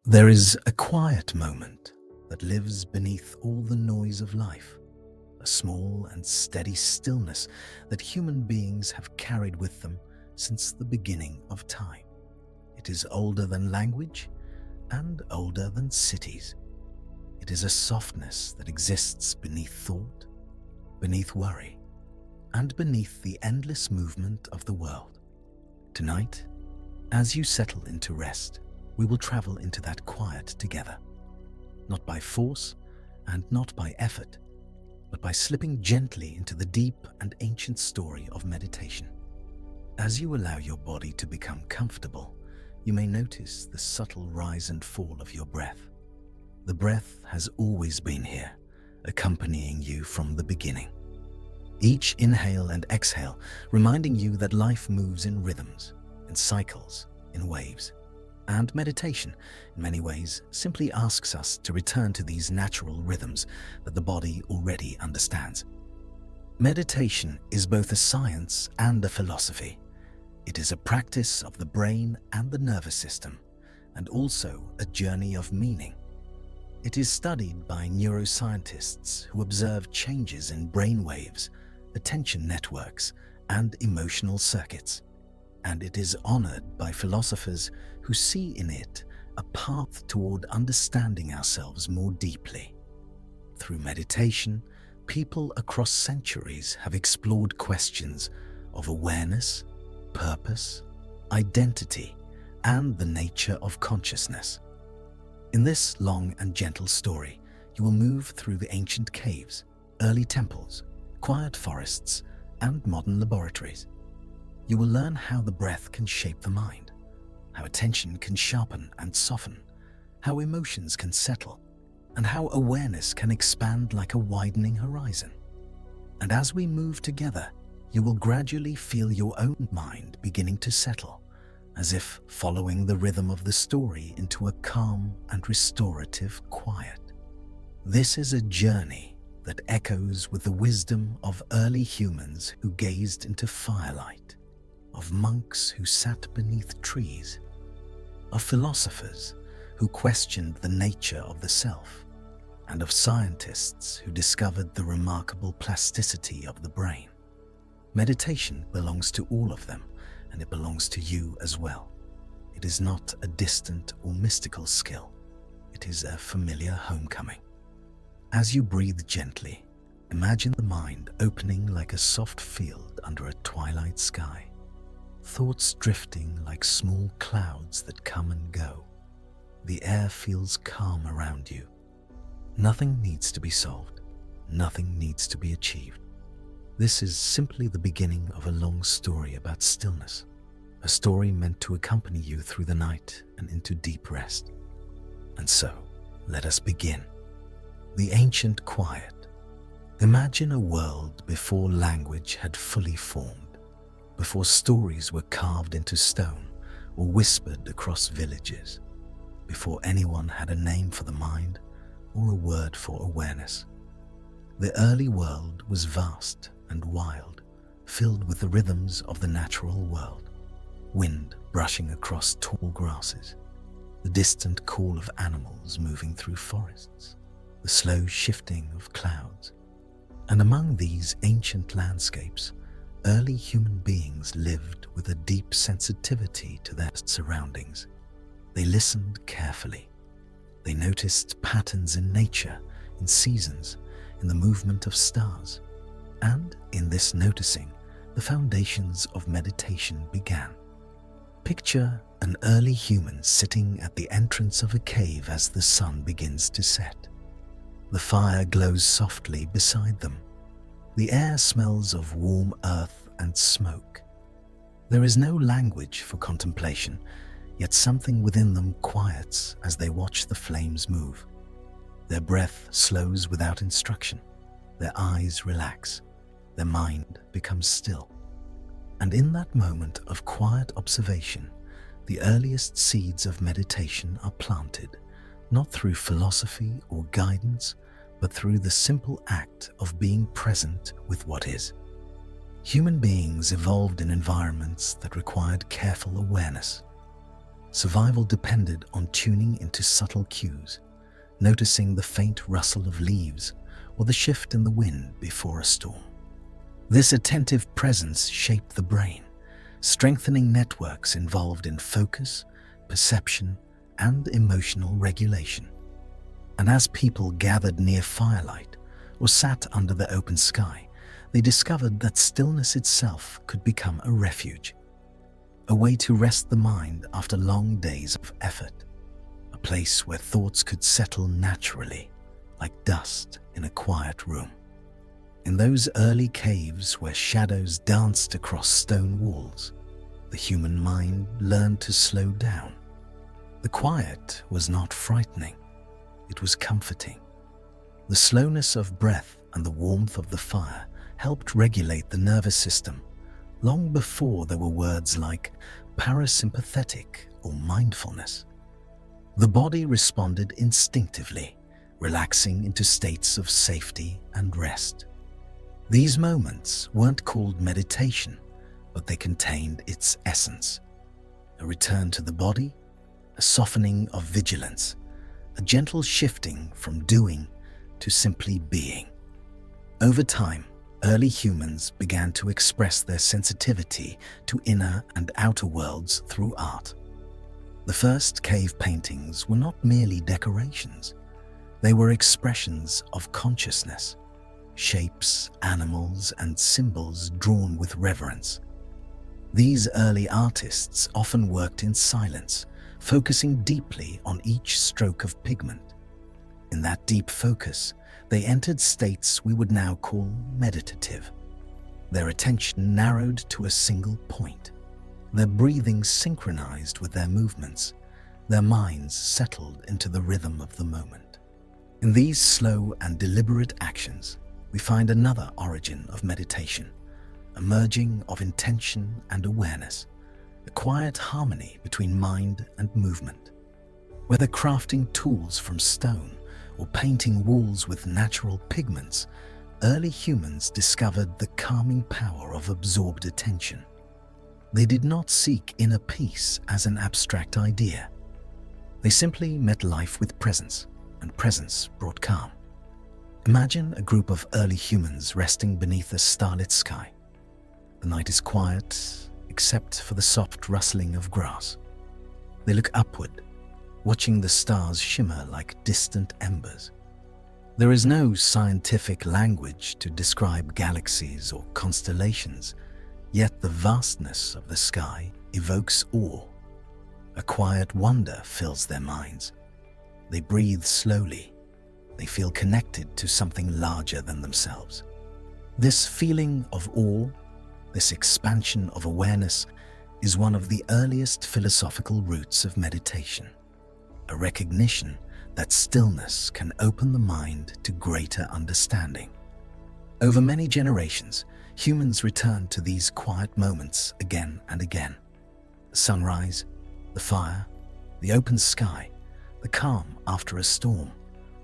There is a quiet moment that lives beneath all the noise of life, a small and steady stillness that human beings have carried with them since the beginning of time. It is older than language and older than cities. It is a softness that exists beneath thought, beneath worry, and beneath the endless movement of the world. Tonight, as you settle into rest, we will travel into that quiet together, not by force and not by effort, but by slipping gently into the deep and ancient story of meditation. As you allow your body to become comfortable, you may notice the subtle rise and fall of your breath. The breath has always been here, accompanying you from the beginning. Each inhale and exhale reminding you that life moves in rhythms, in cycles, in waves. And meditation, in many ways, simply asks us to return to these natural rhythms that the body already understands. Meditation is both a science and a philosophy. It is a practice of the brain and the nervous system, and also a journey of meaning. It is studied by neuroscientists who observe changes in brain waves, attention networks, and emotional circuits. And it is honored by philosophers who see in it a path toward understanding ourselves more deeply. Through meditation, people across centuries have explored questions of awareness, purpose, identity, and the nature of consciousness. In this long and gentle story, you will move through the ancient caves, early temples, quiet forests, and modern laboratories. You will learn how the breath can shape the mind, how attention can sharpen and soften, how emotions can settle, and how awareness can expand like a widening horizon. And as we move together, you will gradually feel your own mind beginning to settle, as if following the rhythm of the story into a calm and restorative quiet. This is a journey that echoes with the wisdom of early humans who gazed into firelight, of monks who sat beneath trees, of philosophers who questioned the nature of the self, and of scientists who discovered the remarkable plasticity of the brain. Meditation belongs to all of them, and it belongs to you as well. It is not a distant or mystical skill. It is a familiar homecoming. As you breathe gently, imagine the mind opening like a soft field under a twilight sky. Thoughts drifting like small clouds that come and go. The air feels calm around you. Nothing needs to be solved. Nothing needs to be achieved. This is simply the beginning of a long story about stillness, a story meant to accompany you through the night and into deep rest. And so, let us begin. The ancient quiet. Imagine a world before language had fully formed, before stories were carved into stone or whispered across villages, before anyone had a name for the mind or a word for awareness. The early world was vast and wild, filled with the rhythms of the natural world, wind brushing across tall grasses, the distant call of animals moving through forests, the slow shifting of clouds. And among these ancient landscapes, early human beings lived with a deep sensitivity to their surroundings. They listened carefully. They noticed patterns in nature, in seasons, in the movement of stars. And in this noticing, the foundations of meditation began. Picture an early human sitting at the entrance of a cave as the sun begins to set. The fire glows softly beside them. The air smells of warm earth and smoke. There is no language for contemplation, yet something within them quiets as they watch the flames move. Their breath slows without instruction. Their eyes relax. Their mind becomes still. And in that moment of quiet observation, the earliest seeds of meditation are planted, not through philosophy or guidance, but through the simple act of being present with what is. Human beings evolved in environments that required careful awareness. Survival depended on tuning into subtle cues, noticing the faint rustle of leaves or the shift in the wind before a storm. This attentive presence shaped the brain, strengthening networks involved in focus, perception, and emotional regulation. And as people gathered near firelight or sat under the open sky, they discovered that stillness itself could become a refuge, a way to rest the mind after long days of effort, a place where thoughts could settle naturally, like dust in a quiet room. In those early caves where shadows danced across stone walls, the human mind learned to slow down. The quiet was not frightening, it was comforting. The slowness of breath and the warmth of the fire helped regulate the nervous system long before there were words like parasympathetic or mindfulness. The body responded instinctively, relaxing into states of safety and rest. These moments weren't called meditation, but they contained its essence. A return to the body, a softening of vigilance, a gentle shifting from doing to simply being. Over time, early humans began to express their sensitivity to inner and outer worlds through art. The first cave paintings were not merely decorations. They were expressions of consciousness, shapes, animals, and symbols drawn with reverence. These early artists often worked in silence, focusing deeply on each stroke of pigment. In that deep focus, they entered states we would now call meditative. Their attention narrowed to a single point. Their breathing synchronized with their movements. Their minds settled into the rhythm of the moment. In these slow and deliberate actions, we find another origin of meditation, a merging of intention and awareness, a quiet harmony between mind and movement. Whether crafting tools from stone or painting walls with natural pigments, early humans discovered the calming power of absorbed attention. They did not seek inner peace as an abstract idea. They simply met life with presence, and presence brought calm. Imagine a group of early humans resting beneath a starlit sky. The night is quiet, except for the soft rustling of grass. They look upward, watching the stars shimmer like distant embers. There is no scientific language to describe galaxies or constellations, yet the vastness of the sky evokes awe. A quiet wonder fills their minds. They breathe slowly. They feel connected to something larger than themselves. This feeling of awe, this expansion of awareness, is one of the earliest philosophical roots of meditation, a recognition that stillness can open the mind to greater understanding. Over many generations, humans returned to these quiet moments again and again. The sunrise, the fire, the open sky, the calm after a storm,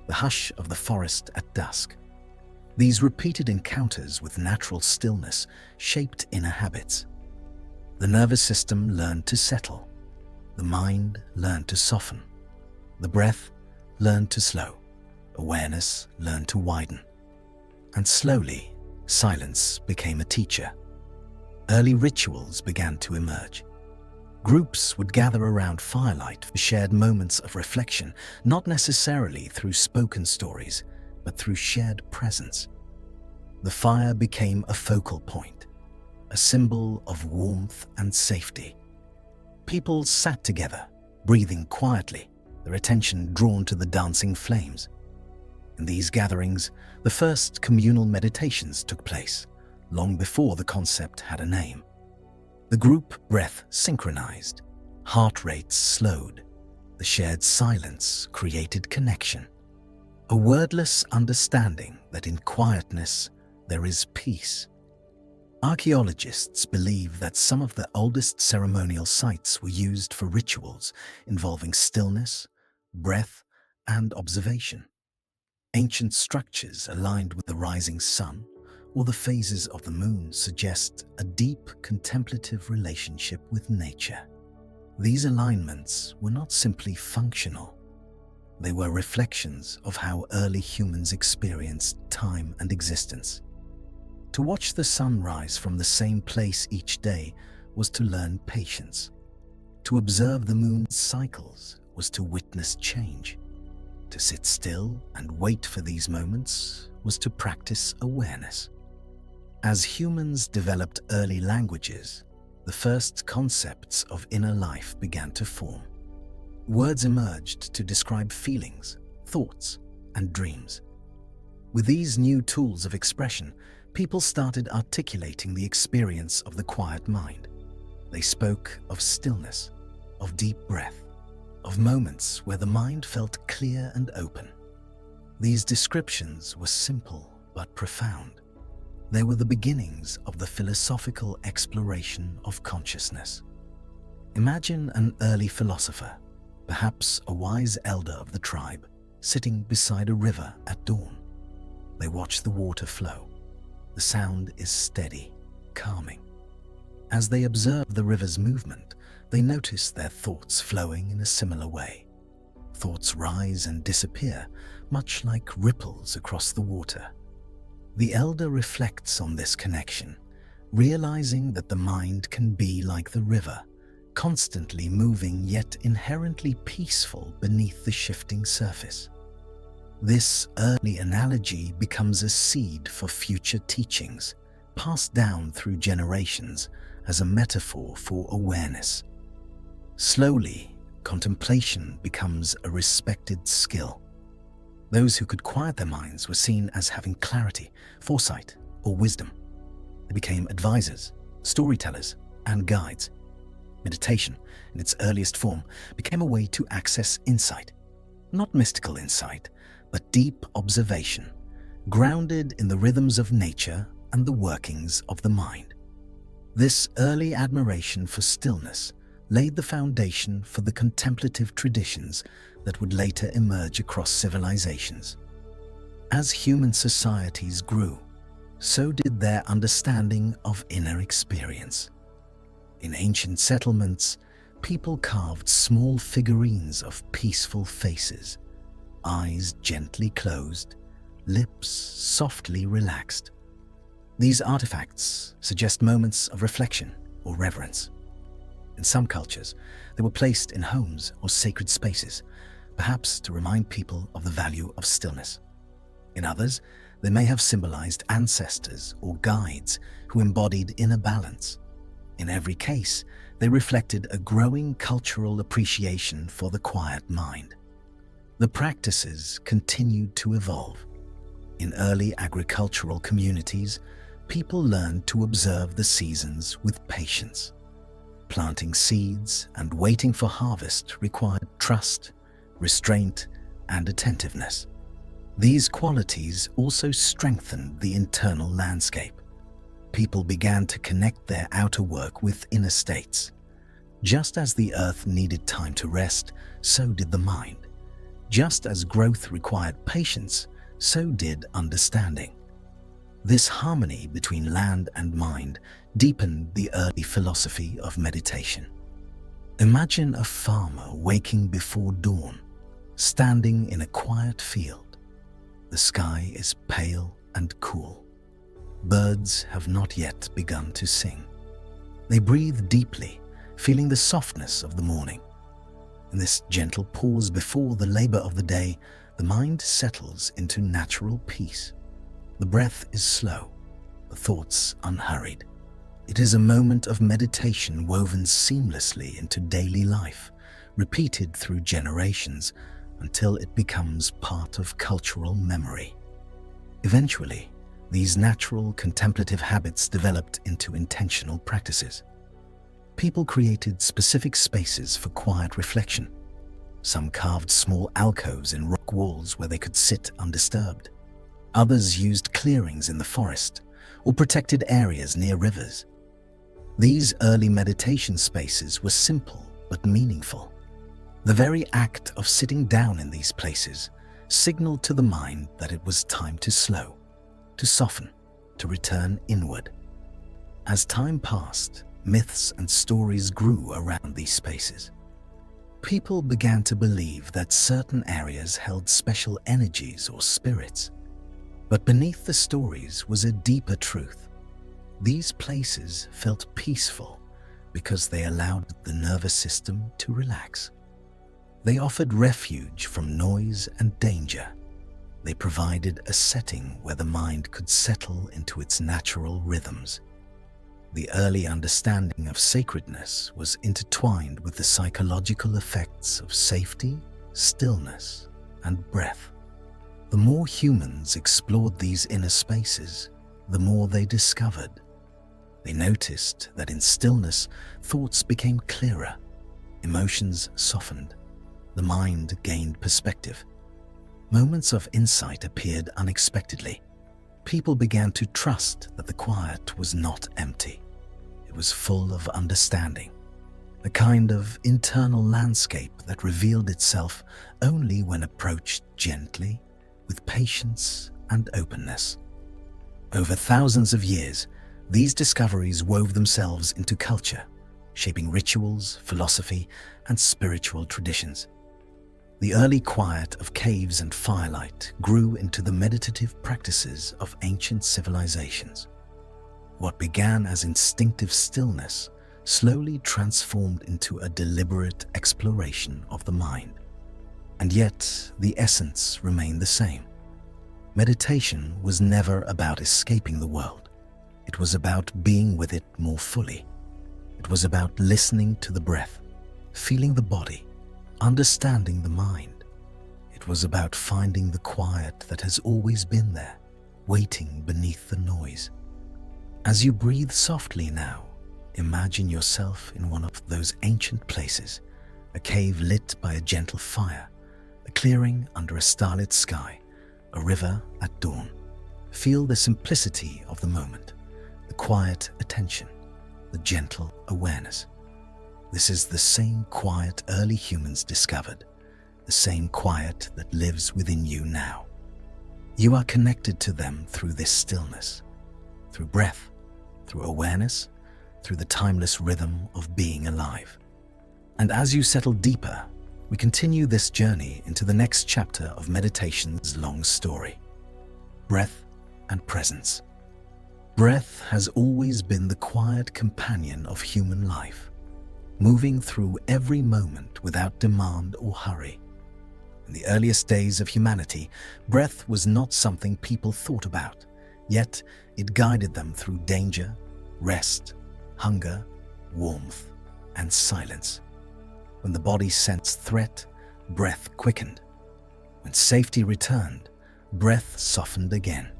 the hush of the forest at dusk. These repeated encounters with natural stillness shaped inner habits. The nervous system learned to settle. The mind learned to soften. The breath learned to slow. Awareness learned to widen. And slowly, silence became a teacher. Early rituals began to emerge. Groups would gather around firelight for shared moments of reflection, not necessarily through spoken stories, but through shared presence. The fire became a focal point, a symbol of warmth and safety. People sat together, breathing quietly, their attention drawn to the dancing flames. In these gatherings, the first communal meditations took place, long before the concept had a name. The group breath synchronized, heart rates slowed, the shared silence created connection. A wordless understanding that in quietness there is peace. Archaeologists believe that some of the oldest ceremonial sites were used for rituals involving stillness, breath, and observation. Ancient structures aligned with the rising sun or the phases of the moon suggest a deep contemplative relationship with nature. These alignments were not simply functional, they were reflections of how early humans experienced time and existence. To watch the sun rise from the same place each day was to learn patience. To observe the moon's cycles was to witness change. To sit still and wait for these moments was to practice awareness. As humans developed early languages, the first concepts of inner life began to form. Words emerged to describe feelings, thoughts, and dreams. With these new tools of expression, people started articulating the experience of the quiet mind. They spoke of stillness, of deep breath, of moments where the mind felt clear and open. These descriptions were simple but profound. They were the beginnings of the philosophical exploration of consciousness. Imagine an early philosopher, perhaps a wise elder of the tribe, sitting beside a river at dawn. They watch the water flow. The sound is steady, calming. As they observe the river's movement, they notice their thoughts flowing in a similar way. Thoughts rise and disappear, much like ripples across the water. The elder reflects on this connection, realizing that the mind can be like the river, constantly moving yet inherently peaceful beneath the shifting surface. This early analogy becomes a seed for future teachings, passed down through generations as a metaphor for awareness. Slowly, contemplation becomes a respected skill. Those who could quiet their minds were seen as having clarity, foresight, or wisdom. They became advisors, storytellers, and guides. Meditation, in its earliest form, became a way to access insight. Not mystical insight, but deep observation, grounded in the rhythms of nature and the workings of the mind. This early admiration for stillness laid the foundation for the contemplative traditions that would later emerge across civilizations. As human societies grew, so did their understanding of inner experience. In ancient settlements, people carved small figurines of peaceful faces, eyes gently closed, lips softly relaxed. These artifacts suggest moments of reflection or reverence. In some cultures, they were placed in homes or sacred spaces, perhaps to remind people of the value of stillness. In others, they may have symbolized ancestors or guides who embodied inner balance. In every case, they reflected a growing cultural appreciation for the quiet mind. The practices continued to evolve. In early agricultural communities, people learned to observe the seasons with patience. Planting seeds and waiting for harvest required trust, restraint, and attentiveness. These qualities also strengthened the internal landscape. People began to connect their outer work with inner states. Just as the earth needed time to rest, so did the mind. Just as growth required patience, so did understanding. This harmony between land and mind deepened the early philosophy of meditation. Imagine a farmer waking before dawn, standing in a quiet field. The sky is pale and cool. Birds have not yet begun to sing. They breathe deeply, feeling the softness of the morning. In this gentle pause before the labor of the day, the mind settles into natural peace. The breath is slow, the thoughts unhurried. It is a moment of meditation woven seamlessly into daily life, repeated through generations until it becomes part of cultural memory. Eventually, these natural contemplative habits developed into intentional practices. People created specific spaces for quiet reflection. Some carved small alcoves in rock walls where they could sit undisturbed. Others used clearings in the forest or protected areas near rivers. These early meditation spaces were simple but meaningful. The very act of sitting down in these places signaled to the mind that it was time to slow, to soften, to return inward. As time passed, myths and stories grew around these spaces. People began to believe that certain areas held special energies or spirits. But beneath the stories was a deeper truth. These places felt peaceful because they allowed the nervous system to relax. They offered refuge from noise and danger. They provided a setting where the mind could settle into its natural rhythms. The early understanding of sacredness was intertwined with the psychological effects of safety, stillness, and breath. The more humans explored these inner spaces, the more they discovered. They noticed that in stillness, thoughts became clearer, emotions softened, the mind gained perspective. Moments of insight appeared unexpectedly. People began to trust that the quiet was not empty. It was full of understanding, a kind of internal landscape that revealed itself only when approached gently, with patience and openness. Over thousands of years, these discoveries wove themselves into culture, shaping rituals, philosophy, and spiritual traditions. The early quiet of caves and firelight grew into the meditative practices of ancient civilizations. What began as instinctive stillness slowly transformed into a deliberate exploration of the mind. And yet, the essence remained the same. Meditation was never about escaping the world. It was about being with it more fully. It was about listening to the breath, feeling the body, understanding the mind. It was about finding the quiet that has always been there, waiting beneath the noise. As you breathe softly now, imagine yourself in one of those ancient places, a cave lit by a gentle fire, a clearing under a starlit sky, a river at dawn. Feel the simplicity of the moment, the quiet attention, the gentle awareness. This is the same quiet early humans discovered, the same quiet that lives within you now. You are connected to them through this stillness, through breath, through awareness, through the timeless rhythm of being alive. And as you settle deeper, we continue this journey into the next chapter of meditation's long story: breath and presence. Breath has always been the quiet companion of human life, moving through every moment without demand or hurry. In the earliest days of humanity, breath was not something people thought about, yet it guided them through danger, rest, hunger, warmth, and silence. When the body sensed threat, breath quickened. When safety returned, breath softened again.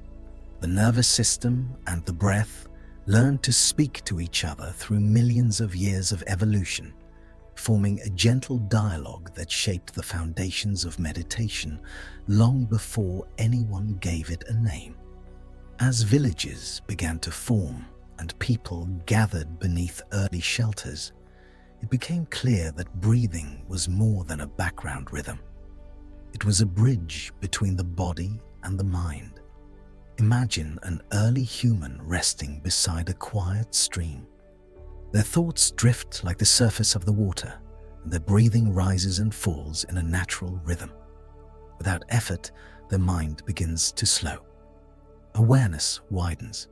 The nervous system and the breath learned to speak to each other through millions of years of evolution, forming a gentle dialogue that shaped the foundations of meditation long before anyone gave it a name. As villages began to form and people gathered beneath early shelters, it became clear that breathing was more than a background rhythm. It was a bridge between the body and the mind. Imagine an early human resting beside a quiet stream. Their thoughts drift like the surface of the water, and their breathing rises and falls in a natural rhythm. Without effort, their mind begins to slow. Awareness widens.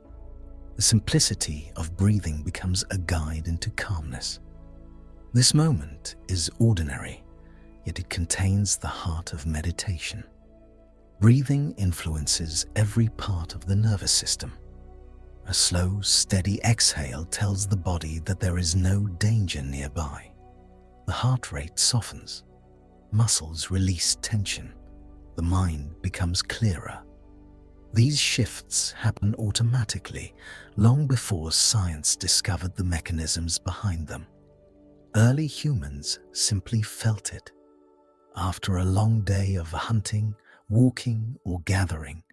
The simplicity of breathing becomes a guide into calmness. This moment is ordinary, yet it contains the heart of meditation. Breathing influences every part of the nervous system. A slow, steady exhale tells the body that there is no danger nearby. The heart rate softens. Muscles release tension. The mind becomes clearer. These shifts happen automatically, long before science discovered the mechanisms behind them. Early humans simply felt it. After a long day of hunting, walking, or gathering,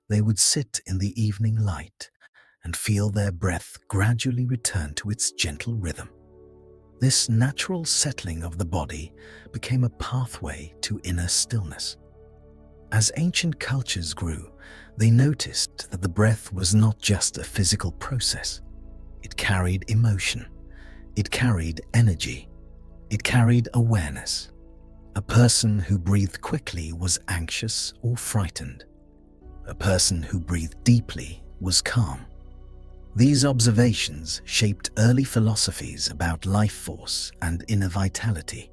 they would sit in the evening light and feel their breath gradually return to its gentle rhythm. This natural settling of the body became a pathway to inner stillness. As ancient cultures grew, they noticed that the breath was not just a physical process. It carried emotion, It carried energy. It carried awareness. A person who breathed quickly was anxious or frightened. A person who breathed deeply was calm. These observations shaped early philosophies about life force and inner vitality.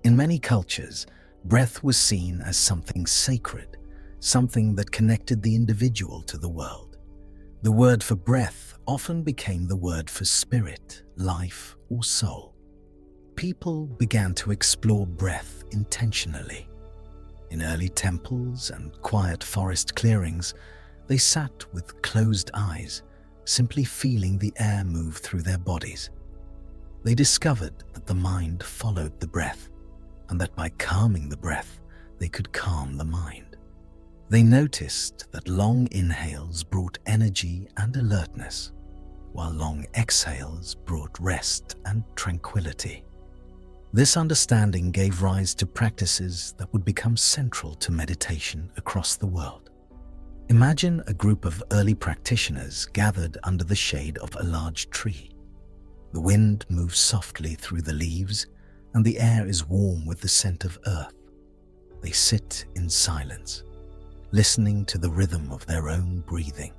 In many cultures, breath was seen as something sacred, something that connected the individual to the world. The word for breath often became the word for spirit, life, or soul. People began to explore breath intentionally. In early temples and quiet forest clearings, they sat with closed eyes, simply feeling the air move through their bodies. They discovered that the mind followed the breath, and that by calming the breath, they could calm the mind. They noticed that long inhales brought energy and alertness, while long exhales brought rest and tranquility. This understanding gave rise to practices that would become central to meditation across the world. Imagine a group of early practitioners gathered under the shade of a large tree. The wind moves softly through the leaves, and the air is warm with the scent of earth. They sit in silence, listening to the rhythm of their own breathing.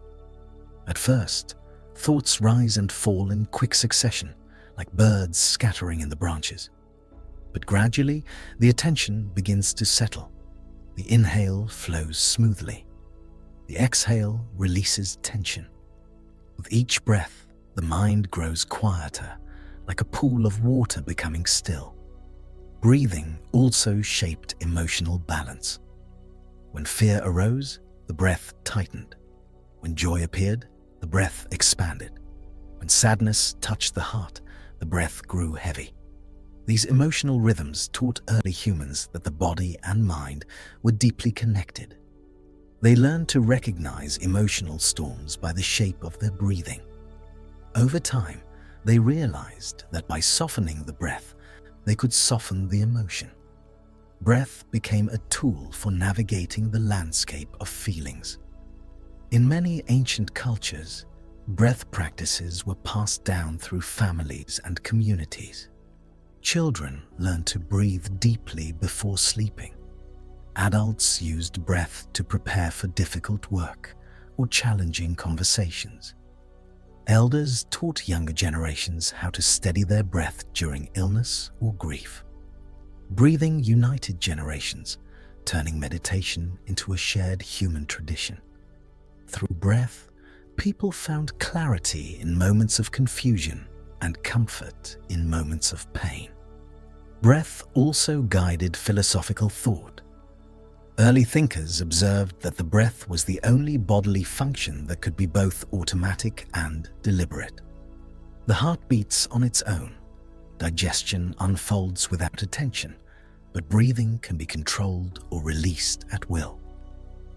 At first, thoughts rise and fall in quick succession, like birds scattering in the branches. But gradually, the attention begins to settle. The inhale flows smoothly. The exhale releases tension. With each breath, the mind grows quieter, like a pool of water becoming still. Breathing also shaped emotional balance. When fear arose, the breath tightened. When joy appeared, the breath expanded. When sadness touched the heart, the breath grew heavy. These emotional rhythms taught early humans that the body and mind were deeply connected. They learned to recognize emotional storms by the shape of their breathing. Over time, they realized that by softening the breath, they could soften the emotion. Breath became a tool for navigating the landscape of feelings. In many ancient cultures, breath practices were passed down through families and communities. Children learned to breathe deeply before sleeping. Adults used breath to prepare for difficult work or challenging conversations. Elders taught younger generations how to steady their breath during illness or grief. Breathing united generations, turning meditation into a shared human tradition. Through breath, people found clarity in moments of confusion and comfort in moments of pain. Breath also guided philosophical thought. Early thinkers observed that the breath was the only bodily function that could be both automatic and deliberate. The heart beats on its own. Digestion unfolds without attention, but breathing can be controlled or released at will.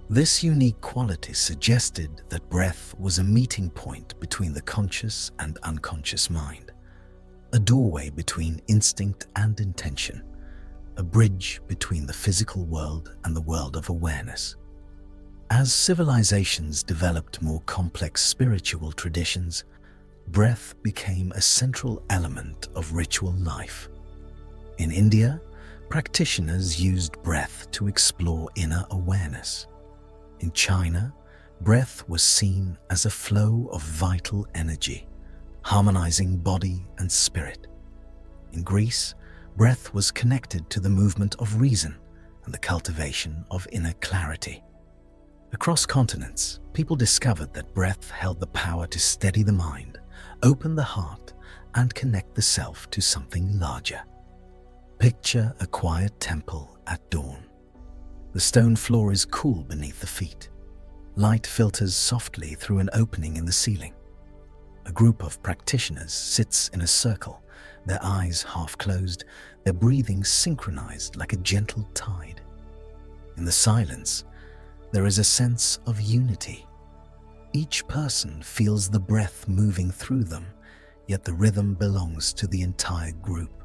This unique quality suggested that breath was a meeting point between the conscious and unconscious mind, a doorway between instinct and intention, a bridge between the physical world and the world of awareness. As civilizations developed more complex spiritual traditions, breath became a central element of ritual life. In India, practitioners used breath to explore inner awareness. In China, breath was seen as a flow of vital energy, harmonizing body and spirit. In Greece, breath was connected to the movement of reason and the cultivation of inner clarity. Across continents, people discovered that breath held the power to steady the mind, open the heart, and connect the self to something larger. Picture a quiet temple at dawn. The stone floor is cool beneath the feet. Light filters softly through an opening in the ceiling. A group of practitioners sits in a circle, their eyes half closed, their breathing synchronized like a gentle tide. In the silence, there is a sense of unity. Each person feels the breath moving through them, yet the rhythm belongs to the entire group.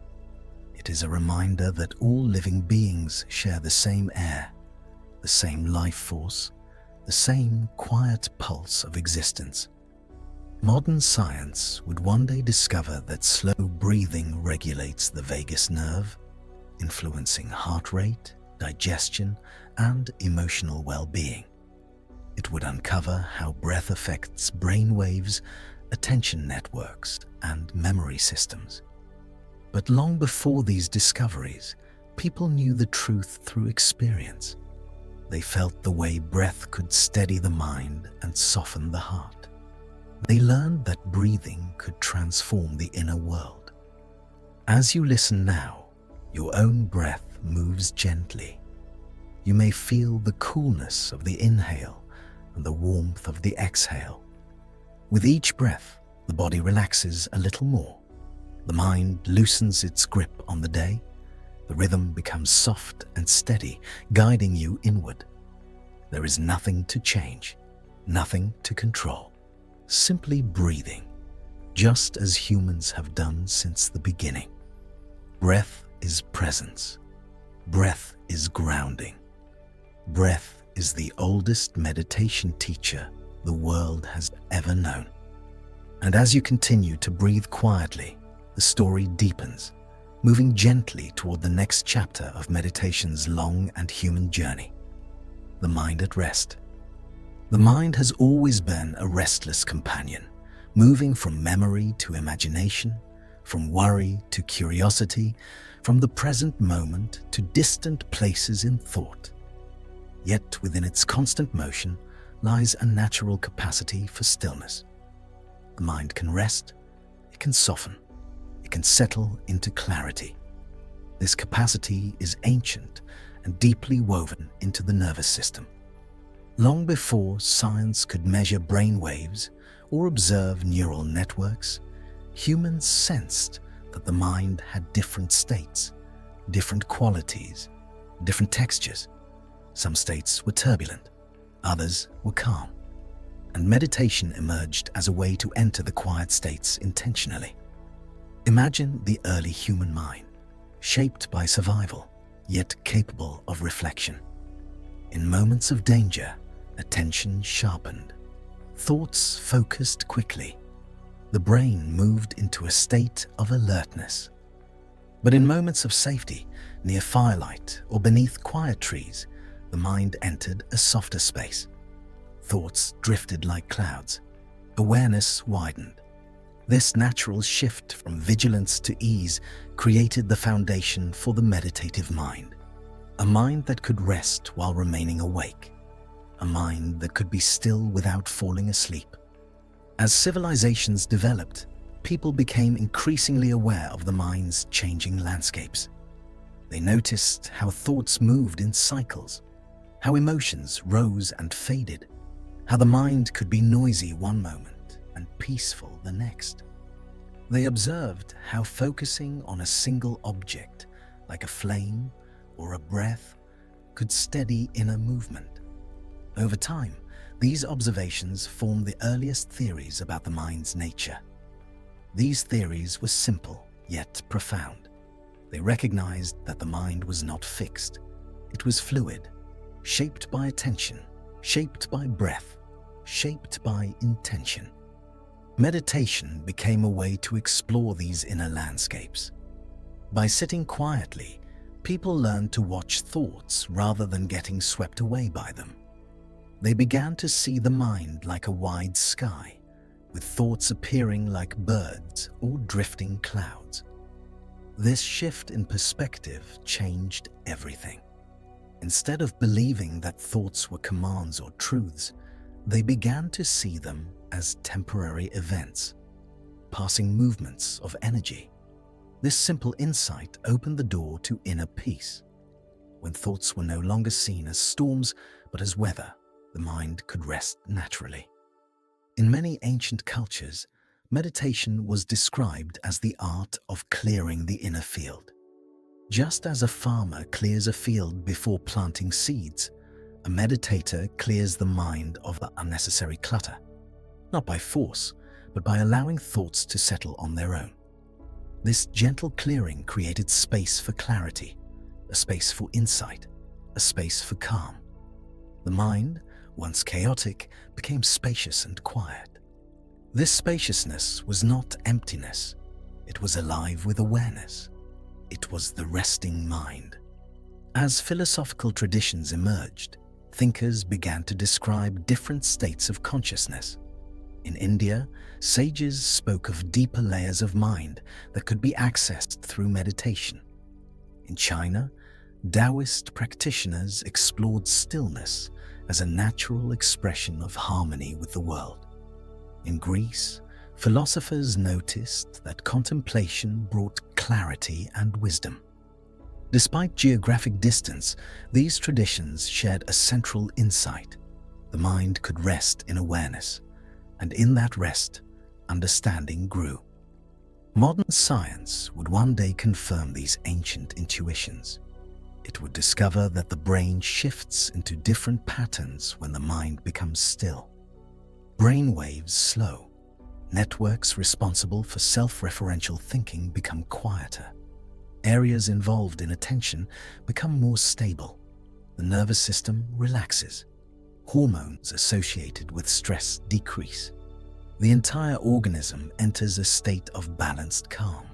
It is a reminder that all living beings share the same air, the same life force, the same quiet pulse of existence. Modern science would one day discover that slow breathing regulates the vagus nerve, influencing heart rate, digestion, and emotional well-being. It would uncover how breath affects brain waves, attention networks, and memory systems. But long before these discoveries, people knew the truth through experience. They felt the way breath could steady the mind and soften the heart. They learned that breathing could transform the inner world. As you listen now, your own breath moves gently. You may feel the coolness of the inhale and the warmth of the exhale. With each breath, the body relaxes a little more. The mind loosens its grip on the day. The rhythm becomes soft and steady, guiding you inward. There is nothing to change, nothing to control. Simply breathing, just as humans have done since the beginning. Breath is presence. Breath is grounding. Breath is the oldest meditation teacher the world has ever known. And as you continue to breathe quietly, the story deepens, moving gently toward the next chapter of meditation's long and human journey. The mind at rest. The mind has always been a restless companion, moving from memory to imagination, from worry to curiosity, from the present moment to distant places in thought. Yet within its constant motion lies a natural capacity for stillness. The mind can rest, it can soften, it can settle into clarity. This capacity is ancient and deeply woven into the nervous system. Long before science could measure brain waves or observe neural networks, humans sensed that the mind had different states, different qualities, different textures. Some states were turbulent, others were calm, and meditation emerged as a way to enter the quiet states intentionally. Imagine the early human mind, shaped by survival, yet capable of reflection. In moments of danger, attention sharpened, thoughts focused quickly. The brain moved into a state of alertness. But in moments of safety, near firelight or beneath quiet trees, the mind entered a softer space. Thoughts drifted like clouds. Awareness widened. This natural shift from vigilance to ease created the foundation for the meditative mind. A mind that could rest while remaining awake. A mind that could be still without falling asleep. As civilizations developed, people became increasingly aware of the mind's changing landscapes. They noticed how thoughts moved in cycles, how emotions rose and faded, how the mind could be noisy one moment and peaceful the next. They observed how focusing on a single object, like a flame or a breath, could steady inner movement. Over time, these observations formed the earliest theories about the mind's nature. These theories were simple, yet profound. They recognized that the mind was not fixed. It was fluid, shaped by attention, shaped by breath, shaped by intention. Meditation became a way to explore these inner landscapes. By sitting quietly, people learned to watch thoughts rather than getting swept away by them. They began to see the mind like a wide sky, with thoughts appearing like birds or drifting clouds. This shift in perspective changed everything. Instead of believing that thoughts were commands or truths, they began to see them as temporary events, passing movements of energy. This simple insight opened the door to inner peace. When thoughts were no longer seen as storms, but as weather, the mind could rest naturally. In many ancient cultures, meditation was described as the art of clearing the inner field. Just as a farmer clears a field before planting seeds, a meditator clears the mind of the unnecessary clutter, not by force, but by allowing thoughts to settle on their own. This gentle clearing created space for clarity, a space for insight, a space for calm. The mind, once chaotic, became spacious and quiet. This spaciousness was not emptiness. It was alive with awareness. It was the resting mind. As philosophical traditions emerged, thinkers began to describe different states of consciousness. In India, sages spoke of deeper layers of mind that could be accessed through meditation. In China, Taoist practitioners explored stillness as a natural expression of harmony with the world. In Greece, philosophers noticed that contemplation brought clarity and wisdom. Despite geographic distance, these traditions shared a central insight. The mind could rest in awareness, and in that rest, understanding grew. Modern science would one day confirm these ancient intuitions. It would discover that the brain shifts into different patterns when the mind becomes still. Brain waves slow. Networks responsible for self-referential thinking become quieter. Areas involved in attention become more stable. The nervous system relaxes. Hormones associated with stress decrease. The entire organism enters a state of balanced calm.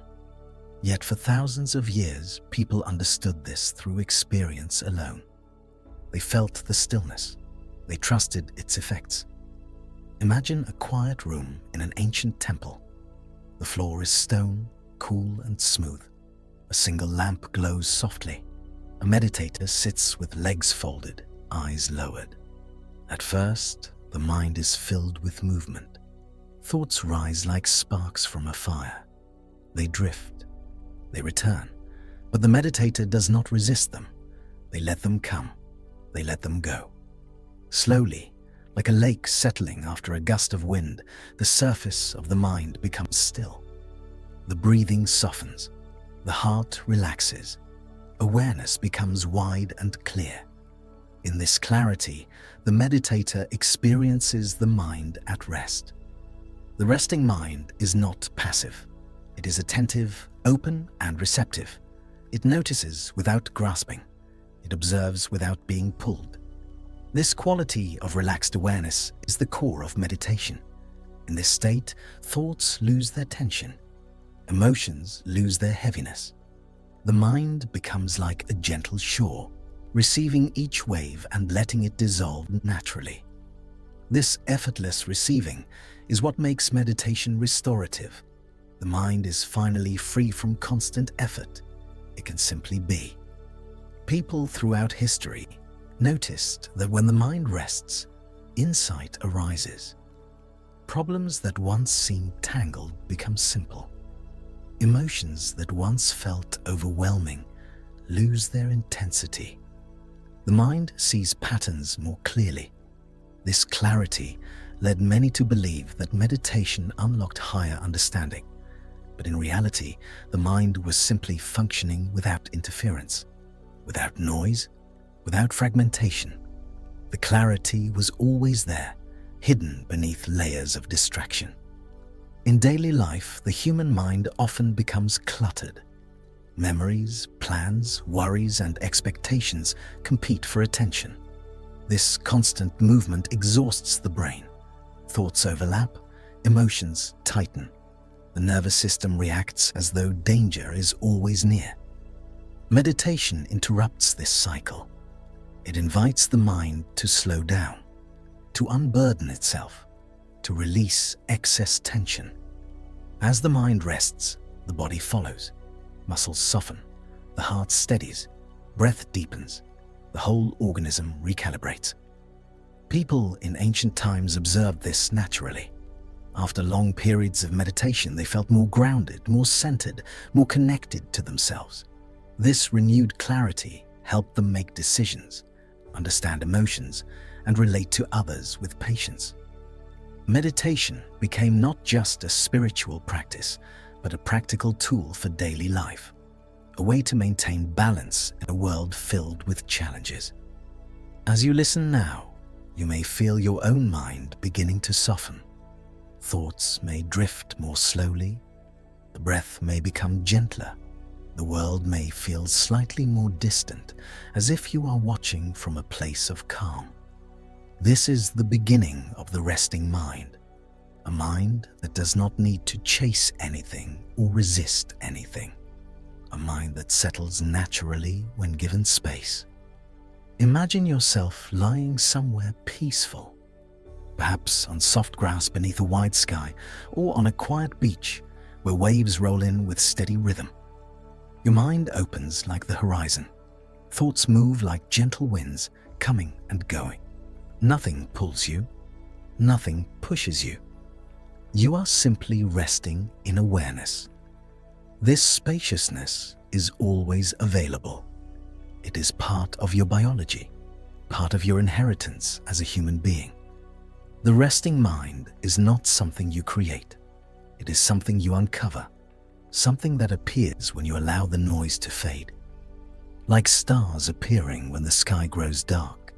Yet for thousands of years, people understood this through experience alone. They felt the stillness. They trusted its effects. Imagine a quiet room in an ancient temple. The floor is stone, cool and smooth. A single lamp glows softly. A meditator sits with legs folded, eyes lowered. At first, the mind is filled with movement. Thoughts rise like sparks from a fire. They drift. They return. But the meditator does not resist them. They let them come. They let them go. Slowly, like a lake settling after a gust of wind, the surface of the mind becomes still. The breathing softens. The heart relaxes. Awareness becomes wide and clear. In this clarity, the meditator experiences the mind at rest. The resting mind is not passive. It is attentive, open, and receptive. It notices without grasping. It observes without being pulled. This quality of relaxed awareness is the core of meditation. In this state, thoughts lose their tension. Emotions lose their heaviness. The mind becomes like a gentle shore, receiving each wave and letting it dissolve naturally. This effortless receiving is what makes meditation restorative. The mind is finally free from constant effort. It can simply be. People throughout history noticed that when the mind rests, insight arises. Problems that once seemed tangled become simple. Emotions that once felt overwhelming lose their intensity. The mind sees patterns more clearly. This clarity led many to believe that meditation unlocked higher understanding. But in reality, the mind was simply functioning without interference, without noise, without fragmentation. The clarity was always there, hidden beneath layers of distraction. In daily life, the human mind often becomes cluttered. Memories, plans, worries, and expectations compete for attention. This constant movement exhausts the brain. Thoughts overlap, emotions tighten. The nervous system reacts as though danger is always near. Meditation interrupts this cycle. It invites the mind to slow down, to unburden itself, to release excess tension. As the mind rests, the body follows. Muscles soften, the heart steadies, breath deepens, the whole organism recalibrates. People in ancient times observed this naturally. After long periods of meditation, they felt more grounded, more centered, more connected to themselves. This renewed clarity helped them make decisions, understand emotions, and relate to others with patience. Meditation became not just a spiritual practice, but a practical tool for daily life, a way to maintain balance in a world filled with challenges. As you listen now, you may feel your own mind beginning to soften. Thoughts may drift more slowly, the breath may become gentler, the world may feel slightly more distant, as if you are watching from a place of calm. This is the beginning of the resting mind. a mind that does not need to chase anything or resist anything, a mind that settles naturally when given space. Imagine yourself lying somewhere peaceful, perhaps on soft grass beneath a wide sky, or on a quiet beach where waves roll in with steady rhythm. Your mind opens like the horizon. Thoughts move like gentle winds, coming and going. Nothing pulls you, nothing pushes you. You are simply resting in awareness. This spaciousness is always available. It is part of your biology, part of your inheritance as a human being. The resting mind is not something you create. It is something you uncover, something that appears when you allow the noise to fade. Like stars appearing when the sky grows dark,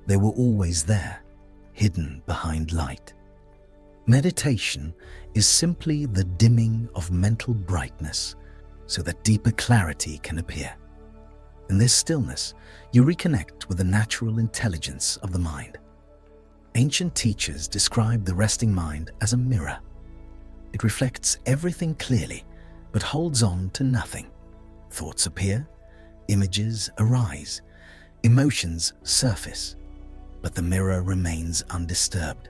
they were always there, hidden behind light. Meditation is simply the dimming of mental brightness so that deeper clarity can appear. In this stillness, you reconnect with the natural intelligence of the mind. Ancient teachers describe the resting mind as a mirror. It reflects everything clearly, but holds on to nothing. Thoughts appear, images arise, emotions surface, but the mirror remains undisturbed.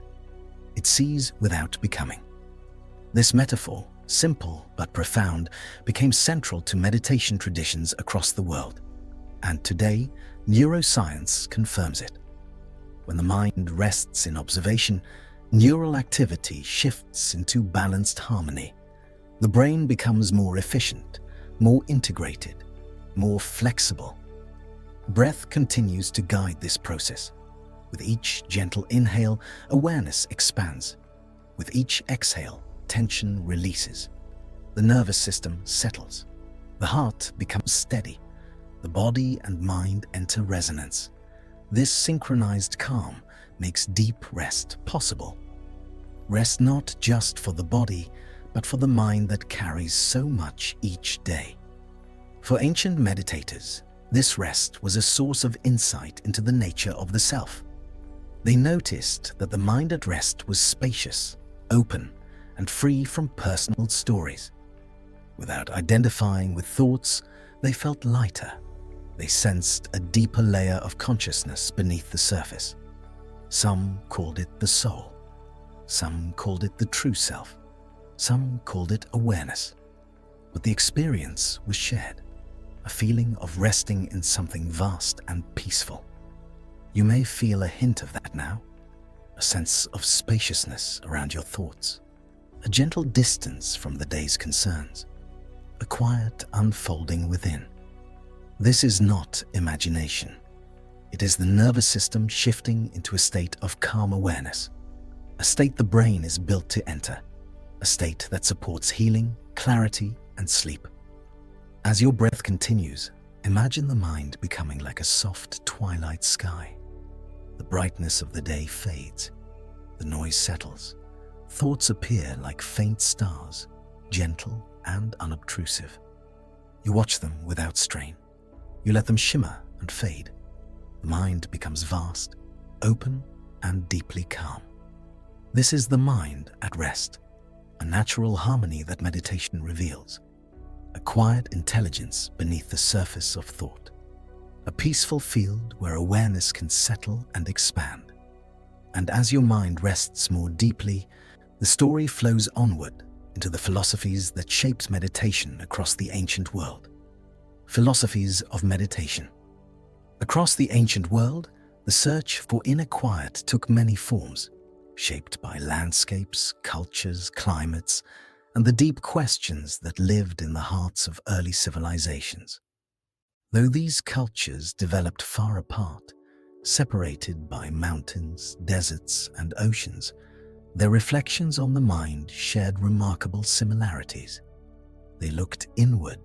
It sees without becoming. This metaphor, simple but profound, became central to meditation traditions across the world. And today, neuroscience confirms it. When the mind rests in observation, neural activity shifts into balanced harmony. The brain becomes more efficient, more integrated, more flexible. Breath continues to guide this process. With each gentle inhale, awareness expands. With each exhale, tension releases. The nervous system settles. The heart becomes steady. The body and mind enter resonance. This synchronized calm makes deep rest possible. Rest not just for the body, but for the mind that carries so much each day. For ancient meditators, this rest was a source of insight into the nature of the self. They noticed that the mind at rest was spacious, open, and free from personal stories. Without identifying with thoughts, they felt lighter. They sensed a deeper layer of consciousness beneath the surface. Some called it the soul. Some called it the true self. Some called it awareness. But the experience was shared, a feeling of resting in something vast and peaceful. You may feel a hint of that now, a sense of spaciousness around your thoughts, a gentle distance from the day's concerns, a quiet unfolding within. This is not imagination. It is the nervous system shifting into a state of calm awareness, a state the brain is built to enter, a state that supports healing, clarity, and sleep. As your breath continues, imagine the mind becoming like a soft twilight sky. The brightness of the day fades, the noise settles, thoughts appear like faint stars, gentle and unobtrusive. You watch them without strain. You let them shimmer and fade. The mind becomes vast, open, and deeply calm. This is the mind at rest, a natural harmony that meditation reveals, a quiet intelligence beneath the surface of thought. A peaceful field where awareness can settle and expand. And as your mind rests more deeply, the story flows onward into the philosophies that shaped meditation across the ancient world. Philosophies of meditation. Across the ancient world, the search for inner quiet took many forms, shaped by landscapes, cultures, climates, and the deep questions that lived in the hearts of early civilizations. Though these cultures developed far apart, separated by mountains, deserts, and oceans, their reflections on the mind shared remarkable similarities. They looked inward,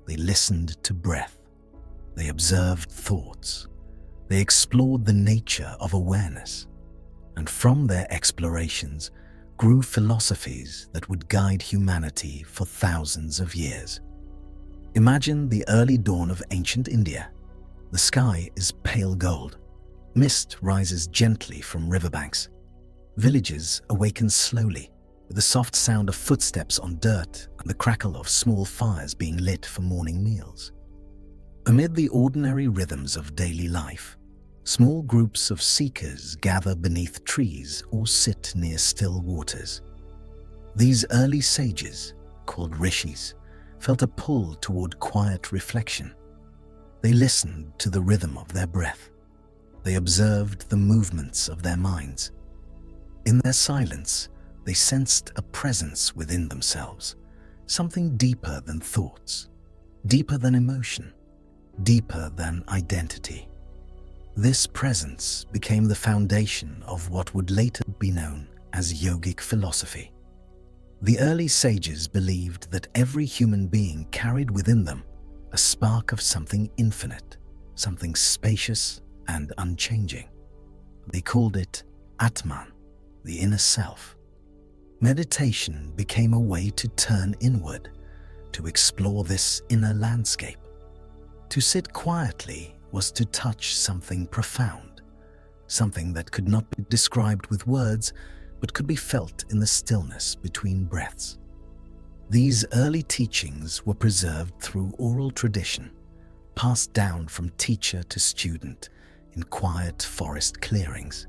they listened to breath, they observed thoughts, they explored the nature of awareness, and from their explorations grew philosophies that would guide humanity for thousands of years. Imagine the early dawn of ancient India. The sky is pale gold. Mist rises gently from riverbanks. Villages awakened slowly, with the soft sound of footsteps on dirt and the crackle of small fires being lit for morning meals. Amid the ordinary rhythms of daily life, small groups of seekers gather beneath trees or sit near still waters. These early sages, called rishis, felt a pull toward quiet reflection. They listened to the rhythm of their breath. They observed the movements of their minds. In their silence, they sensed a presence within themselves, something deeper than thoughts, deeper than emotion, deeper than identity. This presence became the foundation of what would later be known as yogic philosophy. The early sages believed that every human being carried within them a spark of something infinite, something spacious and unchanging. They called it Atman, the inner self. Meditation became a way to turn inward, to explore this inner landscape. To sit quietly was to touch something profound, something that could not be described with words, but could be felt in the stillness between breaths. These early teachings were preserved through oral tradition, passed down from teacher to student in quiet forest clearings.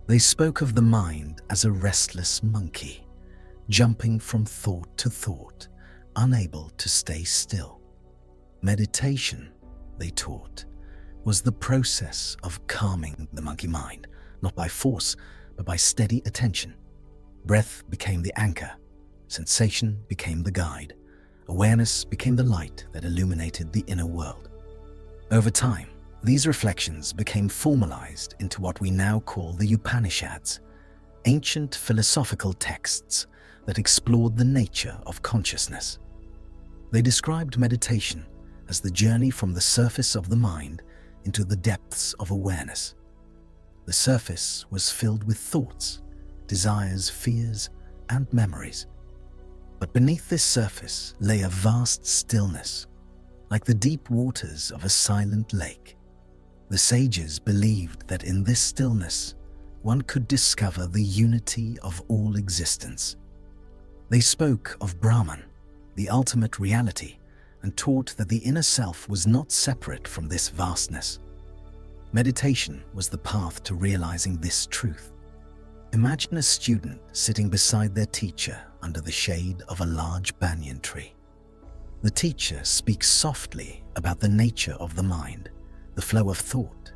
They spoke of the mind as a restless monkey, jumping from thought to thought, unable to stay still. Meditation, they taught, was the process of calming the monkey mind, not by force, but by steady attention. Breath became the anchor, sensation became the guide, awareness became the light that illuminated the inner world. Over time, these reflections became formalized into what we now call the Upanishads, ancient philosophical texts that explored the nature of consciousness. They described meditation as the journey from the surface of the mind into the depths of awareness. The surface was filled with thoughts, desires, fears, and memories. But beneath this surface lay a vast stillness, like the deep waters of a silent lake. The sages believed that in this stillness, one could discover the unity of all existence. They spoke of Brahman, the ultimate reality, and taught that the inner self was not separate from this vastness. Meditation was the path to realizing this truth. Imagine a student sitting beside their teacher under the shade of a large banyan tree. The teacher speaks softly about the nature of the mind, the flow of thought,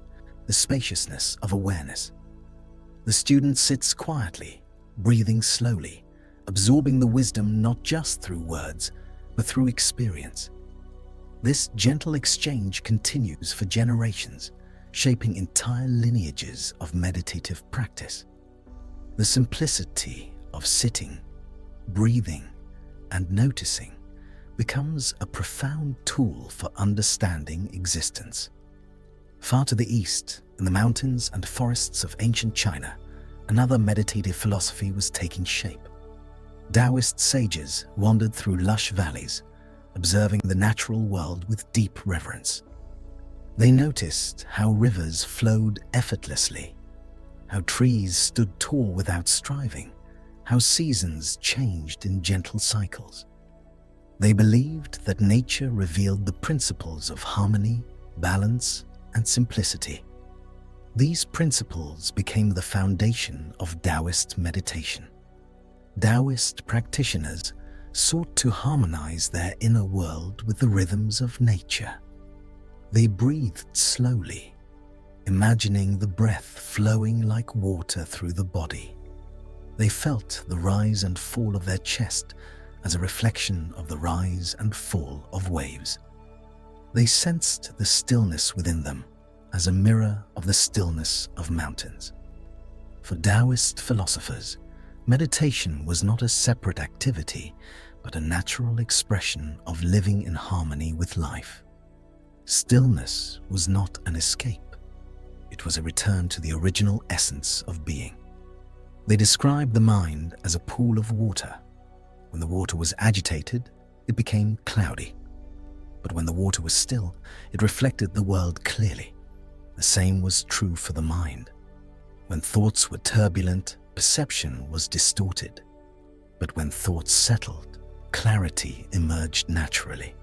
the spaciousness of awareness. The student sits quietly, breathing slowly, absorbing the wisdom not just through words, but through experience. This gentle exchange continues for generations, shaping entire lineages of meditative practice. The simplicity of sitting, breathing, and noticing becomes a profound tool for understanding existence. Far to the east, in the mountains and forests of ancient China, another meditative philosophy was taking shape. Taoist sages wandered through lush valleys, observing the natural world with deep reverence. They noticed how rivers flowed effortlessly, how trees stood tall without striving, how seasons changed in gentle cycles. They believed that nature revealed the principles of harmony, balance, and simplicity. These principles became the foundation of Taoist meditation. Taoist practitioners sought to harmonize their inner world with the rhythms of nature. They breathed slowly, imagining the breath flowing like water through the body. They felt the rise and fall of their chest as a reflection of the rise and fall of waves. They sensed the stillness within them as a mirror of the stillness of mountains. For Taoist philosophers, meditation was not a separate activity, but a natural expression of living in harmony with life. Stillness was not an escape. It was a return to the original essence of being. They described the mind as a pool of water. When the water was agitated, it became cloudy. But when the water was still, it reflected the world clearly. The same was true for the mind. When thoughts were turbulent, perception was distorted. But when thoughts settled, clarity emerged naturally.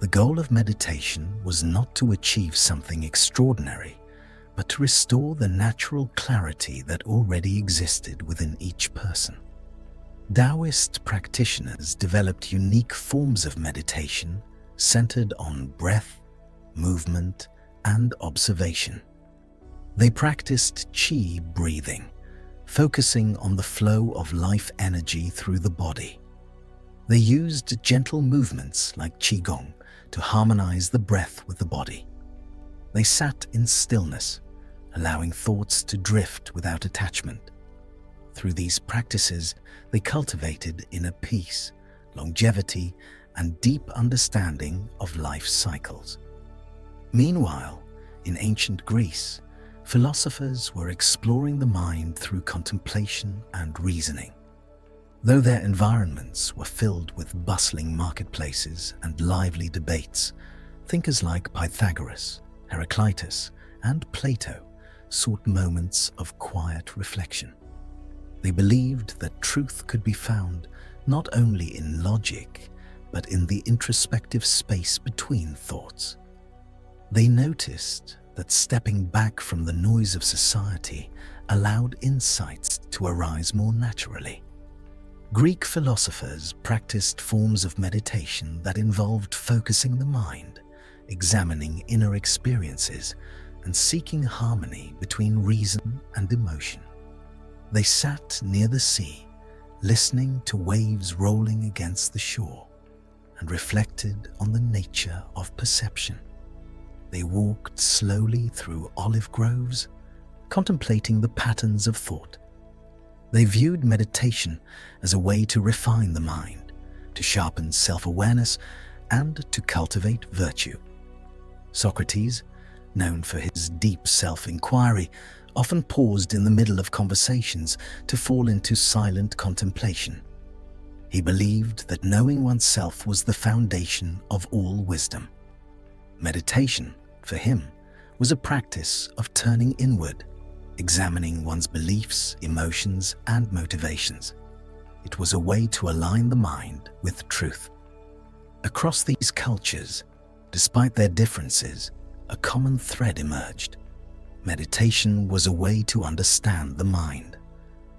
The goal of meditation was not to achieve something extraordinary, but to restore the natural clarity that already existed within each person. Taoist practitioners developed unique forms of meditation centered on breath, movement, and observation. They practiced qi breathing, focusing on the flow of life energy through the body. They used gentle movements like qigong to harmonize the breath with the body. They sat in stillness, allowing thoughts to drift without attachment. Through these practices, they cultivated inner peace, longevity, and deep understanding of life's cycles. Meanwhile, in ancient Greece, philosophers were exploring the mind through contemplation and reasoning. Though their environments were filled with bustling marketplaces and lively debates, thinkers like Pythagoras, Heraclitus, and Plato sought moments of quiet reflection. They believed that truth could be found not only in logic, but in the introspective space between thoughts. They noticed that stepping back from the noise of society allowed insights to arise more naturally. Greek philosophers practiced forms of meditation that involved focusing the mind, examining inner experiences, and seeking harmony between reason and emotion. They sat near the sea, listening to waves rolling against the shore, and reflected on the nature of perception. They walked slowly through olive groves, contemplating the patterns of thought. They viewed meditation as a way to refine the mind, to sharpen self-awareness, and to cultivate virtue. Socrates, known for his deep self-inquiry, often paused in the middle of conversations to fall into silent contemplation. He believed that knowing oneself was the foundation of all wisdom. Meditation, for him, was a practice of turning inward, examining one's beliefs, emotions, and motivations. It was a way to align the mind with truth. Across these cultures, despite their differences, a common thread emerged. Meditation was a way to understand the mind,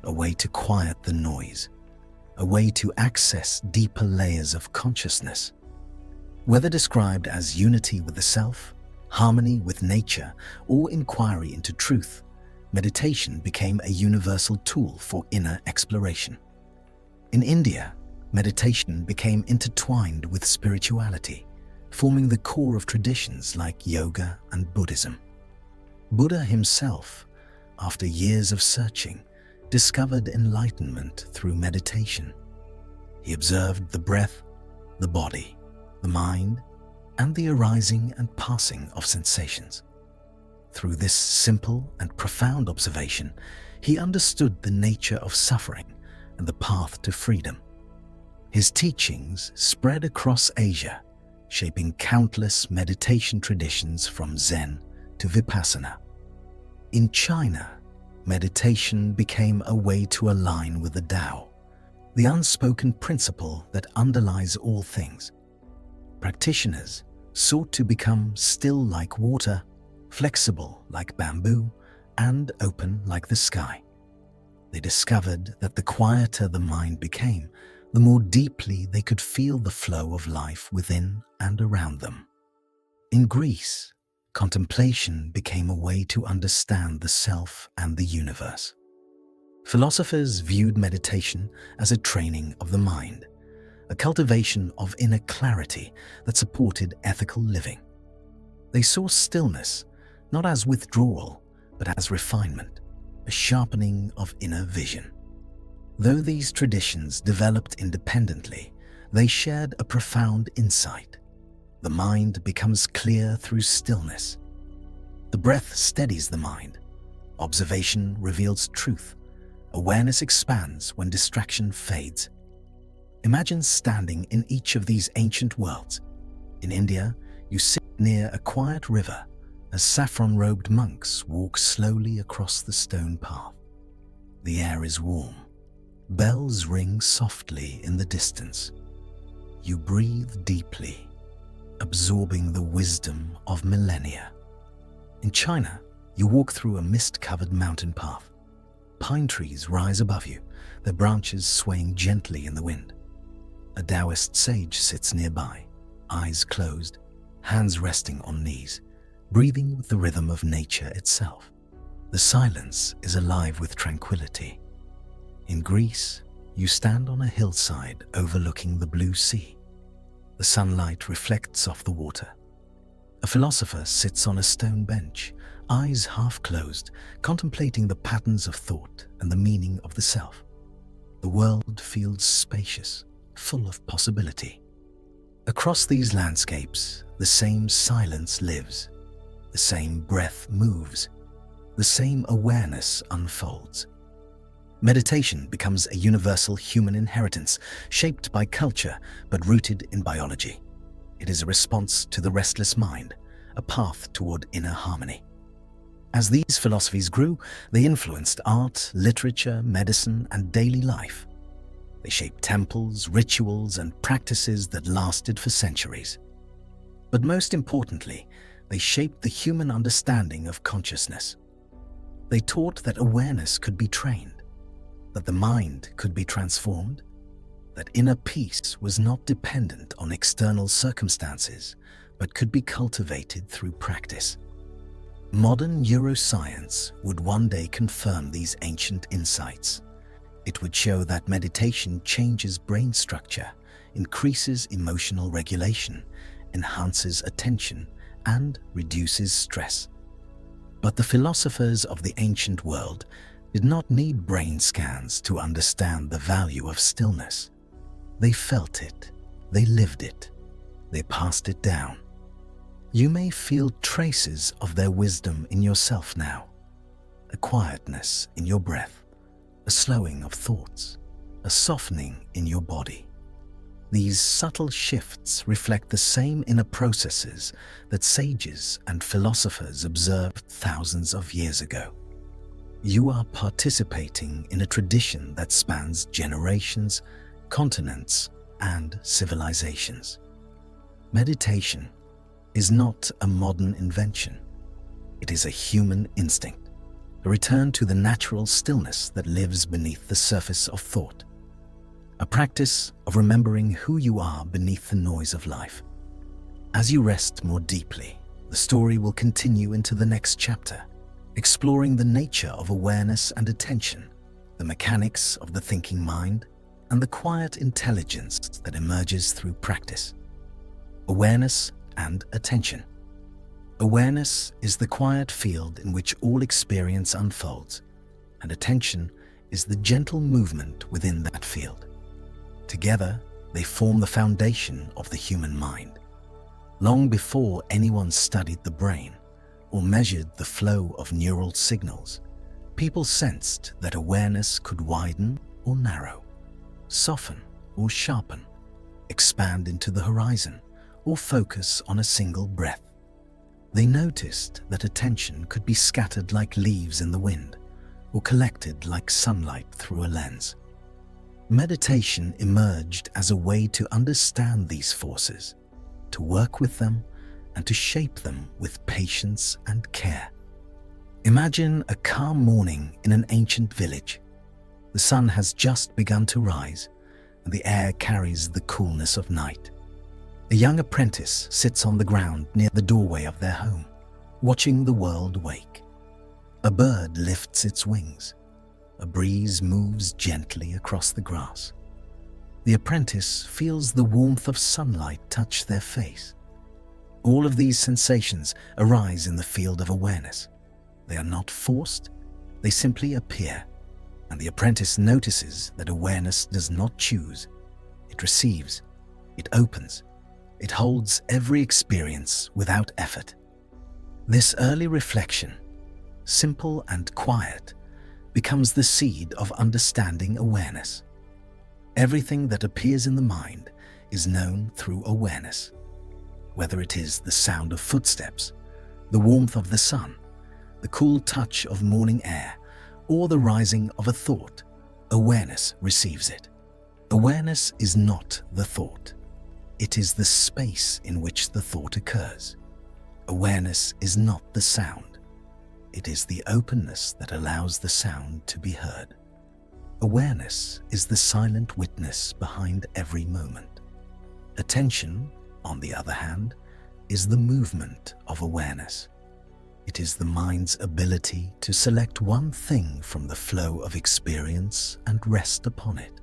a way to quiet the noise, a way to access deeper layers of consciousness. Whether described as unity with the self, harmony with nature, or inquiry into truth, meditation became a universal tool for inner exploration. In India, meditation became intertwined with spirituality, forming the core of traditions like yoga and Buddhism. Buddha himself, after years of searching, discovered enlightenment through meditation. He observed the breath, the body, the mind, and the arising and passing of sensations. Through this simple and profound observation, he understood the nature of suffering and the path to freedom. His teachings spread across Asia, shaping countless meditation traditions from Zen to Vipassana. In China, meditation became a way to align with the Tao, the unspoken principle that underlies all things. Practitioners sought to become still like water, flexible like bamboo, and open like the sky. They discovered that the quieter the mind became, the more deeply they could feel the flow of life within and around them. In Greece, contemplation became a way to understand the self and the universe. Philosophers viewed meditation as a training of the mind, a cultivation of inner clarity that supported ethical living. They saw stillness not as withdrawal, but as refinement, a sharpening of inner vision. Though these traditions developed independently, they shared a profound insight. The mind becomes clear through stillness. The breath steadies the mind. Observation reveals truth. Awareness expands when distraction fades. Imagine standing in each of these ancient worlds. In India, you sit near a quiet river as saffron-robed monks walk slowly across the stone path. The air is warm. Bells ring softly in the distance. You breathe deeply, absorbing the wisdom of millennia. In China, you walk through a mist-covered mountain path. Pine trees rise above you, their branches swaying gently in the wind. A Taoist sage sits nearby, eyes closed, hands resting on knees, breathing with the rhythm of nature itself. The silence is alive with tranquility. In Greece, you stand on a hillside overlooking the blue sea. The sunlight reflects off the water. A philosopher sits on a stone bench, eyes half closed, contemplating the patterns of thought and the meaning of the self. The world feels spacious, full of possibility. Across these landscapes, the same silence lives, the same breath moves, the same awareness unfolds. Meditation becomes a universal human inheritance, shaped by culture but rooted in biology. It is a response to the restless mind, a path toward inner harmony. As these philosophies grew, they influenced art, literature, medicine, and daily life. They shaped temples, rituals, and practices that lasted for centuries. But most importantly, they shaped the human understanding of consciousness. They taught that awareness could be trained, that the mind could be transformed, that inner peace was not dependent on external circumstances, but could be cultivated through practice. Modern neuroscience would one day confirm these ancient insights. It would show that meditation changes brain structure, increases emotional regulation, enhances attention, and reduces stress. But the philosophers of the ancient world did not need brain scans to understand the value of stillness. They felt it, they lived it, they passed it down. You may feel traces of their wisdom in yourself now, a quietness in your breath, a slowing of thoughts, a softening in your body. These subtle shifts reflect the same inner processes that sages and philosophers observed thousands of years ago. You are participating in a tradition that spans generations, continents, and civilizations. Meditation is not a modern invention. It is a human instinct, a return to the natural stillness that lives beneath the surface of thought, a practice of remembering who you are beneath the noise of life. As you rest more deeply, the story will continue into the next chapter, exploring the nature of awareness and attention, the mechanics of the thinking mind, and the quiet intelligence that emerges through practice. Awareness and attention. Awareness is the quiet field in which all experience unfolds, and attention is the gentle movement within that field. Together, they form the foundation of the human mind. Long before anyone studied the brain or measured the flow of neural signals, people sensed that awareness could widen or narrow, soften or sharpen, expand into the horizon, or focus on a single breath. They noticed that attention could be scattered like leaves in the wind, or collected like sunlight through a lens. Meditation emerged as a way to understand these forces, to work with them, and to shape them with patience and care. Imagine a calm morning in an ancient village. The sun has just begun to rise, and the air carries the coolness of night. A young apprentice sits on the ground near the doorway of their home, watching the world wake. A bird lifts its wings. A breeze moves gently across the grass. The apprentice feels the warmth of sunlight touch their face. All of these sensations arise in the field of awareness. They are not forced, they simply appear, and the apprentice notices that awareness does not choose. It receives, it opens, it holds every experience without effort. This early reflection, simple and quiet, becomes the seed of understanding awareness. Everything that appears in the mind is known through awareness. Whether it is the sound of footsteps, the warmth of the sun, the cool touch of morning air, or the rising of a thought, awareness receives it. Awareness is not the thought. It is the space in which the thought occurs. Awareness is not the sound. It is the openness that allows the sound to be heard. Awareness is the silent witness behind every moment. Attention, on the other hand, is the movement of awareness. It is the mind's ability to select one thing from the flow of experience and rest upon it.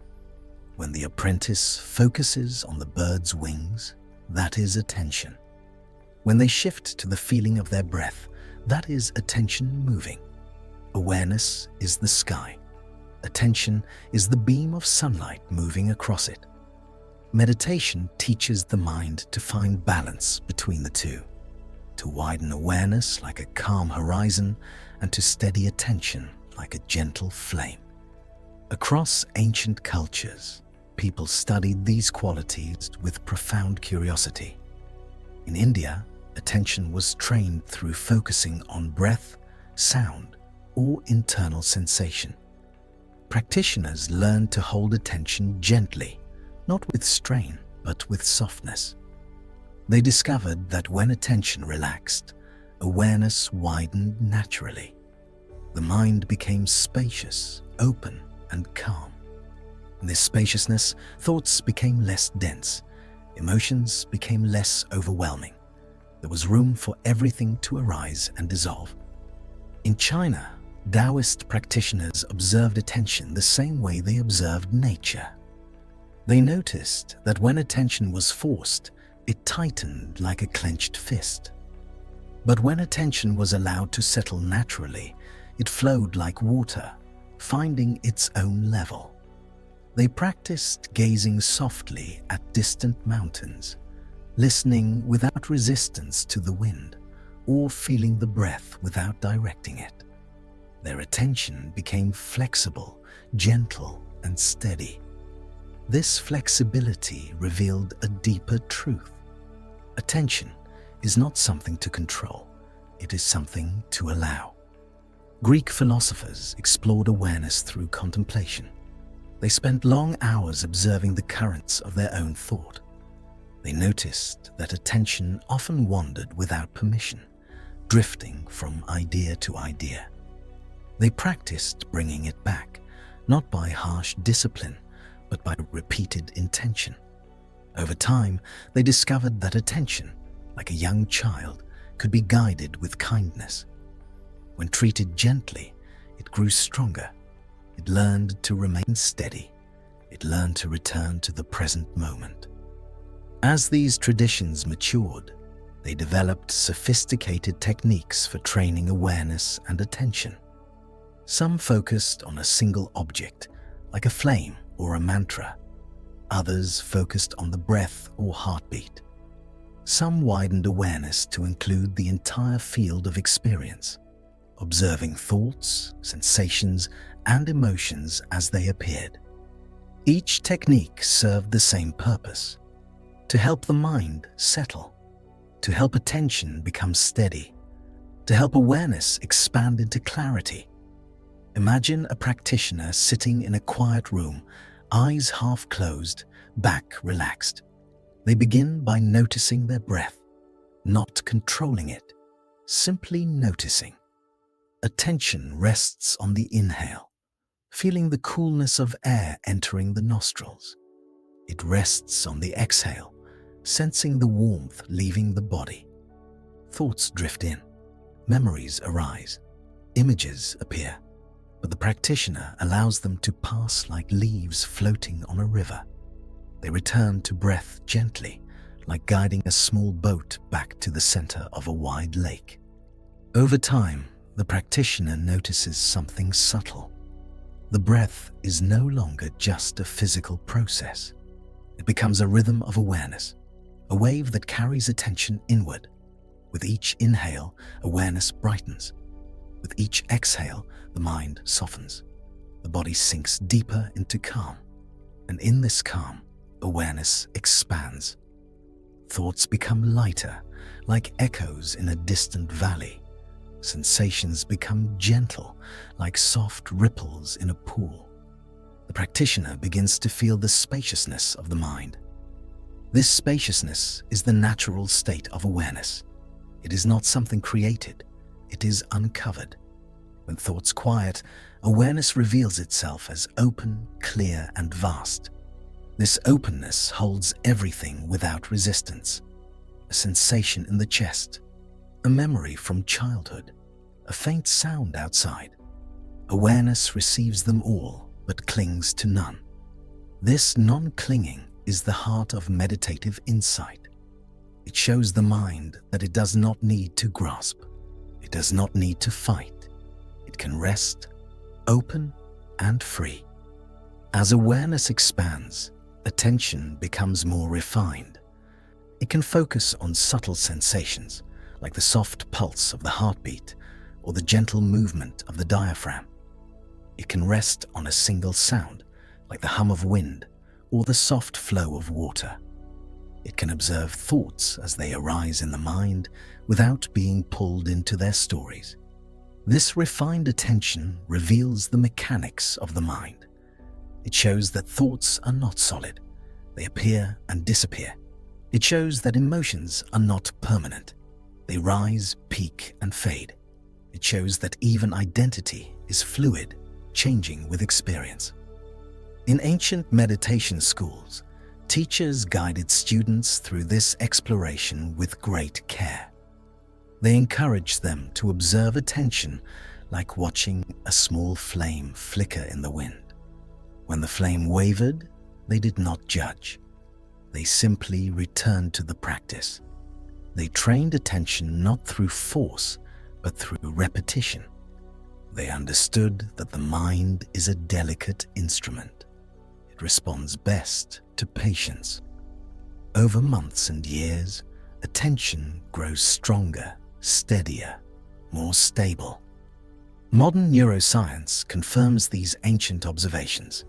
When the apprentice focuses on the bird's wings, that is attention. When they shift to the feeling of their breath, that is attention moving. Awareness is the sky. Attention is the beam of sunlight moving across it. Meditation teaches the mind to find balance between the two, to widen awareness like a calm horizon and to steady attention like a gentle flame. Across ancient cultures, people studied these qualities with profound curiosity. In India, attention was trained through focusing on breath, sound, or internal sensation. Practitioners learned to hold attention gently, not with strain, but with softness. They discovered that when attention relaxed, awareness widened naturally. The mind became spacious, open, and calm. In this spaciousness, thoughts became less dense, emotions became less overwhelming. There was room for everything to arise and dissolve. In China, Taoist practitioners observed attention the same way they observed nature. They noticed that when attention was forced, it tightened like a clenched fist. But when attention was allowed to settle naturally, it flowed like water, finding its own level. They practiced gazing softly at distant mountains, listening without resistance to the wind, or feeling the breath without directing it. Their attention became flexible, gentle, and steady. This flexibility revealed a deeper truth. Attention is not something to control, it is something to allow. Greek philosophers explored awareness through contemplation. They spent long hours observing the currents of their own thought. They noticed that attention often wandered without permission, drifting from idea to idea. They practiced bringing it back, not by harsh discipline, but by repeated intention. Over time, they discovered that attention, like a young child, could be guided with kindness. When treated gently, it grew stronger. It learned to remain steady. It learned to return to the present moment. As these traditions matured, they developed sophisticated techniques for training awareness and attention. Some focused on a single object, like a flame or a mantra. Others focused on the breath or heartbeat. Some widened awareness to include the entire field of experience, observing thoughts, sensations, and emotions as they appeared. Each technique served the same purpose: to help the mind settle, to help attention become steady, to help awareness expand into clarity. Imagine a practitioner sitting in a quiet room, eyes half closed, back relaxed. They begin by noticing their breath, not controlling it, simply noticing. Attention rests on the inhale, feeling the coolness of air entering the nostrils. It rests on the exhale, sensing the warmth leaving the body. Thoughts drift in, memories arise, images appear, but the practitioner allows them to pass like leaves floating on a river. They return to breath gently, like guiding a small boat back to the center of a wide lake. Over time, the practitioner notices something subtle. The breath is no longer just a physical process. It becomes a rhythm of awareness, a wave that carries attention inward. With each inhale, awareness brightens. With each exhale, the mind softens. The body sinks deeper into calm. And in this calm, awareness expands. Thoughts become lighter, like echoes in a distant valley. sensations become gentle, like soft ripples in a pool. The practitioner begins to feel the spaciousness of the mind. This spaciousness is the natural state of awareness. It is not something created, it is uncovered. When thoughts quiet, awareness reveals itself as open, clear, and vast. This openness holds everything without resistance. A sensation in the chest, a memory from childhood, a faint sound outside. Awareness receives them all, but clings to none. This non-clinging is the heart of meditative insight. It shows the mind that it does not need to grasp. It does not need to fight. It can rest, open, and free. As awareness expands, attention becomes more refined. It can focus on subtle sensations, like the soft pulse of the heartbeat or the gentle movement of the diaphragm. It can rest on a single sound, like the hum of wind or the soft flow of water. It can observe thoughts as they arise in the mind without being pulled into their stories. This refined attention reveals the mechanics of the mind. It shows that thoughts are not solid. They appear and disappear. It shows that emotions are not permanent. They rise, peak, and fade. It shows that even identity is fluid, changing with experience. In ancient meditation schools, teachers guided students through this exploration with great care. They encouraged them to observe attention like watching a small flame flicker in the wind. When the flame wavered, they did not judge. They simply returned to the practice. They trained attention not through force, but through repetition. They understood that the mind is a delicate instrument. It responds best to patience. Over months and years, attention grows stronger, steadier, more stable. Modern neuroscience confirms these ancient observations.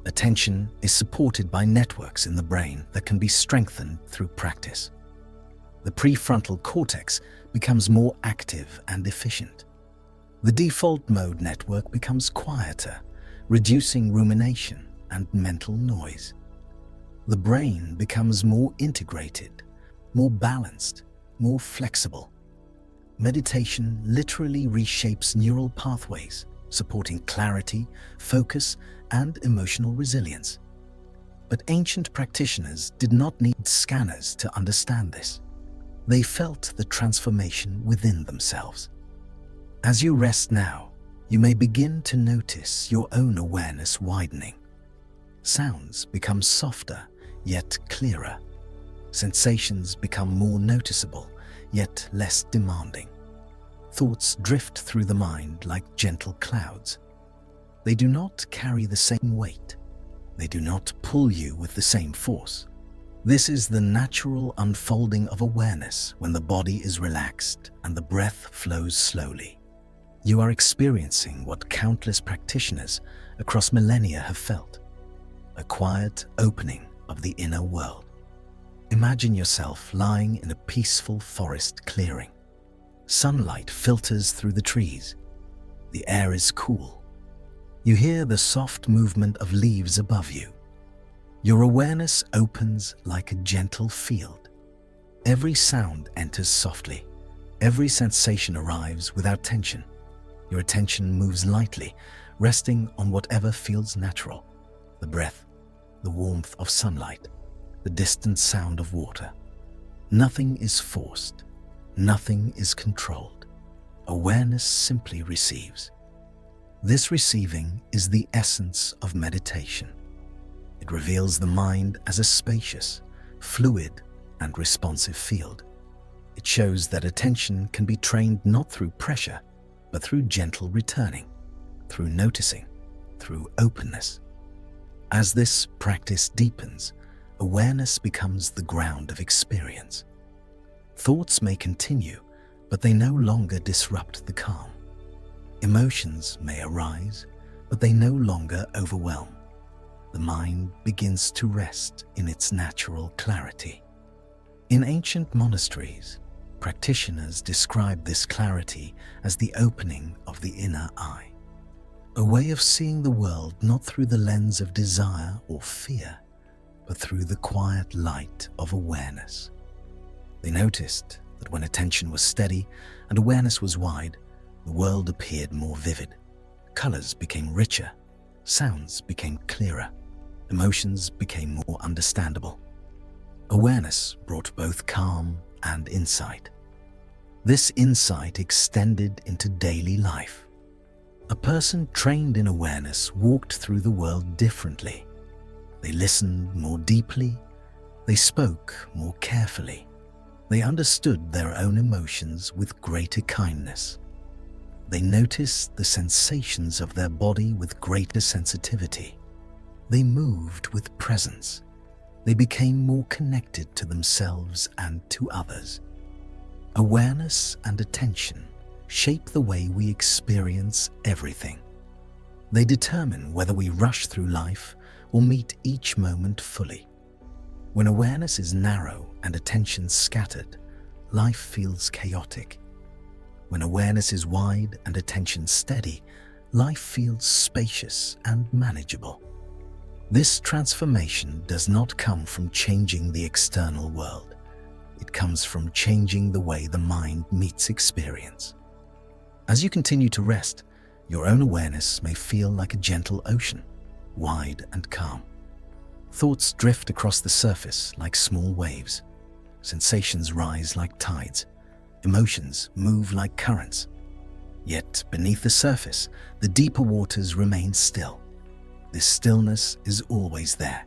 Attention is supported by networks in the brain that can be strengthened through practice. The prefrontal cortex becomes more active and efficient. The default mode network becomes quieter, reducing rumination and mental noise. The brain becomes more integrated, more balanced, more flexible. Meditation literally reshapes neural pathways, supporting clarity, focus, and emotional resilience. But ancient practitioners did not need scanners to understand this. They felt the transformation within themselves. As you rest now, you may begin to notice your own awareness widening. Sounds become softer, yet clearer. Sensations become more noticeable, yet less demanding. Thoughts drift through the mind like gentle clouds. They do not carry the same weight. They do not pull you with the same force. This is the natural unfolding of awareness when the body is relaxed and the breath flows slowly. You are experiencing what countless practitioners across millennia have felt: a quiet opening of the inner world. Imagine yourself lying in a peaceful forest clearing. Sunlight filters through the trees. The air is cool. You hear the soft movement of leaves above you. Your awareness opens like a gentle field. Every sound enters softly. Every sensation arrives without tension. Your attention moves lightly, resting on whatever feels natural: the breath, the warmth of sunlight, the distant sound of water. Nothing is forced. Nothing is controlled. Awareness simply receives. This receiving is the essence of meditation. It reveals the mind as a spacious, fluid, and responsive field. It shows that attention can be trained not through pressure, but through gentle returning, through noticing, through openness. As this practice deepens, awareness becomes the ground of experience. Thoughts may continue, but they no longer disrupt the calm. Emotions may arise, but they no longer overwhelm. The mind begins to rest in its natural clarity. In ancient monasteries, Practitioners describe this clarity as the opening of the inner eye, a way of seeing the world not through the lens of desire or fear, but through the quiet light of awareness. They noticed that when attention was steady and awareness was wide, the world appeared more vivid. Colors became richer, sounds became clearer, emotions became more understandable. Awareness brought both calm and insight. This insight extended into daily life. A person trained in awareness walked through the world differently. They listened more deeply, they spoke more carefully, they understood their own emotions with greater kindness. They noticed the sensations of their body with greater sensitivity. They moved with presence. They became more connected to themselves and to others. Awareness and attention shape the way we experience everything. They determine whether we rush through life or meet each moment fully. When awareness is narrow and attention scattered, life feels chaotic. When awareness is wide and attention steady, life feels spacious and manageable. This transformation does not come from changing the external world. It comes from changing the way the mind meets experience. As you continue to rest, your own awareness may feel like a gentle ocean, wide and calm. Thoughts drift across the surface like small waves. Sensations rise like tides. Emotions move like currents. Yet beneath the surface, the deeper waters remain still. This stillness is always there.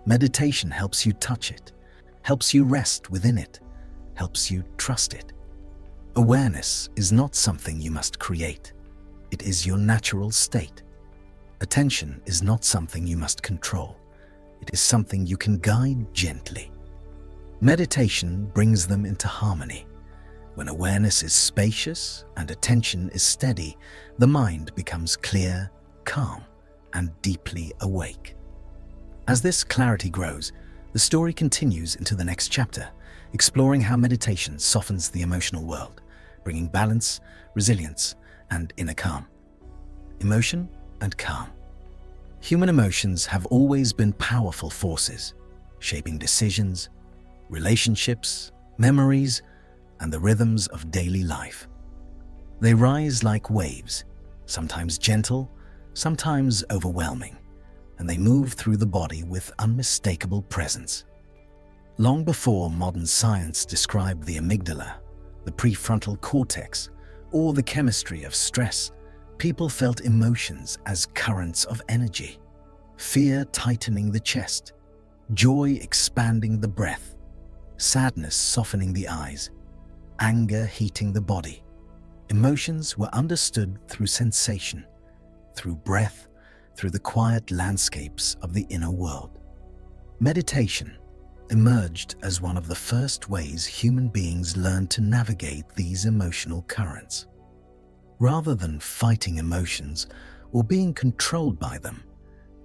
Meditation helps you touch it, helps you rest within it, helps you trust it. Awareness is not something you must create. It is your natural state. Attention is not something you must control. It is something you can guide gently. Meditation brings them into harmony. When awareness is spacious and attention is steady, the mind becomes clear, calm, and deeply awake. As this clarity grows, the story continues into the next chapter, exploring how meditation softens the emotional world, bringing balance, resilience, and inner calm. Emotion and calm. Human emotions have always been powerful forces, shaping decisions, relationships, memories, and the rhythms of daily life. They rise like waves, sometimes gentle, sometimes overwhelming, and they move through the body with unmistakable presence. Long before modern science described the amygdala, the prefrontal cortex, or the chemistry of stress, people felt emotions as currents of energy. Fear tightening the chest, joy expanding the breath, sadness softening the eyes, anger heating the body. Emotions were understood through sensation, through breath, through the quiet landscapes of the inner world. Meditation emerged as one of the first ways human beings learned to navigate these emotional currents. Rather than fighting emotions or being controlled by them,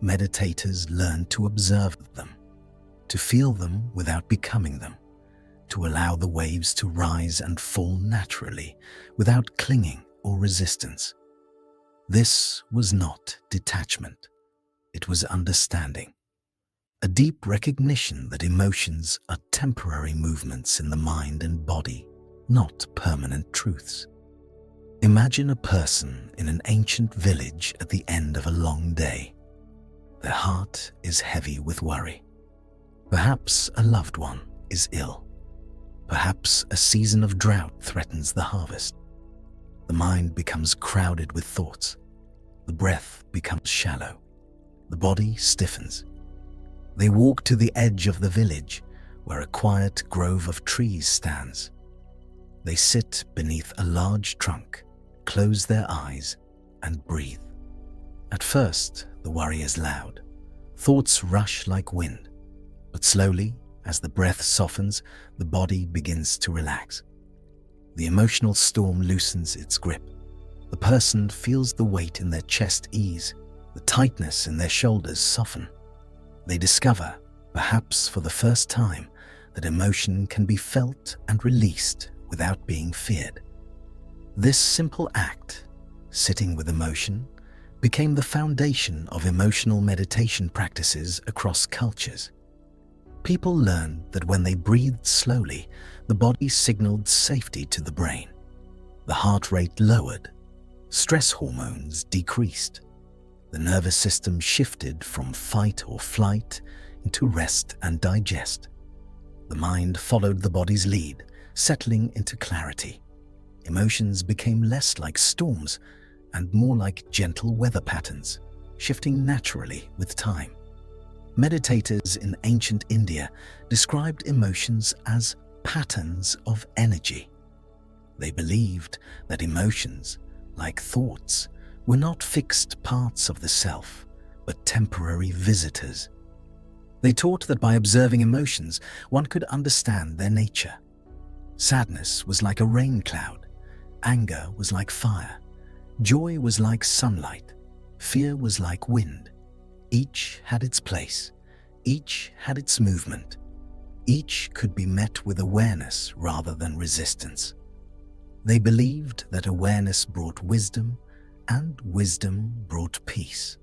meditators learned to observe them, to feel them without becoming them, to allow the waves to rise and fall naturally without clinging or resistance. This was not detachment. It was understanding. A deep recognition that emotions are temporary movements in the mind and body, not permanent truths. Imagine a person in an ancient village at the end of a long day. Their heart is heavy with worry. Perhaps a loved one is ill. Perhaps a season of drought threatens the harvest. The mind becomes crowded with thoughts. The breath becomes shallow. The body stiffens. They walk to the edge of the village, where a quiet grove of trees stands. They sit beneath a large trunk, close their eyes, and breathe. At first, the worry is loud. Thoughts rush like wind. But slowly, as the breath softens, the body begins to relax. The emotional storm loosens its grip. The person feels the weight in their chest ease, the tightness in their shoulders soften. They discover, perhaps for the first time, that emotion can be felt and released without being feared. This simple act, sitting with emotion, became the foundation of emotional meditation practices across cultures. People learned that when they breathed slowly, the body signaled safety to the brain. The heart rate lowered, stress hormones decreased, the nervous system shifted from fight or flight into rest and digest. The mind followed the body's lead, settling into clarity. Emotions became less like storms and more like gentle weather patterns, shifting naturally with time. Meditators in ancient India described emotions as patterns of energy. They believed that emotions, like thoughts, were not fixed parts of the self, but temporary visitors. They taught that by observing emotions, one could understand their nature. Sadness was like a rain cloud, anger was like fire, joy was like sunlight, fear was like wind. Each had its place, each had its movement, each could be met with awareness rather than resistance. They believed that awareness brought wisdom, and wisdom brought peace.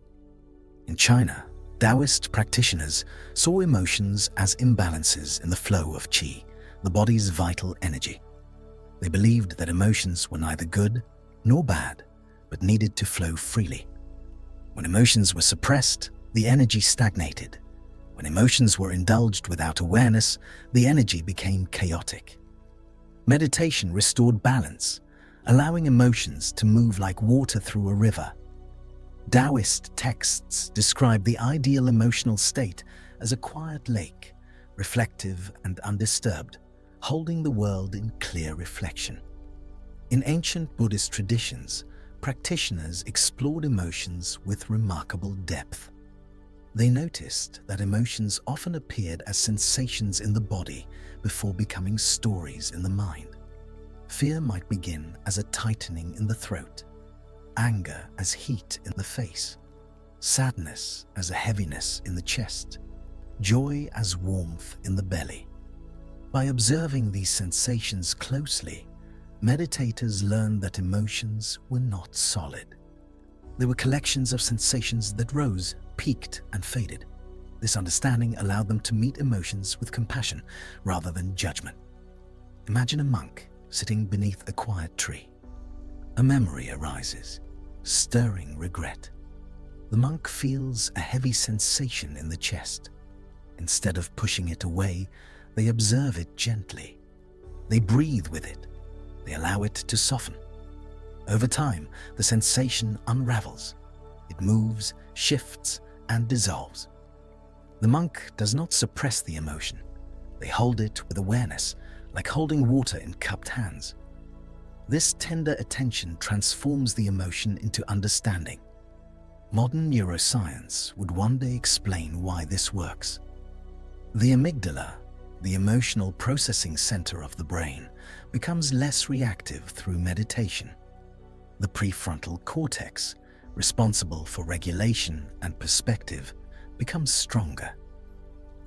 In China, Taoist practitioners saw emotions as imbalances in the flow of qi, the body's vital energy. They believed that emotions were neither good nor bad, but needed to flow freely. When emotions were suppressed, the energy stagnated. When emotions were indulged without awareness, the energy became chaotic. Meditation restored balance, allowing emotions to move like water through a river. Taoist texts describe the ideal emotional state as a quiet lake, reflective and undisturbed, holding the world in clear reflection. In ancient Buddhist traditions, practitioners explored emotions with remarkable depth. They noticed that emotions often appeared as sensations in the body before becoming stories in the mind. Fear might begin as a tightening in the throat, anger as heat in the face, sadness as a heaviness in the chest, joy as warmth in the belly. By observing these sensations closely, meditators learned that emotions were not solid. They were collections of sensations that rose, peaked, and faded. This understanding allowed them to meet emotions with compassion rather than judgment. Imagine a monk sitting beneath a quiet tree. A memory arises, stirring regret. The monk feels a heavy sensation in the chest. Instead of pushing it away, they observe it gently. They breathe with it. They allow it to soften. Over time, the sensation unravels. It moves, shifts, and dissolves. The monk does not suppress the emotion. They hold it with awareness, like holding water in cupped hands. This tender attention transforms the emotion into understanding. Modern neuroscience would one day explain why this works. The amygdala, the emotional processing center of the brain, becomes less reactive through meditation. The prefrontal cortex, responsible for regulation and perspective, becomes stronger.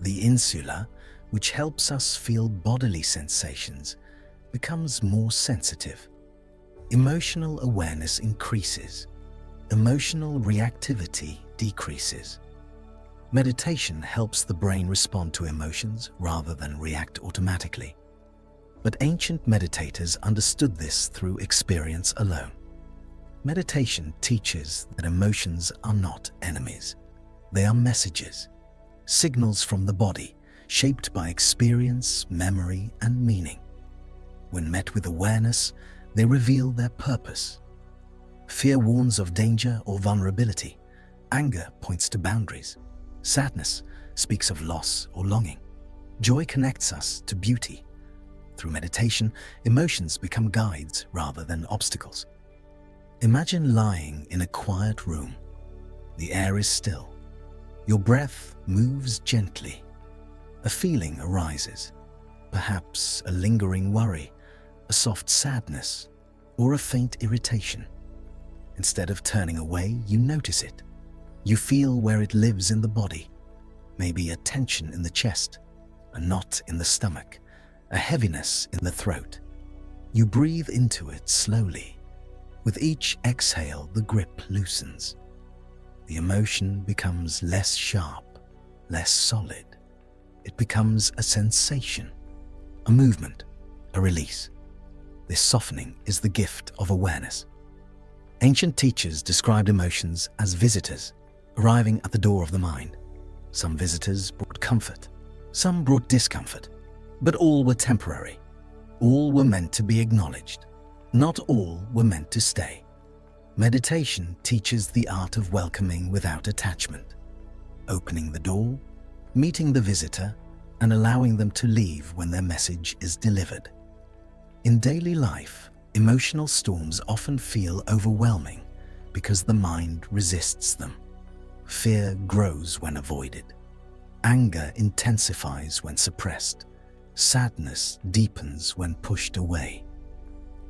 The insula, which helps us feel bodily sensations, becomes more sensitive. Emotional awareness increases. Emotional reactivity decreases. Meditation helps the brain respond to emotions rather than react automatically. But ancient meditators understood this through experience alone. Meditation teaches that emotions are not enemies. They are messages, signals from the body, shaped by experience, memory, and meaning. When met with awareness, they reveal their purpose. Fear warns of danger or vulnerability. Anger points to boundaries. Sadness speaks of loss or longing. Joy connects us to beauty. Through meditation, emotions become guides rather than obstacles. Imagine lying in a quiet room. The air is still. Your breath moves gently. A feeling arises, perhaps a lingering worry, a soft sadness, or a faint irritation. Instead of turning away, you notice it. You feel where it lives in the body, maybe a tension in the chest, a knot in the stomach, a heaviness in the throat. You breathe into it slowly. With each exhale, the grip loosens. The emotion becomes less sharp, less solid. It becomes a sensation, a movement, a release. This softening is the gift of awareness. Ancient teachers described emotions as visitors arriving at the door of the mind. Some visitors brought comfort, some brought discomfort, but all were temporary. All were meant to be acknowledged. Not all were meant to stay. Meditation teaches the art of welcoming without attachment, opening the door, meeting the visitor, and allowing them to leave when their message is delivered. In daily life, emotional storms often feel overwhelming because the mind resists them. Fear grows when avoided. Anger intensifies when suppressed. Sadness deepens when pushed away.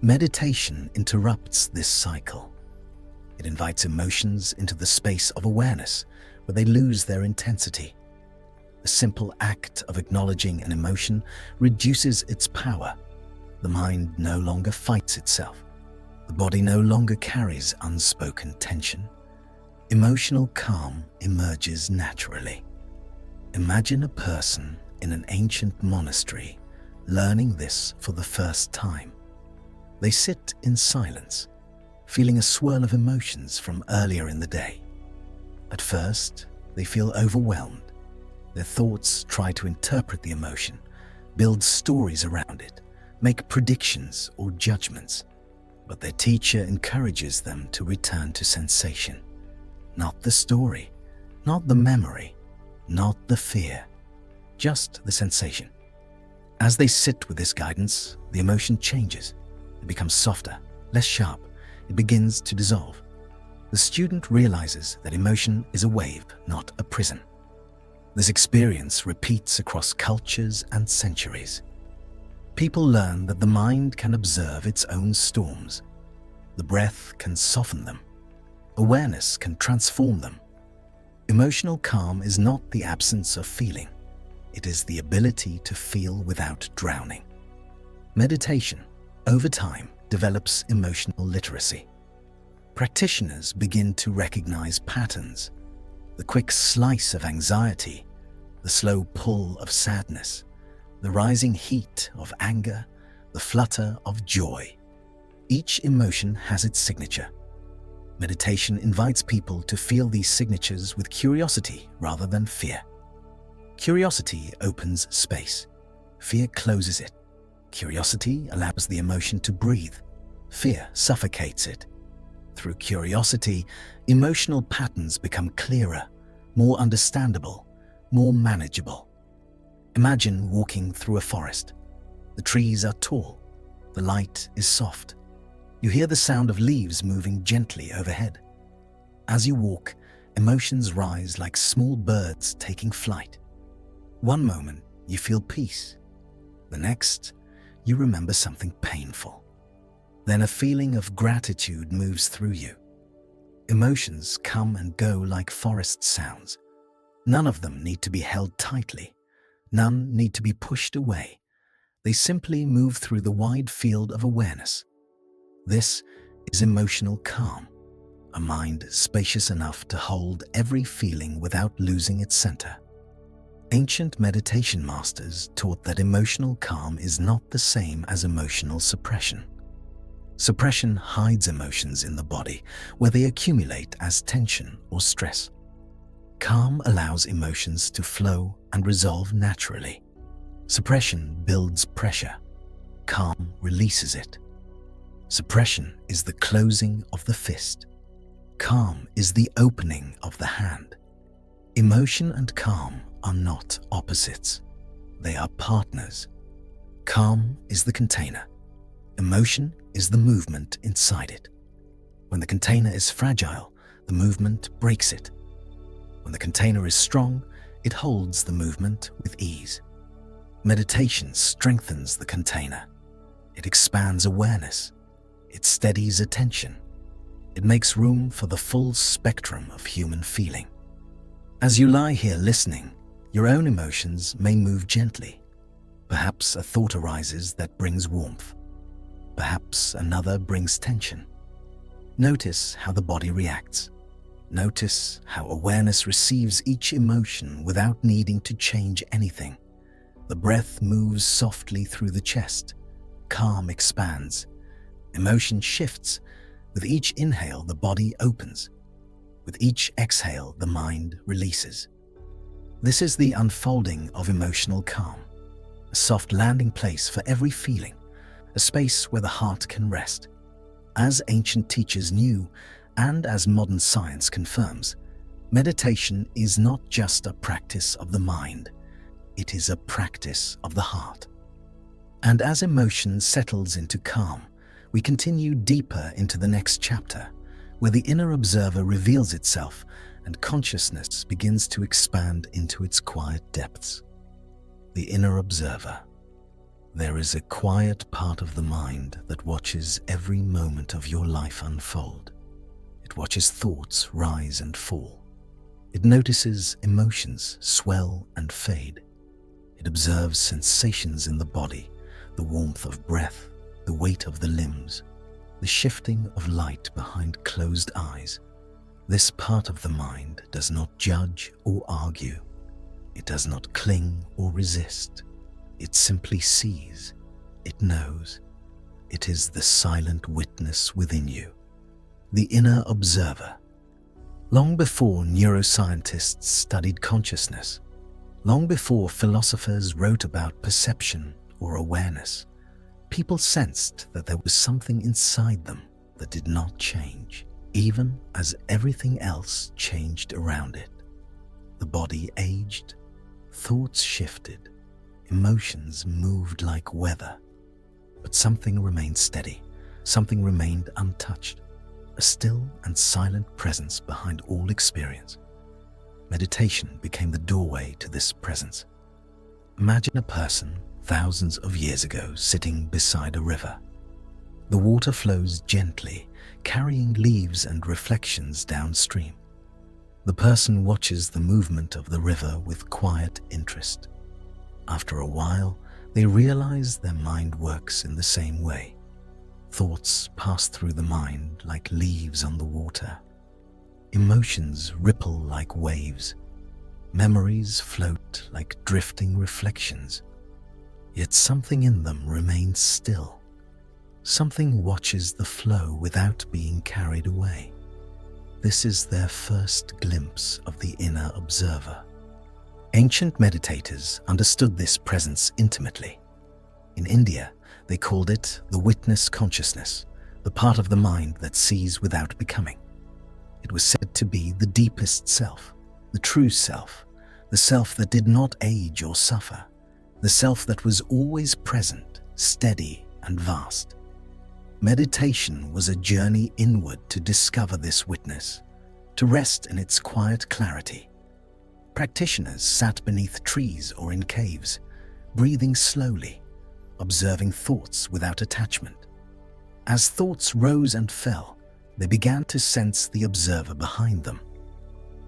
Meditation interrupts this cycle. It invites emotions into the space of awareness where they lose their intensity. The simple act of acknowledging an emotion reduces its power. The mind no longer fights itself. The body no longer carries unspoken tension. Emotional calm emerges naturally. Imagine a person in an ancient monastery learning this for the first time. They sit in silence, feeling a swirl of emotions from earlier in the day. At first, they feel overwhelmed. Their thoughts try to interpret the emotion, build stories around it, make predictions or judgments. But their teacher encourages them to return to sensation. Not the story, not the memory, not the fear, just the sensation. As they sit with this guidance, the emotion changes. It becomes softer, less sharp. It begins to dissolve. The student realizes that emotion is a wave, not a prison. This experience repeats across cultures and centuries. People learn that the mind can observe its own storms. The breath can soften them. Awareness can transform them. Emotional calm is not the absence of feeling. It is the ability to feel without drowning. Meditation, over time, develops emotional literacy. Practitioners begin to recognize patterns, the quick slice of anxiety, the slow pull of sadness, the rising heat of anger, the flutter of joy. Each emotion has its signature. Meditation invites people to feel these signatures with curiosity rather than fear. Curiosity opens space. Fear closes it. Curiosity allows the emotion to breathe. Fear suffocates it. Through curiosity, emotional patterns become clearer, more understandable, more manageable. Imagine walking through a forest. The trees are tall. The light is soft. You hear the sound of leaves moving gently overhead. As you walk, emotions rise like small birds taking flight. One moment, you feel peace. The next, you remember something painful. Then a feeling of gratitude moves through you. Emotions come and go like forest sounds. None of them need to be held tightly. None need to be pushed away. They simply move through the wide field of awareness. This is emotional calm, a mind spacious enough to hold every feeling without losing its center. Ancient meditation masters taught that emotional calm is not the same as emotional suppression. Suppression hides emotions in the body where they accumulate as tension or stress. Calm allows emotions to flow and resolve naturally. Suppression builds pressure. Calm releases it. Suppression is the closing of the fist. Calm is the opening of the hand. Emotion and calm are not opposites. They are partners. Calm is the container. Emotion is the movement inside it. When the container is fragile, the movement breaks it. When the container is strong, it holds the movement with ease. Meditation strengthens the container. It expands awareness. It steadies attention. It makes room for the full spectrum of human feeling. As you lie here listening, your own emotions may move gently. Perhaps a thought arises that brings warmth. Perhaps another brings tension. Notice how the body reacts. Notice how awareness receives each emotion without needing to change anything. The breath moves softly through the chest. Calm expands. Emotion shifts. With each inhale, the body opens. With each exhale, the mind releases. This is the unfolding of emotional calm, a soft landing place for every feeling, a space where the heart can rest. As ancient teachers knew, and as modern science confirms, meditation is not just a practice of the mind, it is a practice of the heart. And as emotion settles into calm, we continue deeper into the next chapter, where the inner observer reveals itself and consciousness begins to expand into its quiet depths. The inner observer. There is a quiet part of the mind that watches every moment of your life unfold. It watches thoughts rise and fall. It notices emotions swell and fade. It observes sensations in the body, the warmth of breath, the weight of the limbs, the shifting of light behind closed eyes. This part of the mind does not judge or argue. It does not cling or resist. It simply sees. It knows. It is the silent witness within you, the inner observer. Long before neuroscientists studied consciousness, long before philosophers wrote about perception or awareness, people sensed that there was something inside them that did not change, even as everything else changed around it. The body aged, thoughts shifted, emotions moved like weather, but something remained steady, something remained untouched, a still and silent presence behind all experience. Meditation became the doorway to this presence. Imagine a person thousands of years ago sitting beside a river. The water flows gently, carrying leaves and reflections downstream. The person watches the movement of the river with quiet interest. After a while, they realize their mind works in the same way. Thoughts pass through the mind like leaves on the water. Emotions ripple like waves. Memories float like drifting reflections. Yet something in them remains still. Something watches the flow without being carried away. This is their first glimpse of the inner observer. Ancient meditators understood this presence intimately. In India, they called it the witness consciousness, the part of the mind that sees without becoming. It was said to be the deepest self, the true self, the self that did not age or suffer, the self that was always present, steady and vast. Meditation was a journey inward to discover this witness, to rest in its quiet clarity. Practitioners sat beneath trees or in caves, breathing slowly, observing thoughts without attachment. As thoughts rose and fell, they began to sense the observer behind them,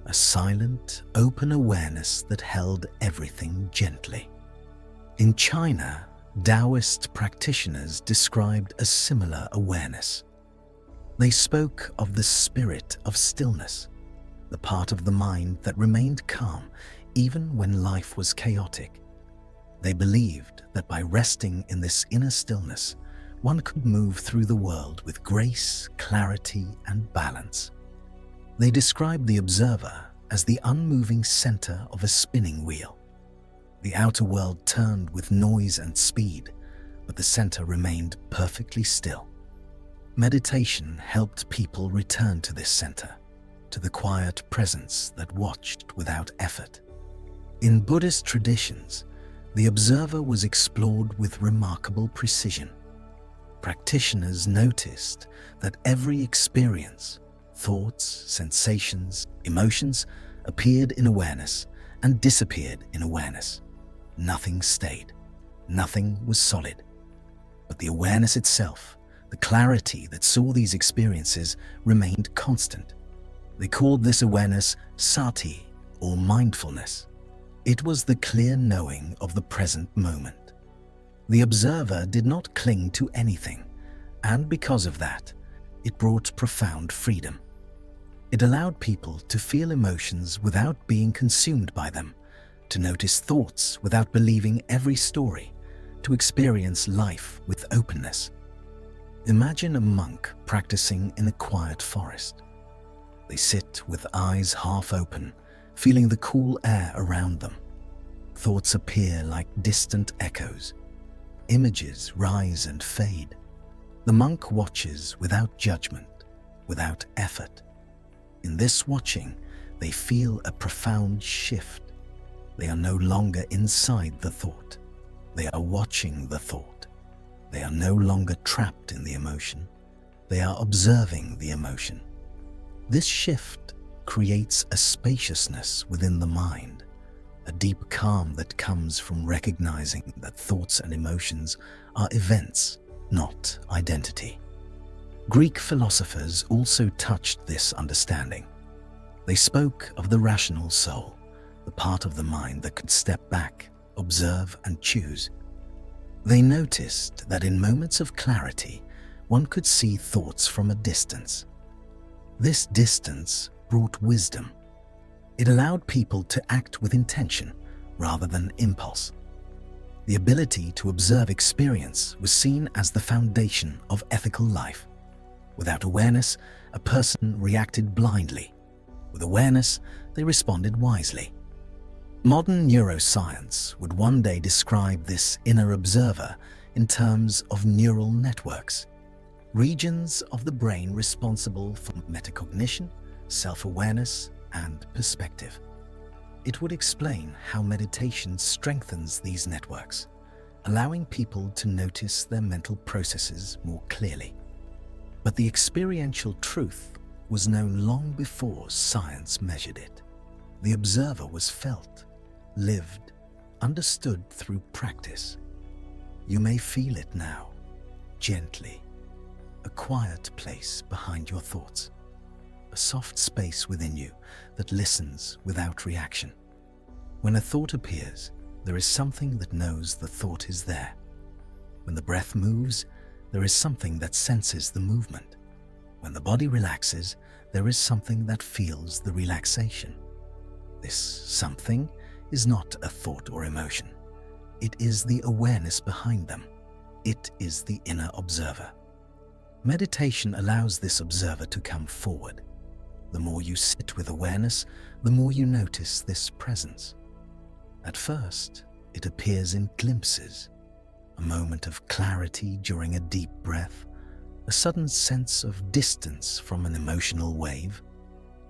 a silent, open awareness that held everything gently. In China, Taoist practitioners described a similar awareness. They spoke of the spirit of stillness, the part of the mind that remained calm even when life was chaotic. They believed that by resting in this inner stillness, one could move through the world with grace, clarity, and balance. They described the observer as the unmoving center of a spinning wheel. The outer world turned with noise and speed, but the center remained perfectly still. Meditation helped people return to this center, to the quiet presence that watched without effort. In Buddhist traditions, the observer was explored with remarkable precision. Practitioners noticed that every experience, thoughts, sensations, emotions, appeared in awareness and disappeared in awareness. Nothing stayed. Nothing was solid. But the awareness itself, the clarity that saw these experiences, remained constant. They called this awareness sati, or mindfulness. It was the clear knowing of the present moment. The observer did not cling to anything, And because of that, it brought profound freedom. It allowed people to feel emotions without being consumed by them, to notice thoughts without believing every story, to experience life with openness. Imagine a monk practicing in a quiet forest. They sit with eyes half open, feeling the cool air around them. Thoughts appear like distant echoes. Images rise and fade. The monk watches without judgment, without effort. In this watching, they feel a profound shift. They are no longer inside the thought. They are watching the thought. They are no longer trapped in the emotion. They are observing the emotion. This shift creates a spaciousness within the mind, a deep calm that comes from recognizing that thoughts and emotions are events, not identity. Greek philosophers also touched this understanding. They spoke of the rational soul, the part of the mind that could step back, observe, and choose. They noticed that in moments of clarity, one could see thoughts from a distance. This distance brought wisdom. It allowed people to act with intention rather than impulse. The ability to observe experience was seen as the foundation of ethical life. Without awareness, a person reacted blindly. With awareness, they responded wisely. Modern neuroscience would one day describe this inner observer in terms of neural networks, regions of the brain responsible for metacognition, self-awareness, and perspective. It would explain how meditation strengthens these networks, allowing people to notice their mental processes more clearly. But the experiential truth was known long before science measured it. The observer was felt, lived, understood through practice. You may feel it now, gently, a quiet place behind your thoughts, a soft space within you that listens without reaction. When a thought appears, there is something that knows the thought is there. When the breath moves, there is something that senses the movement. When the body relaxes, there is something that feels the relaxation. This something is not a thought or emotion. It is the awareness behind them. It is the inner observer. Meditation allows this observer to come forward. The more you sit with awareness, the more you notice this presence. At first, it appears in glimpses, a moment of clarity during a deep breath, a sudden sense of distance from an emotional wave,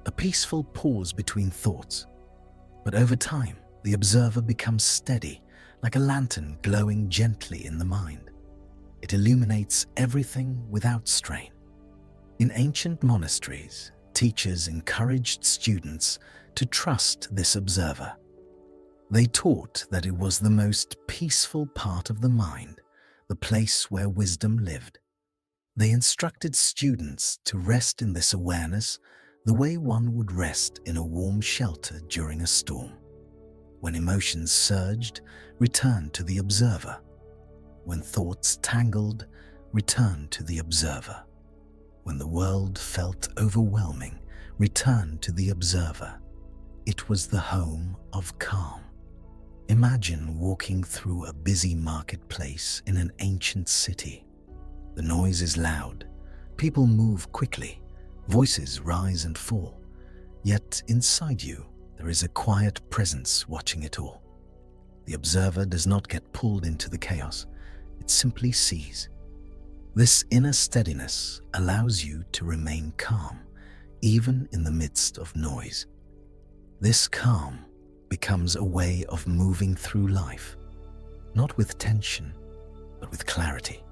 a peaceful pause between thoughts. But over time, the observer becomes steady, like a lantern glowing gently in the mind. It illuminates everything without strain. In ancient monasteries, teachers encouraged students to trust this observer. They taught that it was the most peaceful part of the mind, the place where wisdom lived. They instructed students to rest in this awareness the way one would rest in a warm shelter during a storm. When emotions surged, return to the observer. When thoughts tangled, return to the observer. When the world felt overwhelming, return to the observer. It was the home of calm. Imagine walking through a busy marketplace in an ancient city. The noise is loud. People move quickly. Voices rise and fall. Yet inside you, there is a quiet presence watching it all. The observer does not get pulled into the chaos. It simply sees. This inner steadiness allows you to remain calm, even in the midst of noise. This calm becomes a way of moving through life, not with tension, but with clarity.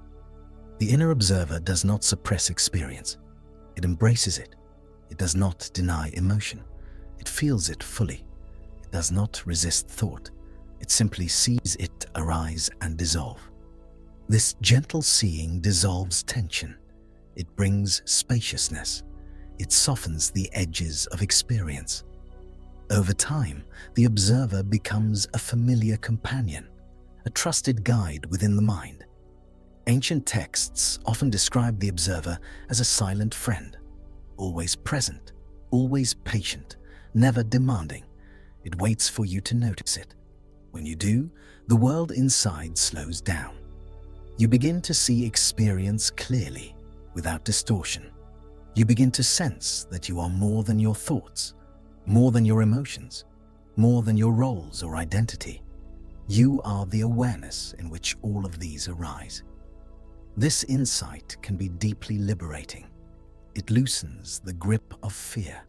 The inner observer does not suppress experience. It embraces it. It does not deny emotion. It feels it fully. It does not resist thought. It simply sees it arise and dissolve. This gentle seeing dissolves tension. It brings spaciousness. It softens the edges of experience. Over time, the observer becomes a familiar companion, a trusted guide within the mind. Ancient texts often describe the observer as a silent friend, always present, always patient, never demanding. It waits for you to notice it. When you do, the world inside slows down. You begin to see experience clearly, without distortion. You begin to sense that you are more than your thoughts, more than your emotions, more than your roles or identity. You are the awareness in which all of these arise. This insight can be deeply liberating. It loosens the grip of fear.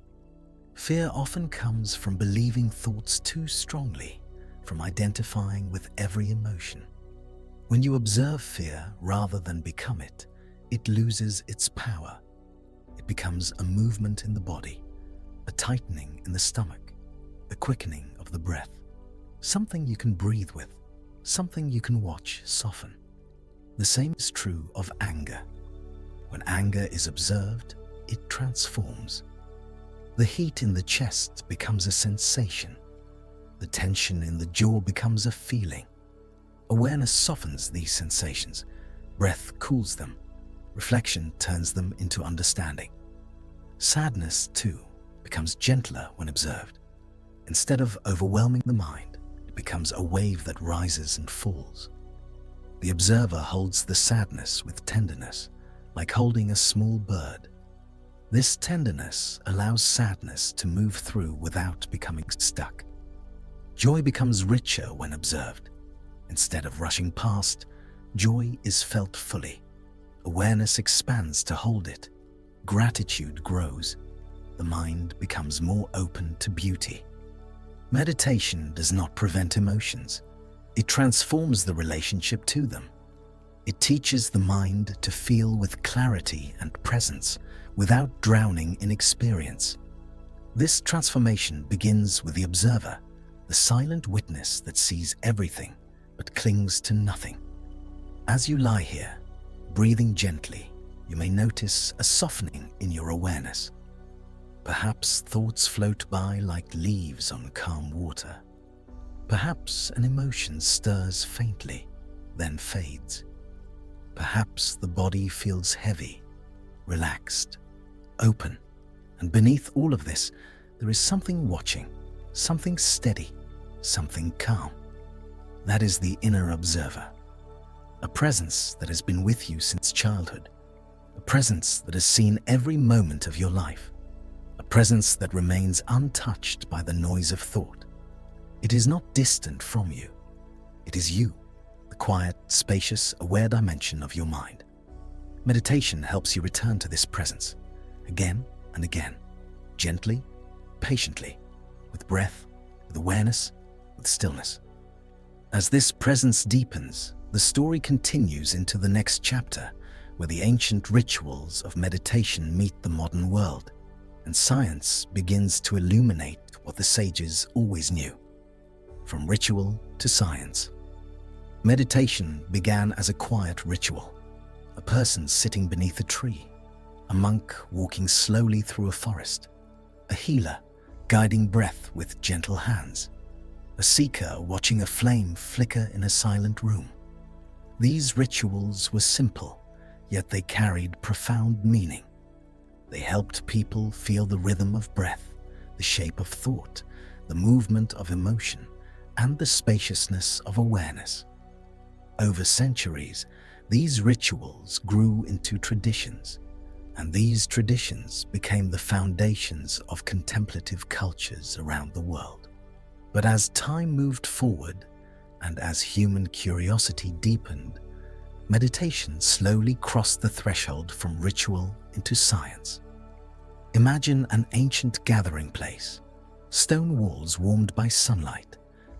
Fear often comes from believing thoughts too strongly, from identifying with every emotion. When you observe fear rather than become it, it loses its power. It becomes a movement in the body, a tightening in the stomach, a quickening of the breath, something you can breathe with, something you can watch soften. The same is true of anger. When anger is observed, it transforms. The heat in the chest becomes a sensation. The tension in the jaw becomes a feeling. Awareness softens these sensations. Breath cools them. Reflection turns them into understanding. Sadness, too, becomes gentler when observed. Instead of overwhelming the mind, it becomes a wave that rises and falls. The observer holds the sadness with tenderness, like holding a small bird. This tenderness allows sadness to move through without becoming stuck. Joy becomes richer when observed. Instead of rushing past, joy is felt fully. Awareness expands to hold it. Gratitude grows. The mind becomes more open to beauty. Meditation does not prevent emotions. It transforms the relationship to them. It teaches the mind to feel with clarity and presence without drowning in experience. This transformation begins with the observer, the silent witness that sees everything but clings to nothing. As you lie here, breathing gently, you may notice a softening in your awareness. Perhaps thoughts float by like leaves on calm water. Perhaps an emotion stirs faintly, then fades. Perhaps the body feels heavy, relaxed, open, and beneath all of this, there is something watching, something steady, something calm. That is the inner observer, a presence that has been with you since childhood, a presence that has seen every moment of your life, a presence that remains untouched by the noise of thought. It is not distant from you. It is you, the quiet, spacious, aware dimension of your mind. Meditation helps you return to this presence, again and again, gently, patiently, with breath, with awareness, with stillness. As this presence deepens, the story continues into the next chapter, where the ancient rituals of meditation meet the modern world, and science begins to illuminate what the sages always knew. From ritual to science. Meditation began as a quiet ritual, a person sitting beneath a tree, a monk walking slowly through a forest, a healer guiding breath with gentle hands, a seeker watching a flame flicker in a silent room. These rituals were simple, yet they carried profound meaning. They helped people feel the rhythm of breath, the shape of thought, the movement of emotion, and the spaciousness of awareness. Over centuries, these rituals grew into traditions, and these traditions became the foundations of contemplative cultures around the world. But as time moved forward, and as human curiosity deepened, meditation slowly crossed the threshold from ritual into science. Imagine an ancient gathering place, stone walls warmed by sunlight,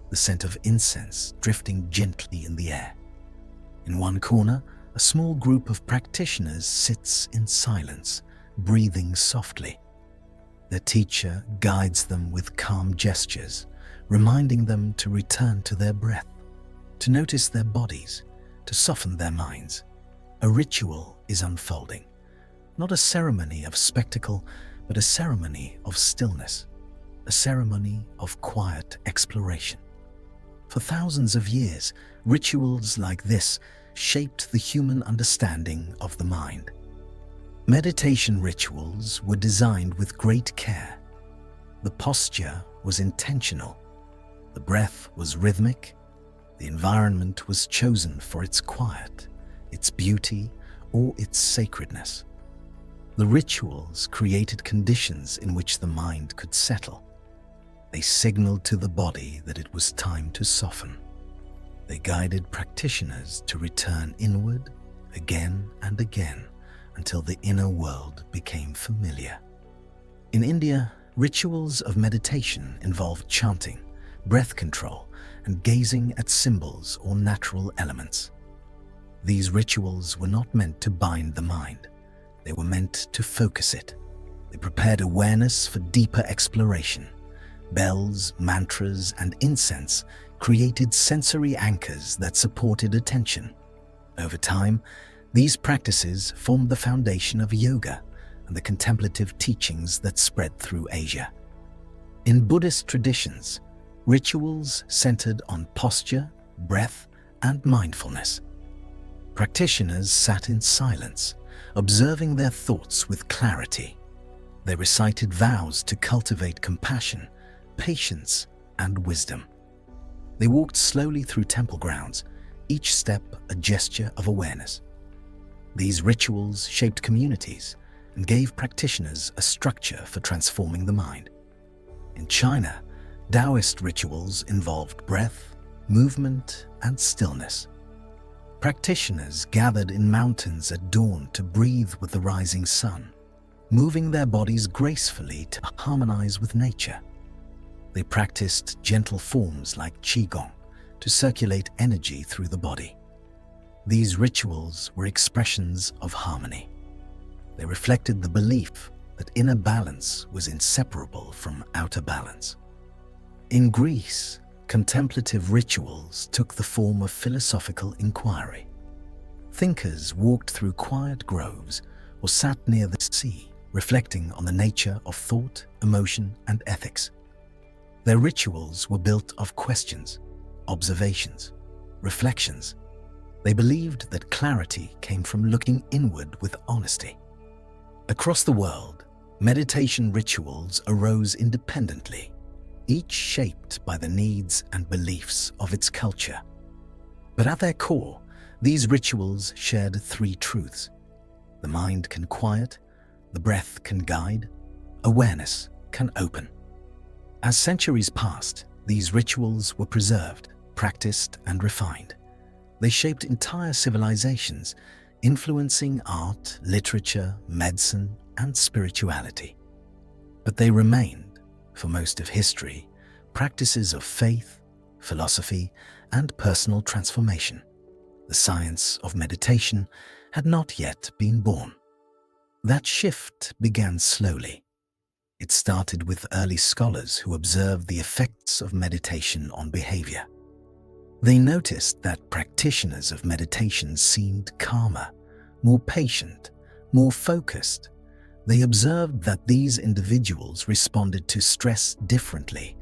the scent of incense drifting gently in the air. In one corner, a small group of practitioners sits in silence, breathing softly. Their teacher guides them with calm gestures, reminding them to return to their breath, to notice their bodies, to soften their minds. A ritual is unfolding, not a ceremony of spectacle, but a ceremony of stillness, a ceremony of quiet exploration. For thousands of years, rituals like this shaped the human understanding of the mind. Meditation rituals were designed with great care. The posture was intentional, the breath was rhythmic, the environment was chosen for its quiet, its beauty, or its sacredness. The rituals created conditions in which the mind could settle. They signaled to the body that it was time to soften. They guided practitioners to return inward again and again until the inner world became familiar. In India, rituals of meditation involved chanting, breath control, and gazing at symbols or natural elements. These rituals were not meant to bind the mind. They were meant to focus it. They prepared awareness for deeper exploration. Bells, mantras, and incense created sensory anchors that supported attention. Over time, these practices formed the foundation of yoga and the contemplative teachings that spread through Asia. In Buddhist traditions, rituals centered on posture, breath, and mindfulness. Practitioners sat in silence, observing their thoughts with clarity. They recited vows to cultivate compassion, patience, and wisdom. They walked slowly through temple grounds, each step a gesture of awareness. These rituals shaped communities and gave practitioners a structure for transforming the mind. In China, Taoist rituals involved breath, movement, and stillness. Practitioners gathered in mountains at dawn to breathe with the rising sun, moving their bodies gracefully to harmonize with nature. They practiced gentle forms like qigong to circulate energy through the body. These rituals were expressions of harmony. They reflected the belief that inner balance was inseparable from outer balance. In Greece, contemplative rituals took the form of philosophical inquiry. Thinkers walked through quiet groves or sat near the sea, reflecting on the nature of thought, emotion, and ethics. Their rituals were built of questions, observations, reflections. They believed that clarity came from looking inward with honesty. Across the world, meditation rituals arose independently, each shaped by the needs and beliefs of its culture. But at their core, these rituals shared three truths. The mind can quiet, the breath can guide, awareness can open. As centuries passed, these rituals were preserved, practiced, and refined. They shaped entire civilizations, influencing art, literature, medicine, and spirituality. But they remained, for most of history, practices of faith, philosophy, and personal transformation. The science of meditation had not yet been born. That shift began slowly. It started with early scholars who observed the effects of meditation on behavior. They noticed that practitioners of meditation seemed calmer, more patient, more focused. They observed that these individuals responded to stress differently,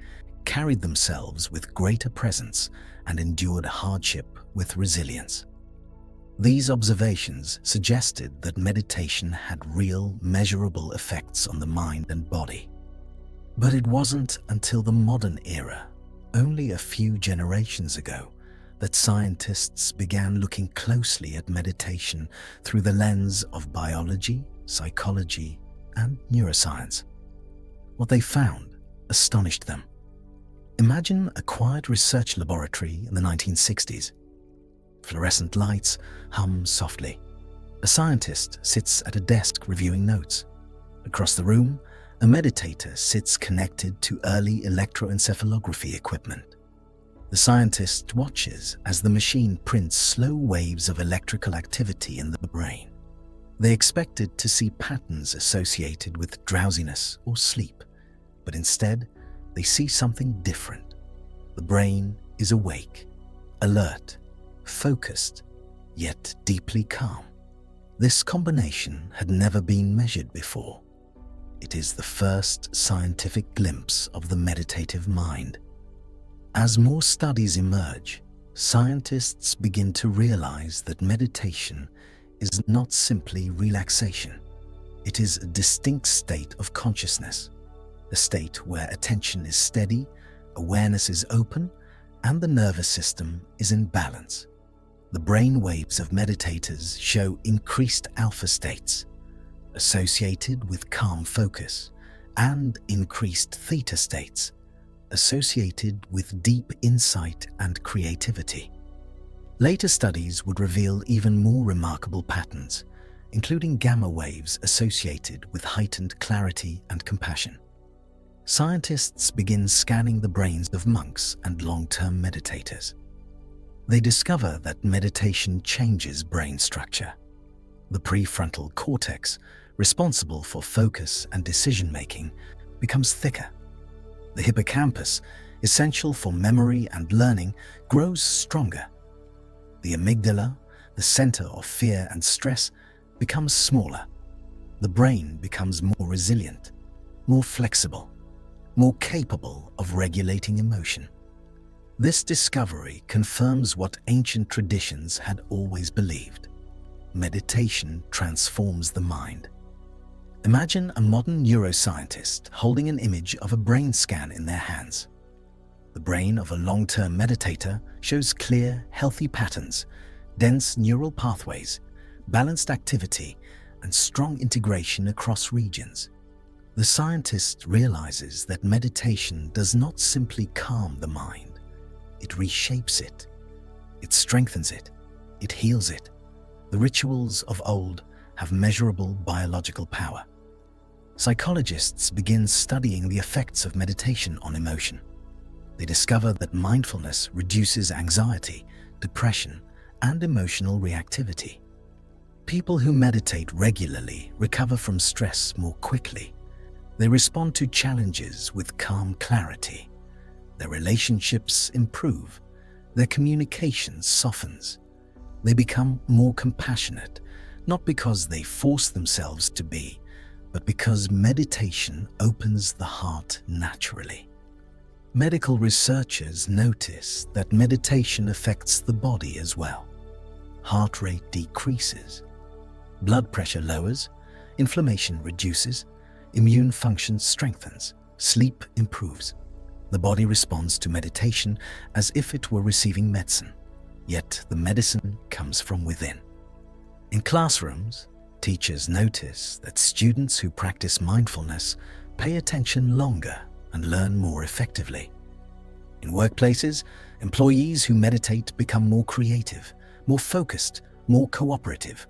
carried themselves with greater presence, and endured hardship with resilience. These observations suggested that meditation had real, measurable effects on the mind and body. But it wasn't until the modern era, only a few generations ago, that scientists began looking closely at meditation through the lens of biology, psychology, and neuroscience. What they found astonished them. Imagine a quiet research laboratory in the 1960s. Fluorescent lights hum softly. A scientist sits at a desk reviewing notes. Across the room, a meditator sits connected to early electroencephalography equipment. The scientist watches as the machine prints slow waves of electrical activity in the brain. They expected to see patterns associated with drowsiness or sleep, but instead, they see something different. The brain is awake, alert, focused, yet deeply calm. This combination had never been measured before. It is the first scientific glimpse of the meditative mind. As more studies emerge, scientists begin to realize that meditation is not simply relaxation. It is a distinct state of consciousness, a state where attention is steady, awareness is open, and the nervous system is in balance. The brain waves of meditators show increased alpha states, associated with calm focus, and increased theta states, associated with deep insight and creativity. Later studies would reveal even more remarkable patterns, including gamma waves associated with heightened clarity and compassion. Scientists begin scanning the brains of monks and long-term meditators. They discover that meditation changes brain structure. The prefrontal cortex, responsible for focus and decision-making, becomes thicker. The hippocampus, essential for memory and learning, grows stronger. The amygdala, the center of fear and stress, becomes smaller. The brain becomes more resilient, more flexible, more capable of regulating emotion. This discovery confirms what ancient traditions had always believed. Meditation transforms the mind. Imagine a modern neuroscientist holding an image of a brain scan in their hands. The brain of a long-term meditator shows clear, healthy patterns, dense neural pathways, balanced activity, and strong integration across regions. The scientist realizes that meditation does not simply calm the mind. It reshapes it. It strengthens it. It heals it. The rituals of old have measurable biological power. Psychologists begin studying the effects of meditation on emotion. They discover that mindfulness reduces anxiety, depression, and emotional reactivity. People who meditate regularly recover from stress more quickly. They respond to challenges with calm clarity. Their relationships improve. Their communication softens. They become more compassionate, not because they force themselves to be, but because meditation opens the heart naturally. Medical researchers notice that meditation affects the body as well. Heart rate decreases, blood pressure lowers, inflammation reduces, immune function strengthens, sleep improves. The body responds to meditation as if it were receiving medicine, yet the medicine comes from within. In classrooms, teachers notice that students who practice mindfulness pay attention longer and learn more effectively. In workplaces, employees who meditate become more creative, more focused, more cooperative.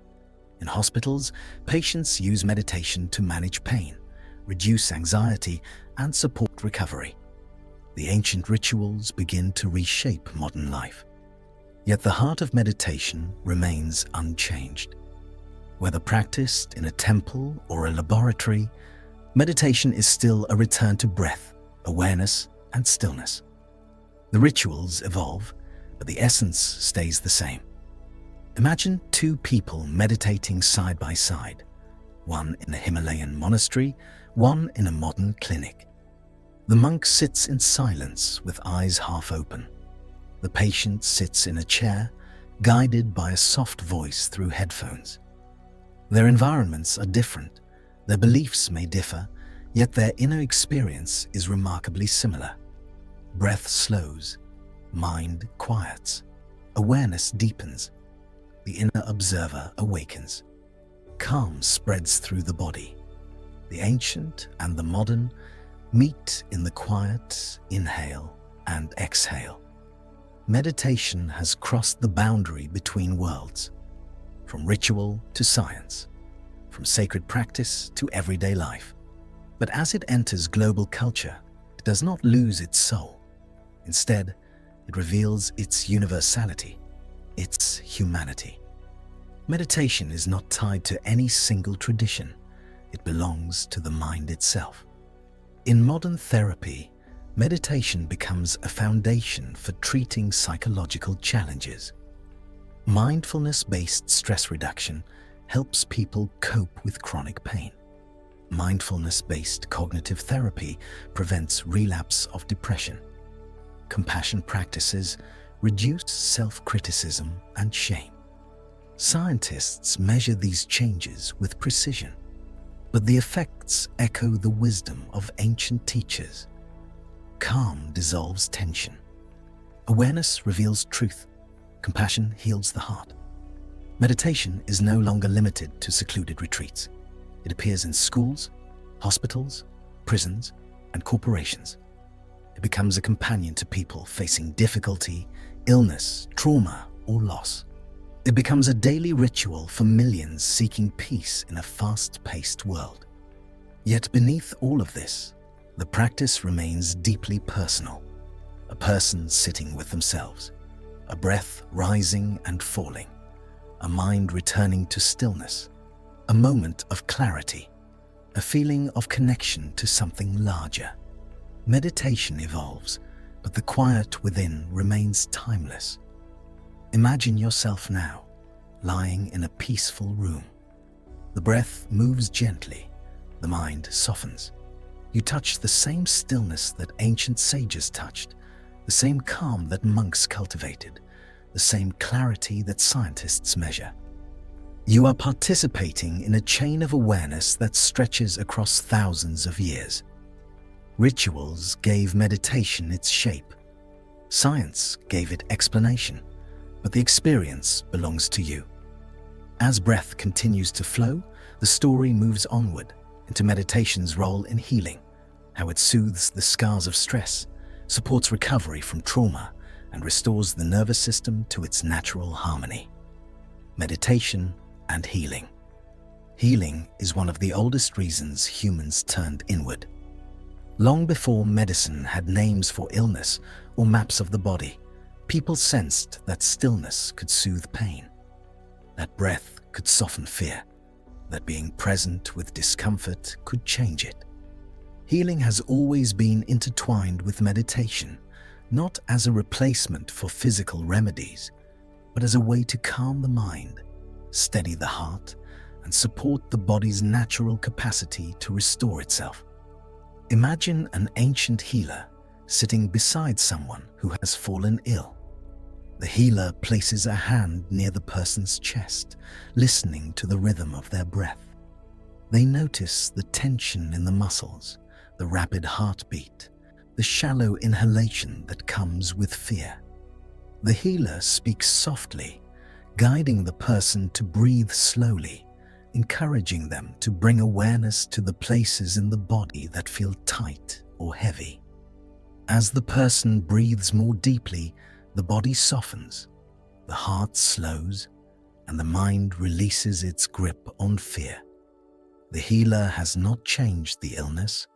In hospitals, patients use meditation to manage pain, reduce anxiety, and support recovery. The ancient rituals begin to reshape modern life. Yet the heart of meditation remains unchanged. Whether practiced in a temple or a laboratory, meditation is still a return to breath, awareness, and stillness. The rituals evolve, but the essence stays the same. Imagine two people meditating side by side, one in a Himalayan monastery, one in a modern clinic. The monk sits in silence with eyes half open. The patient sits in a chair, guided by a soft voice through headphones. Their environments are different, their beliefs may differ, yet their inner experience is remarkably similar. Breath slows, mind quiets, awareness deepens, the inner observer awakens. Calm spreads through the body. The ancient and the modern meet in the quiet inhale and exhale. Meditation has crossed the boundary between worlds, from ritual to science, from sacred practice to everyday life. But as it enters global culture, it does not lose its soul. Instead, it reveals its universality, its humanity. Meditation is not tied to any single tradition. It belongs to the mind itself. In modern therapy, meditation becomes a foundation for treating psychological challenges. Mindfulness-based stress reduction helps people cope with chronic pain. Mindfulness-based cognitive therapy prevents relapse of depression. Compassion practices reduced self-criticism and shame. Scientists measure these changes with precision, but the effects echo the wisdom of ancient teachers. Calm dissolves tension. Awareness reveals truth. Compassion heals the heart. Meditation is no longer limited to secluded retreats. It appears in schools, hospitals, prisons, and corporations. It becomes a companion to people facing difficulty, illness, trauma, or loss. It becomes a daily ritual for millions seeking peace in a fast-paced world. Yet beneath all of this, the practice remains deeply personal. A person sitting with themselves, a breath rising and falling, a mind returning to stillness, a moment of clarity, a feeling of connection to something larger. Meditation evolves, but the quiet within remains timeless. Imagine yourself now, lying in a peaceful room. The breath moves gently, the mind softens. You touch the same stillness that ancient sages touched, the same calm that monks cultivated, the same clarity that scientists measure. You are participating in a chain of awareness that stretches across thousands of years. Rituals gave meditation its shape. Science gave it explanation, but the experience belongs to you. As breath continues to flow, the story moves onward into meditation's role in healing, how it soothes the scars of stress, supports recovery from trauma, and restores the nervous system to its natural harmony. Meditation and healing. Healing is one of the oldest reasons humans turned inward. Long before medicine had names for illness or maps of the body, people sensed that stillness could soothe pain, that breath could soften fear, that being present with discomfort could change it. Healing has always been intertwined with meditation, not as a replacement for physical remedies, but as a way to calm the mind, steady the heart, and support the body's natural capacity to restore itself. Imagine an ancient healer sitting beside someone who has fallen ill. The healer places a hand near the person's chest, listening to the rhythm of their breath. They notice the tension in the muscles, the rapid heartbeat, the shallow inhalation that comes with fear. The healer speaks softly, guiding the person to breathe slowly, encouraging them to bring awareness to the places in the body that feel tight or heavy. As the person breathes more deeply, the body softens, the heart slows, and the mind releases its grip on fear. The healer has not changed the illness,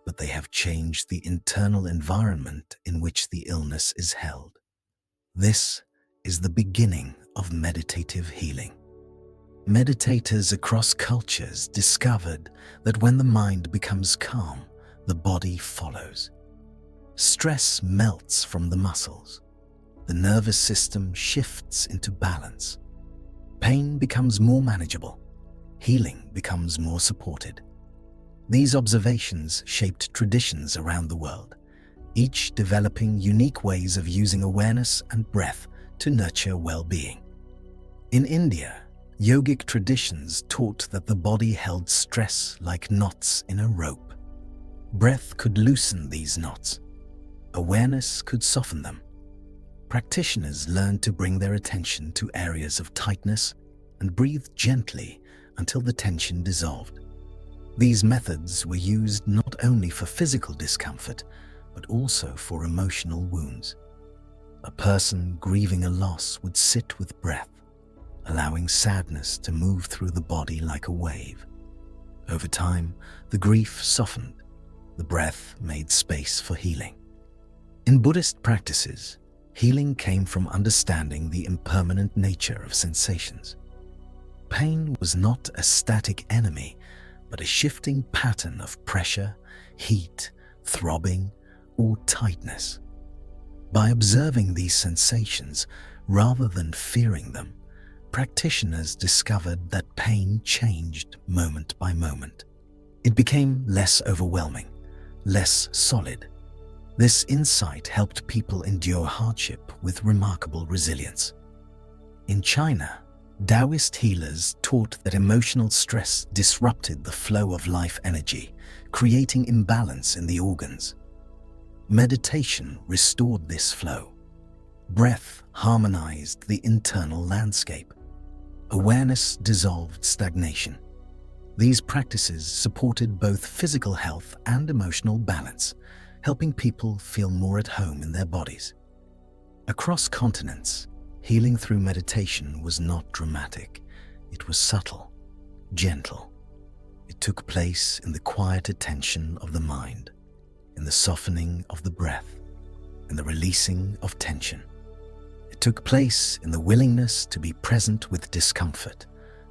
but they have changed the internal environment in which the illness is held. This is the beginning of meditative healing. Meditators across cultures discovered that when the mind becomes calm, the body follows. Stress melts from the muscles. The nervous system shifts into balance. Pain becomes more manageable. Healing becomes more supported. These observations shaped traditions around the world, each developing unique ways of using awareness and breath to nurture well-being. In India, yogic traditions taught that the body held stress like knots in a rope. Breath could loosen these knots. Awareness could soften them. Practitioners learned to bring their attention to areas of tightness and breathe gently until the tension dissolved. These methods were used not only for physical discomfort, but also for emotional wounds. A person grieving a loss would sit with breath, allowing sadness to move through the body like a wave. Over time, the grief softened. The breath made space for healing. In Buddhist practices, healing came from understanding the impermanent nature of sensations. Pain was not a static enemy, but a shifting pattern of pressure, heat, throbbing, or tightness. By observing these sensations rather than fearing them, practitioners discovered that pain changed moment by moment. It became less overwhelming, less solid. This insight helped people endure hardship with remarkable resilience. In China, Taoist healers taught that emotional stress disrupted the flow of life energy, creating imbalance in the organs. Meditation restored this flow. Breath harmonized the internal landscape. Awareness dissolved stagnation. These practices supported both physical health and emotional balance, helping people feel more at home in their bodies. Across continents, healing through meditation was not dramatic. It was subtle, gentle. It took place in the quiet attention of the mind, in the softening of the breath, in the releasing of tension. It took place in the willingness to be present with discomfort,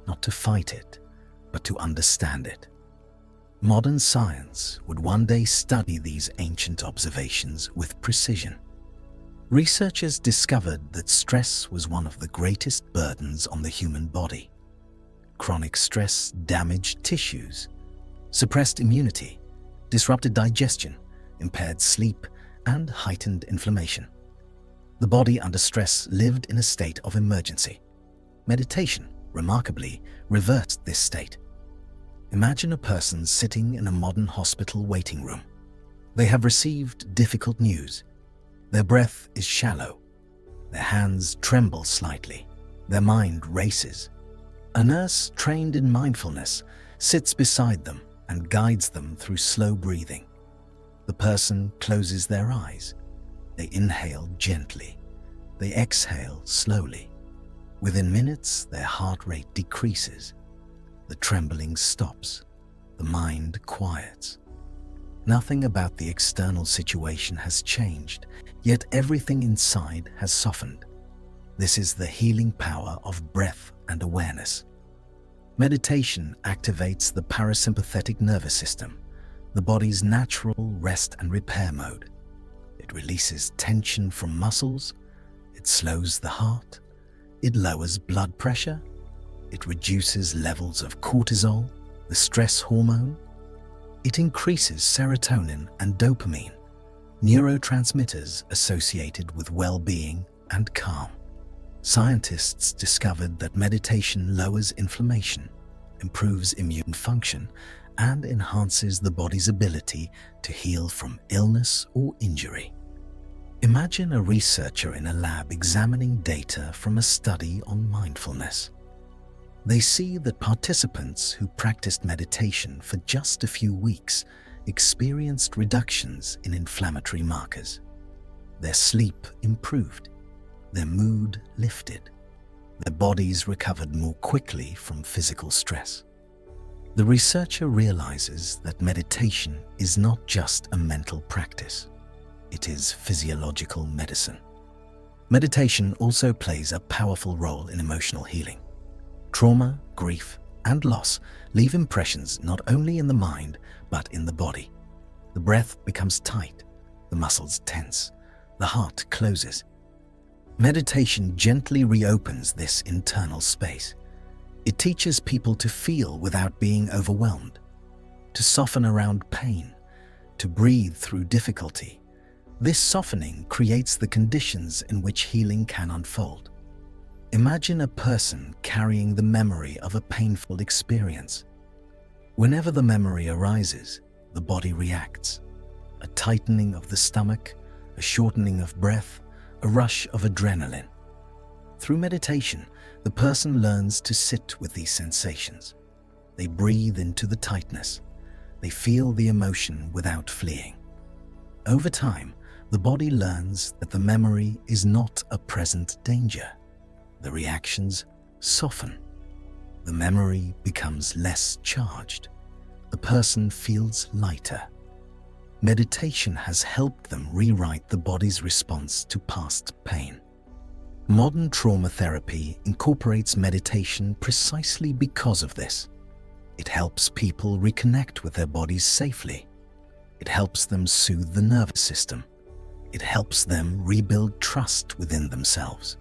not to fight it, but to understand it. Modern science would one day study these ancient observations with precision. Researchers discovered that stress was one of the greatest burdens on the human body. Chronic stress damaged tissues, suppressed immunity, disrupted digestion, impaired sleep, and heightened inflammation. The body under stress lived in a state of emergency. Meditation, remarkably, reversed this state. Imagine a person sitting in a modern hospital waiting room. They have received difficult news. Their breath is shallow. Their hands tremble slightly. Their mind races. A nurse trained in mindfulness sits beside them and guides them through slow breathing. The person closes their eyes. They inhale gently. They exhale slowly. Within minutes, their heart rate decreases. The trembling stops. The mind quiets. Nothing about the external situation has changed, yet everything inside has softened. This is the healing power of breath and awareness. Meditation activates the parasympathetic nervous system, the body's natural rest and repair mode. It releases tension from muscles, it slows the heart, it lowers blood pressure, it reduces levels of cortisol, the stress hormone. It increases serotonin and dopamine, neurotransmitters associated with well-being and calm. Scientists discovered that meditation lowers inflammation, improves immune function, and enhances the body's ability to heal from illness or injury. Imagine a researcher in a lab examining data from a study on mindfulness. They see that participants who practiced meditation for just a few weeks experienced reductions in inflammatory markers. Their sleep improved, their mood lifted, their bodies recovered more quickly from physical stress. The researcher realizes that meditation is not just a mental practice, it is physiological medicine. Meditation also plays a powerful role in emotional healing. Trauma, grief, and loss leave impressions not only in the mind, but in the body. The breath becomes tight, the muscles tense, the heart closes. Meditation gently reopens this internal space. It teaches people to feel without being overwhelmed, to soften around pain, to breathe through difficulty. This softening creates the conditions in which healing can unfold. Imagine a person carrying the memory of a painful experience. Whenever the memory arises, the body reacts. A tightening of the stomach, a shortening of breath, a rush of adrenaline. Through meditation, the person learns to sit with these sensations. They breathe into the tightness. They feel the emotion without fleeing. Over time, the body learns that the memory is not a present danger. The reactions soften. The memory becomes less charged. The person feels lighter. Meditation has helped them rewrite the body's response to past pain. Modern trauma therapy incorporates meditation precisely because of this. It helps people reconnect with their bodies safely. It helps them soothe the nervous system. It helps them rebuild trust within themselves.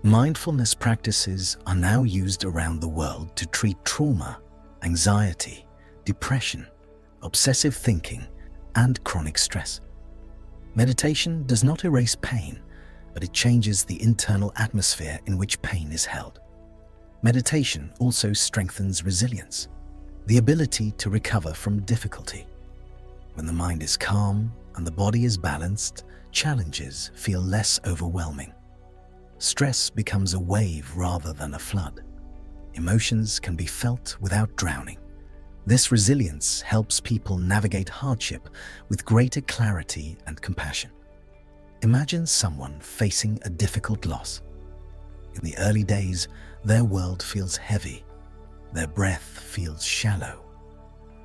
Mindfulness practices are now used around the world to treat trauma, anxiety, depression, obsessive thinking, and chronic stress. Meditation does not erase pain, but it changes the internal atmosphere in which pain is held. Meditation also strengthens resilience, the ability to recover from difficulty. When the mind is calm and the body is balanced, challenges feel less overwhelming. Stress becomes a wave rather than a flood. Emotions can be felt without drowning. This resilience helps people navigate hardship with greater clarity and compassion. Imagine someone facing a difficult loss. In the early days, their world feels heavy. Their breath feels shallow.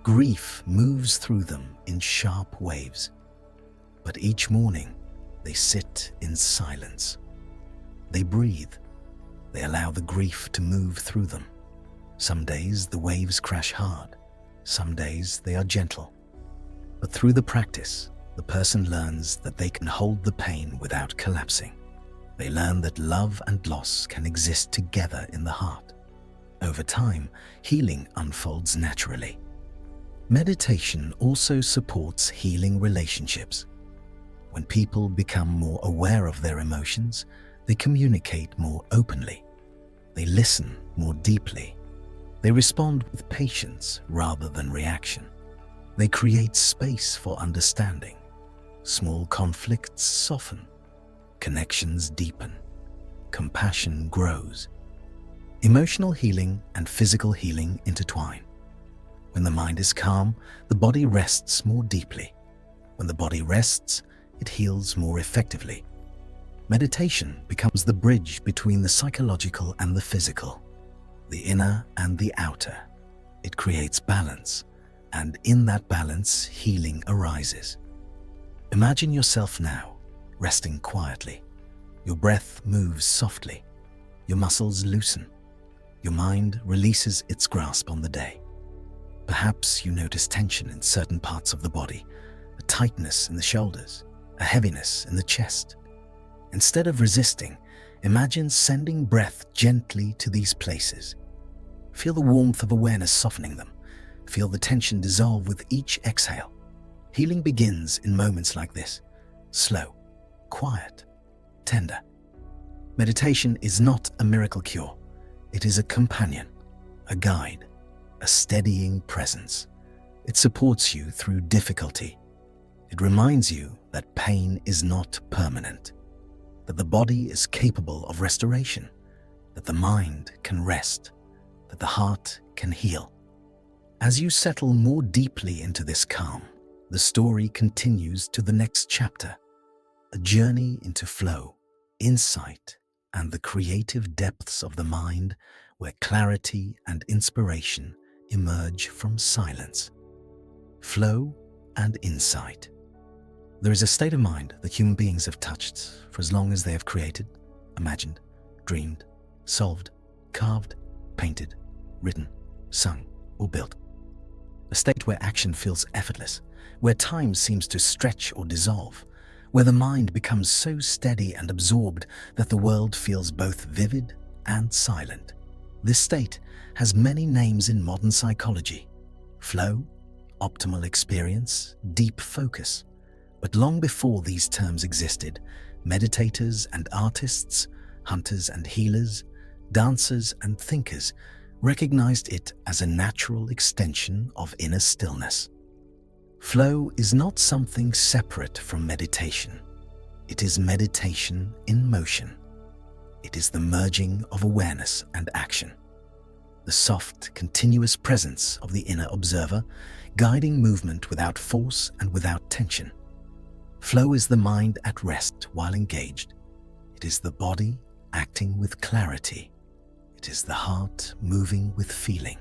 Grief moves through them in sharp waves. But each morning, they sit in silence. They breathe. They allow the grief to move through them. Some days the waves crash hard. Some days they are gentle. But through the practice, the person learns that they can hold the pain without collapsing. They learn that love and loss can exist together in the heart. Over time, healing unfolds naturally. Meditation also supports healing relationships. When people become more aware of their emotions, they communicate more openly. They listen more deeply. They respond with patience rather than reaction. They create space for understanding. Small conflicts soften. Connections deepen. Compassion grows. Emotional healing and physical healing intertwine. When the mind is calm, the body rests more deeply. When the body rests, it heals more effectively. Meditation becomes the bridge between the psychological and the physical, the inner and the outer. It creates balance, and in that balance, healing arises. Imagine yourself now, resting quietly. Your breath moves softly. Your muscles loosen. Your mind releases its grasp on the day. Perhaps you notice tension in certain parts of the body, a tightness in the shoulders, a heaviness in the chest. Instead of resisting, imagine sending breath gently to these places. Feel the warmth of awareness softening them. Feel the tension dissolve with each exhale. Healing begins in moments like this, slow, quiet, tender. Meditation is not a miracle cure. It is a companion, a guide, a steadying presence. It supports you through difficulty. It reminds you that pain is not permanent, that the body is capable of restoration, that the mind can rest, that the heart can heal. As you settle more deeply into this calm, the story continues to the next chapter, a journey into flow, insight, and the creative depths of the mind where clarity and inspiration emerge from silence. Flow and insight. There is a state of mind that human beings have touched for as long as they have created, imagined, dreamed, solved, carved, painted, written, sung, or built. A state where action feels effortless, where time seems to stretch or dissolve, where the mind becomes so steady and absorbed that the world feels both vivid and silent. This state has many names in modern psychology: flow, optimal experience, deep focus. But long before these terms existed, meditators and artists, hunters and healers, dancers and thinkers recognized it as a natural extension of inner stillness. Flow is not something separate from meditation. It is meditation in motion. It is the merging of awareness and action, the soft, continuous presence of the inner observer, guiding movement without force and without tension. Flow is the mind at rest while engaged. It is the body acting with clarity. It is the heart moving with feeling.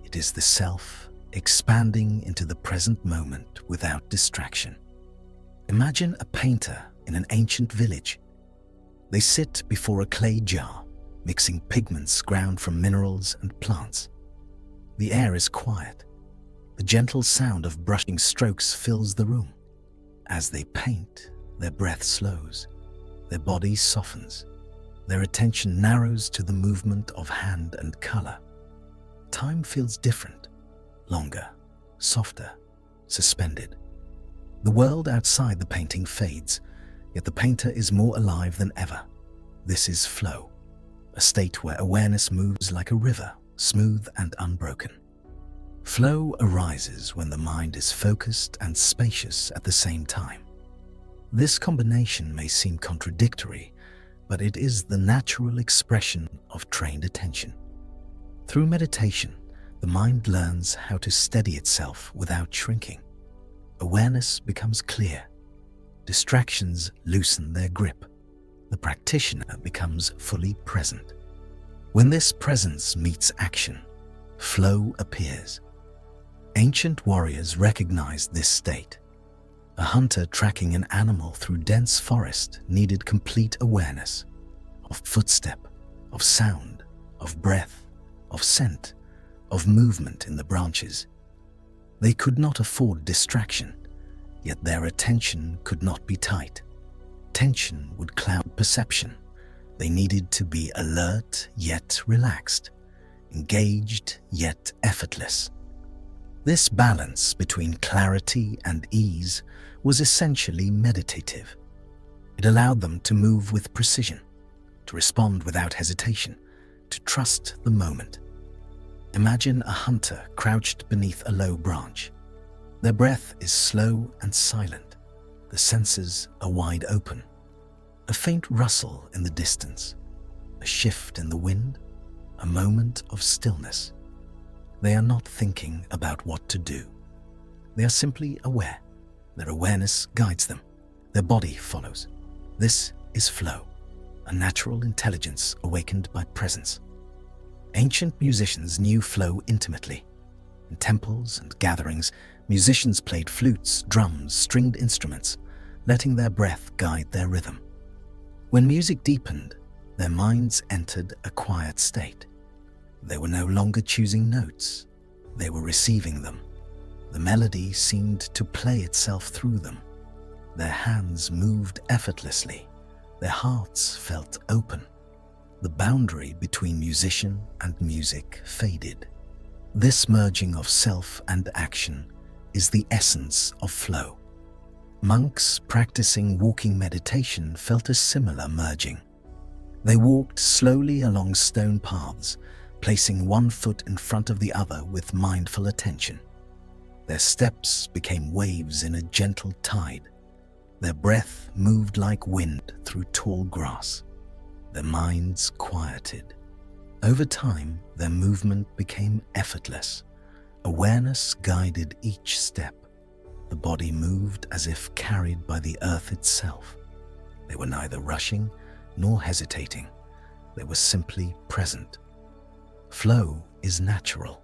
It is the self expanding into the present moment without distraction. Imagine a painter in an ancient village. They sit before a clay jar, mixing pigments ground from minerals and plants. The air is quiet. The gentle sound of brushing strokes fills the room. As they paint, their breath slows, their body softens, their attention narrows to the movement of hand and color. Time feels different, longer, softer, suspended. The world outside the painting fades, yet the painter is more alive than ever. This is flow, a state where awareness moves like a river, smooth and unbroken. Flow arises when the mind is focused and spacious at the same time. This combination may seem contradictory, but it is the natural expression of trained attention. Through meditation, the mind learns how to steady itself without shrinking. Awareness becomes clear. Distractions loosen their grip. The practitioner becomes fully present. When this presence meets action, flow appears. Ancient warriors recognized this state. A hunter tracking an animal through dense forest needed complete awareness of footstep, of sound, of breath, of scent, of movement in the branches. They could not afford distraction, yet their attention could not be tight. Tension would cloud perception. They needed to be alert yet relaxed, engaged yet effortless. This balance between clarity and ease was essentially meditative. It allowed them to move with precision, to respond without hesitation, to trust the moment. Imagine a hunter crouched beneath a low branch. Their breath is slow and silent. The senses are wide open. A faint rustle in the distance, a shift in the wind, a moment of stillness. They are not thinking about what to do. They are simply aware. Their awareness guides them. Their body follows. This is flow, a natural intelligence awakened by presence. Ancient musicians knew flow intimately. In temples and gatherings, musicians played flutes, drums, stringed instruments, letting their breath guide their rhythm. When music deepened, their minds entered a quiet state. They were no longer choosing notes. They were receiving them. The melody seemed to play itself through them. Their hands moved effortlessly. Their hearts felt open. The boundary between musician and music faded. This merging of self and action is the essence of flow. Monks practicing walking meditation felt a similar merging. They walked slowly along stone paths, placing one foot in front of the other with mindful attention. Their steps became waves in a gentle tide. Their breath moved like wind through tall grass. Their minds quieted. Over time, their movement became effortless. Awareness guided each step. The body moved as if carried by the earth itself. They were neither rushing nor hesitating. They were simply present. Flow is natural.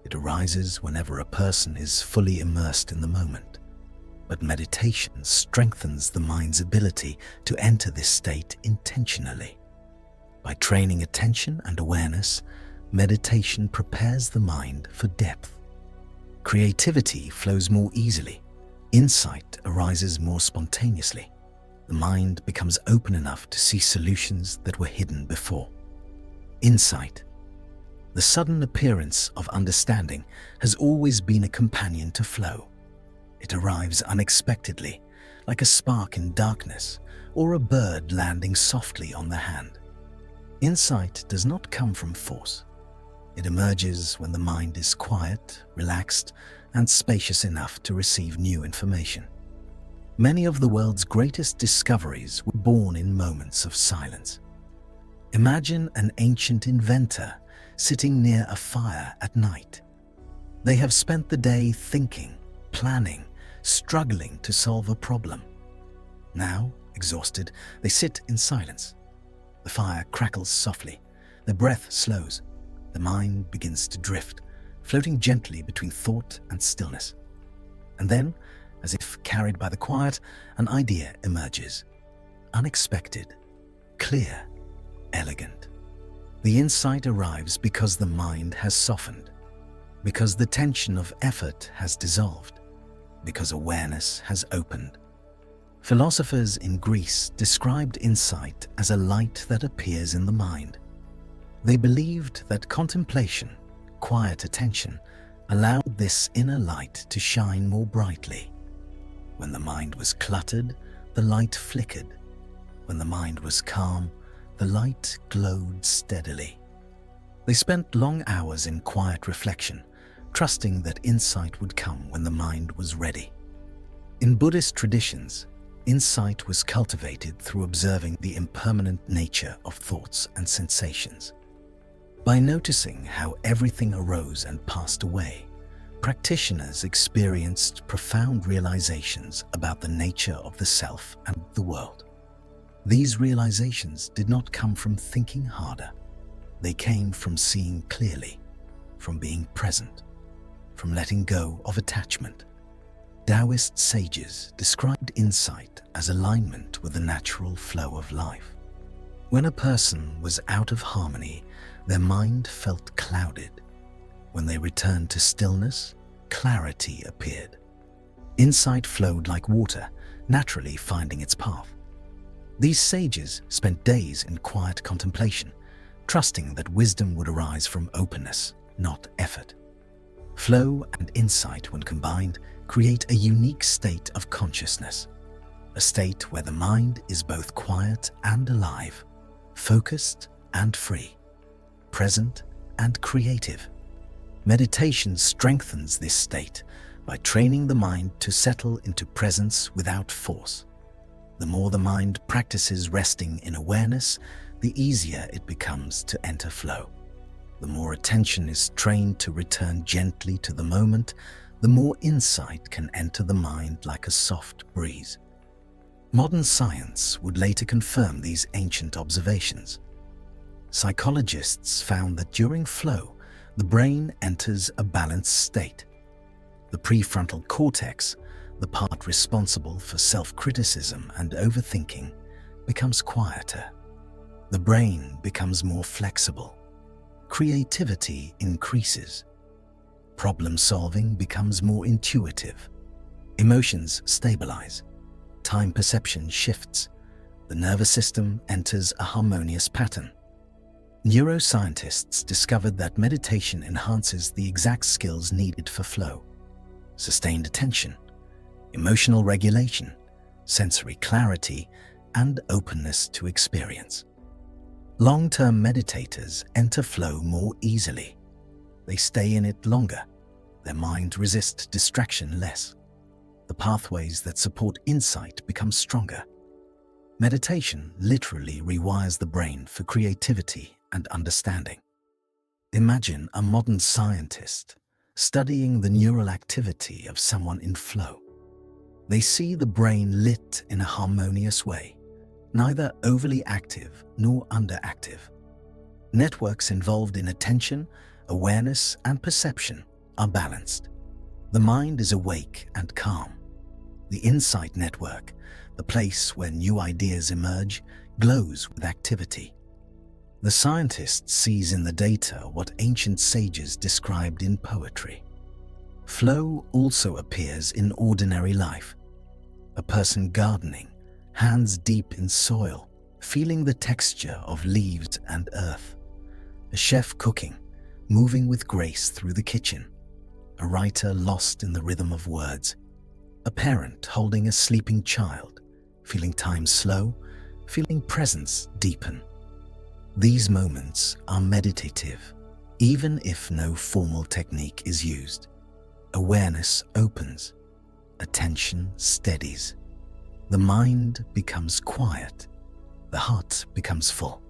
It arises whenever a person is fully immersed in the moment. But meditation strengthens the mind's ability to enter this state intentionally. By training attention and awareness, meditation prepares the mind for depth. Creativity flows more easily. Insight arises more spontaneously. The mind becomes open enough to see solutions that were hidden before. Insight, the sudden appearance of understanding, has always been a companion to flow. It arrives unexpectedly, like a spark in darkness or a bird landing softly on the hand. Insight does not come from force. It emerges when the mind is quiet, relaxed, and spacious enough to receive new information. Many of the world's greatest discoveries were born in moments of silence. Imagine an ancient inventor sitting near a fire at night. They have spent the day thinking, planning, struggling to solve a problem. Now, exhausted, they sit in silence. The fire crackles softly. Their breath slows. The mind begins to drift, floating gently between thought and stillness. And then, as if carried by the quiet, an idea emerges. Unexpected, clear, elegant. The insight arrives because the mind has softened, because the tension of effort has dissolved, because awareness has opened. Philosophers in Greece described insight as a light that appears in the mind. They believed that contemplation, quiet attention, allowed this inner light to shine more brightly. When the mind was cluttered, the light flickered. When the mind was calm, the light glowed steadily. They spent long hours in quiet reflection, trusting that insight would come when the mind was ready. In Buddhist traditions, insight was cultivated through observing the impermanent nature of thoughts and sensations. By noticing how everything arose and passed away, practitioners experienced profound realizations about the nature of the self and the world. These realizations did not come from thinking harder. They came from seeing clearly, from being present, from letting go of attachment. Taoist sages described insight as alignment with the natural flow of life. When a person was out of harmony, their mind felt clouded. When they returned to stillness, clarity appeared. Insight flowed like water, naturally finding its path. These sages spent days in quiet contemplation, trusting that wisdom would arise from openness, not effort. Flow and insight, when combined, create a unique state of consciousness, a state where the mind is both quiet and alive, focused and free, present and creative. Meditation strengthens this state by training the mind to settle into presence without force. The more the mind practices resting in awareness, the easier it becomes to enter flow. The more attention is trained to return gently to the moment, the more insight can enter the mind like a soft breeze. Modern science would later confirm these ancient observations. Psychologists found that during flow, the brain enters a balanced state. The prefrontal cortex, the part responsible for self-criticism and overthinking, becomes quieter. The brain becomes more flexible. Creativity increases. Problem-solving becomes more intuitive. Emotions stabilize. Time perception shifts. The nervous system enters a harmonious pattern. Neuroscientists discovered that meditation enhances the exact skills needed for flow: sustained attention, emotional regulation, sensory clarity, and openness to experience. Long-term meditators enter flow more easily. They stay in it longer. Their mind resists distraction less. The pathways that support insight become stronger. Meditation literally rewires the brain for creativity and understanding. Imagine a modern scientist studying the neural activity of someone in flow. They see the brain lit in a harmonious way, neither overly active nor underactive. Networks involved in attention, awareness, and perception are balanced. The mind is awake and calm. The insight network, the place where new ideas emerge, glows with activity. The scientist sees in the data what ancient sages described in poetry. Flow also appears in ordinary life. A person gardening, hands deep in soil, feeling the texture of leaves and earth. A chef cooking, moving with grace through the kitchen. A writer lost in the rhythm of words. A parent holding a sleeping child, feeling time slow, feeling presence deepen. These moments are meditative, even if no formal technique is used. Awareness opens, attention steadies. The mind becomes quiet, the heart becomes full.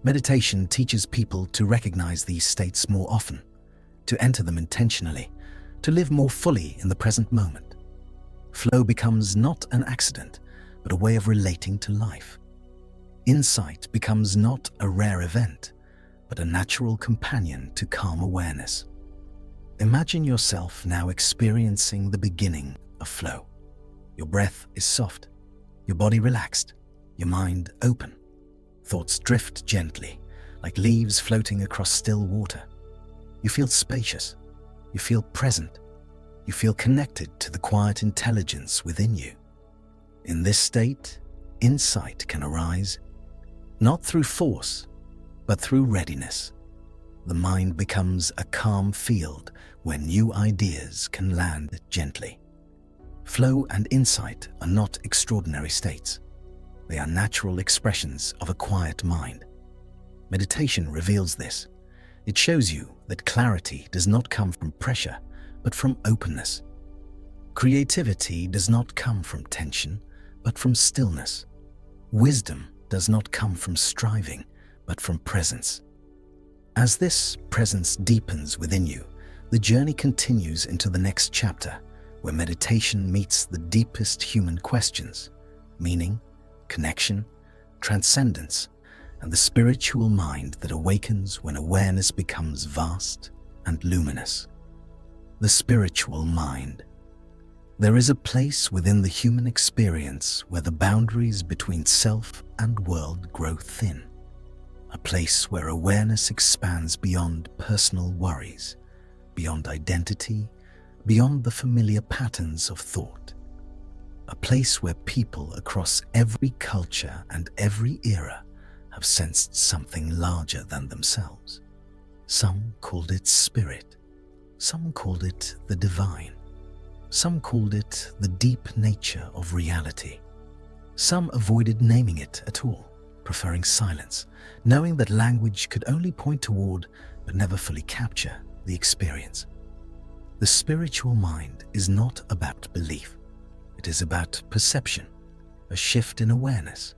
Meditation teaches people to recognize these states more often, to enter them intentionally, to live more fully in the present moment. Flow becomes not an accident, but a way of relating to life. Insight becomes not a rare event, but a natural companion to calm awareness. Imagine yourself now experiencing the beginning of flow. Your breath is soft, your body relaxed, your mind open. Thoughts drift gently, like leaves floating across still water. You feel spacious, you feel present, you feel connected to the quiet intelligence within you. In this state, insight can arise, not through force, but through readiness. The mind becomes a calm field where new ideas can land gently. Flow and insight are not extraordinary states. They are natural expressions of a quiet mind. Meditation reveals this. It shows you that clarity does not come from pressure, but from openness. Creativity does not come from tension, but from stillness. Wisdom does not come from striving, but from presence. As this presence deepens within you, the journey continues into the next chapter, where meditation meets the deepest human questions: meaning, connection, transcendence, and the spiritual mind that awakens when awareness becomes vast and luminous. The spiritual mind. There is a place within the human experience where the boundaries between self and world grow thin. A place where awareness expands beyond personal worries, beyond identity, beyond the familiar patterns of thought. A place where people across every culture and every era have sensed something larger than themselves. Some called it spirit. Some called it the divine. Some called it the deep nature of reality. Some avoided naming it at all, preferring silence, knowing that language could only point toward but never fully capture the experience. The spiritual mind is not about belief. It is about perception, a shift in awareness,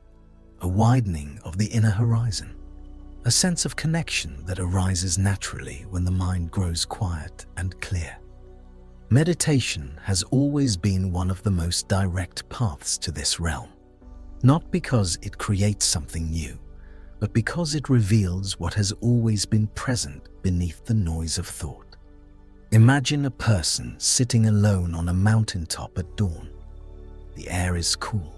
a widening of the inner horizon, a sense of connection that arises naturally when the mind grows quiet and clear. Meditation has always been one of the most direct paths to this realm, not because it creates something new, but because it reveals what has always been present beneath the noise of thought. Imagine a person sitting alone on a mountaintop at dawn. The air is cool.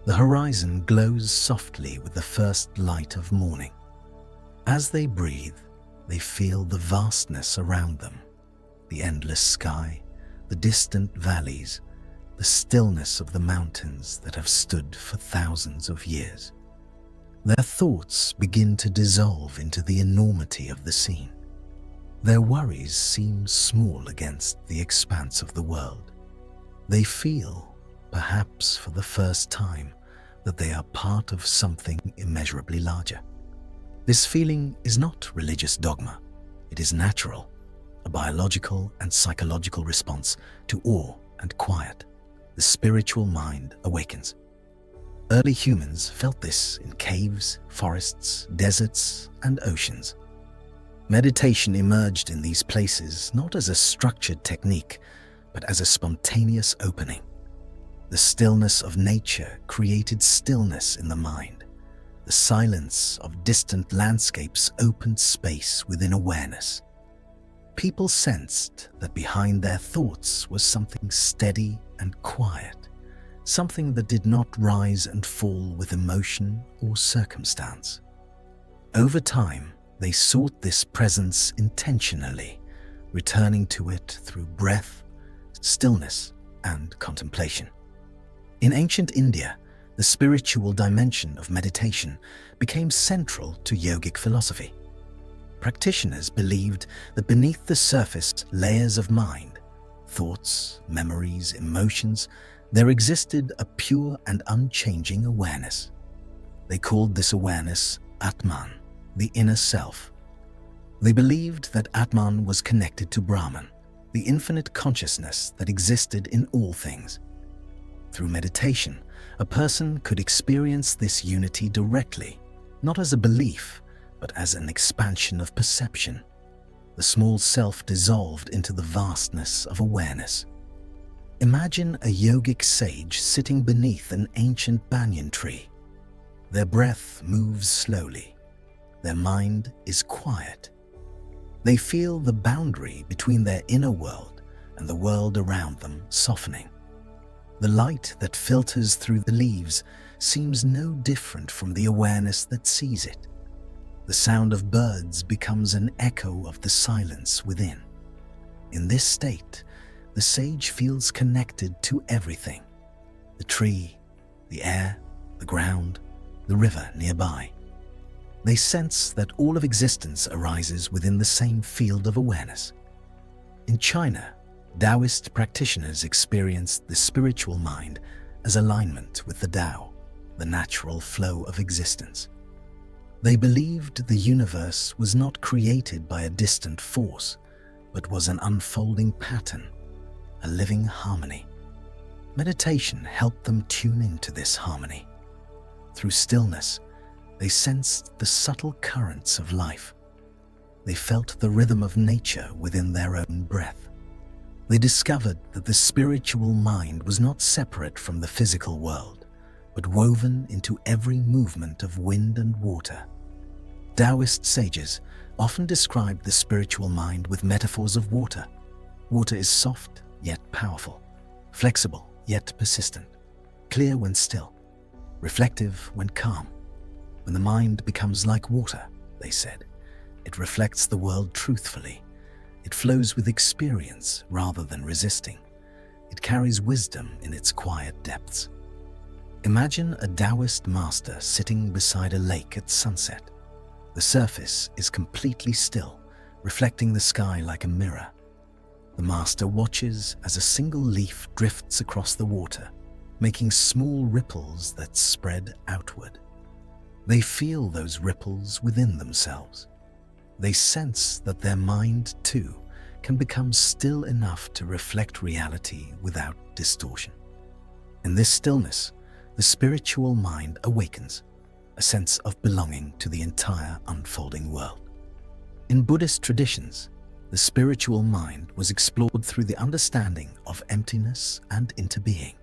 The horizon glows softly with the first light of morning. As they breathe, they feel the vastness around them, the endless sky, the distant valleys, the stillness of the mountains that have stood for thousands of years. Their thoughts begin to dissolve into the enormity of the scene. Their worries seem small against the expanse of the world. They feel, perhaps for the first time, that they are part of something immeasurably larger. This feeling is not religious dogma. It is natural, a biological and psychological response to awe and quiet. The spiritual mind awakens. Early humans felt this in caves, forests, deserts, and oceans. Meditation emerged in these places not as a structured technique, but as a spontaneous opening. The stillness of nature created stillness in the mind. The silence of distant landscapes opened space within awareness. People sensed that behind their thoughts was something steady and quiet, something that did not rise and fall with emotion or circumstance. Over time, they sought this presence intentionally, returning to it through breath, stillness, and contemplation. In ancient India, the spiritual dimension of meditation became central to yogic philosophy. Practitioners believed that beneath the surface layers of mind, thoughts, memories, emotions, there existed a pure and unchanging awareness. They called this awareness Atman, the inner self. They believed that Atman was connected to Brahman, the infinite consciousness that existed in all things. Through meditation, a person could experience this unity directly, not as a belief, but as an expansion of perception. The small self dissolved into the vastness of awareness. Imagine a yogic sage sitting beneath an ancient banyan tree. Their breath moves slowly. Their mind is quiet. They feel the boundary between their inner world and the world around them softening. The light that filters through the leaves seems no different from the awareness that sees it. The sound of birds becomes an echo of the silence within. In this state, the sage feels connected to everything: the tree, the air, the ground, the river nearby. They sense that all of existence arises within the same field of awareness. In China, Taoist practitioners experienced the spiritual mind as alignment with the Tao, the natural flow of existence. They believed the universe was not created by a distant force, but was an unfolding pattern, a living harmony. Meditation helped them tune into this harmony. Through stillness, they sensed the subtle currents of life. They felt the rhythm of nature within their own breath. They discovered that the spiritual mind was not separate from the physical world, but woven into every movement of wind and water. Taoist sages often described the spiritual mind with metaphors of water. Water is soft yet powerful, flexible yet persistent, clear when still, reflective when calm. When the mind becomes like water, they said, it reflects the world truthfully. It flows with experience rather than resisting. It carries wisdom in its quiet depths. Imagine a Taoist master sitting beside a lake at sunset. The surface is completely still, reflecting the sky like a mirror. The master watches as a single leaf drifts across the water, making small ripples that spread outward. They feel those ripples within themselves. They sense that their mind, too, can become still enough to reflect reality without distortion. In this stillness, the spiritual mind awakens, a sense of belonging to the entire unfolding world. In Buddhist traditions, the spiritual mind was explored through the understanding of emptiness and interbeing.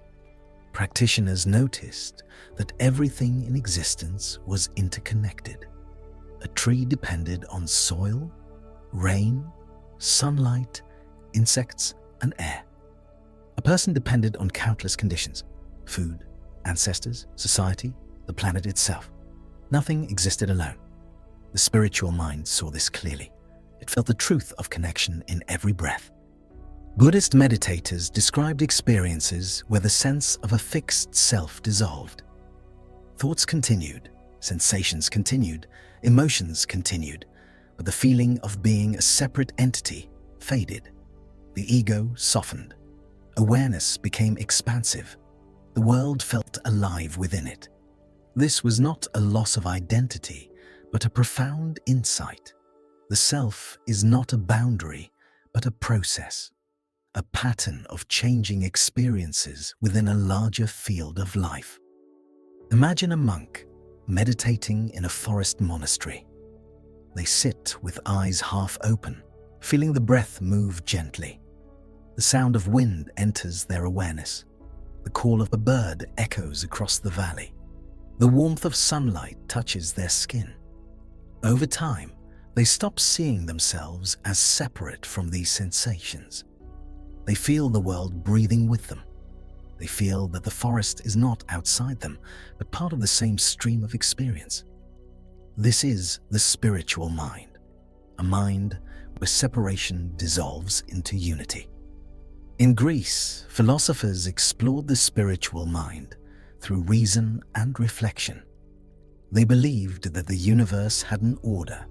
Practitioners noticed that everything in existence was interconnected. A tree depended on soil, rain, sunlight, insects, and air. A person depended on countless conditions: food, ancestors, society, the planet itself. Nothing existed alone. The spiritual mind saw this clearly. It felt the truth of connection in every breath. Buddhist meditators described experiences where the sense of a fixed self dissolved. Thoughts continued, sensations continued, emotions continued, but the feeling of being a separate entity faded. The ego softened. Awareness became expansive. The world felt alive within it. This was not a loss of identity, but a profound insight. The self is not a boundary, but a process, a pattern of changing experiences within a larger field of life. Imagine a monk meditating in a forest monastery. They sit with eyes half open, feeling the breath move gently. The sound of wind enters their awareness. The call of a bird echoes across the valley. The warmth of sunlight touches their skin. Over time, they stop seeing themselves as separate from these sensations. They feel the world breathing with them. They feel that the forest is not outside them, but part of the same stream of experience. This is the spiritual mind, a mind where separation dissolves into unity. In Greece, philosophers explored the spiritual mind through reason and reflection. They believed that the universe had an order,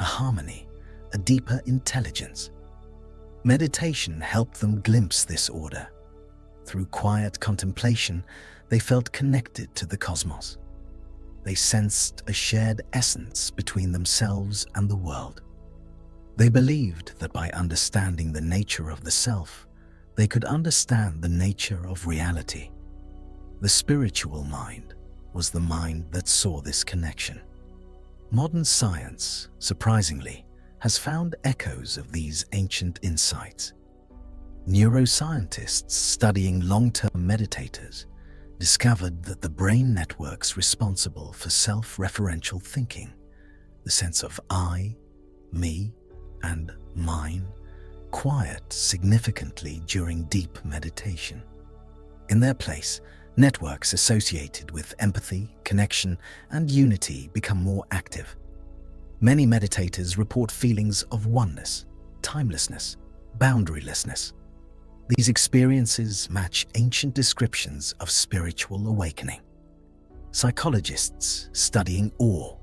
a harmony, a deeper intelligence. Meditation helped them glimpse this order. Through quiet contemplation, they felt connected to the cosmos. They sensed a shared essence between themselves and the world. They believed that by understanding the nature of the self, they could understand the nature of reality. The spiritual mind was the mind that saw this connection. Modern science, surprisingly, has found echoes of these ancient insights. Neuroscientists studying long-term meditators discovered that the brain networks responsible for self-referential thinking, the sense of I, me, and mine, quiet significantly during deep meditation. In their place, networks associated with empathy, connection, and unity become more active. Many meditators report feelings of oneness, timelessness, boundarylessness. These experiences match ancient descriptions of spiritual awakening. Psychologists studying awe,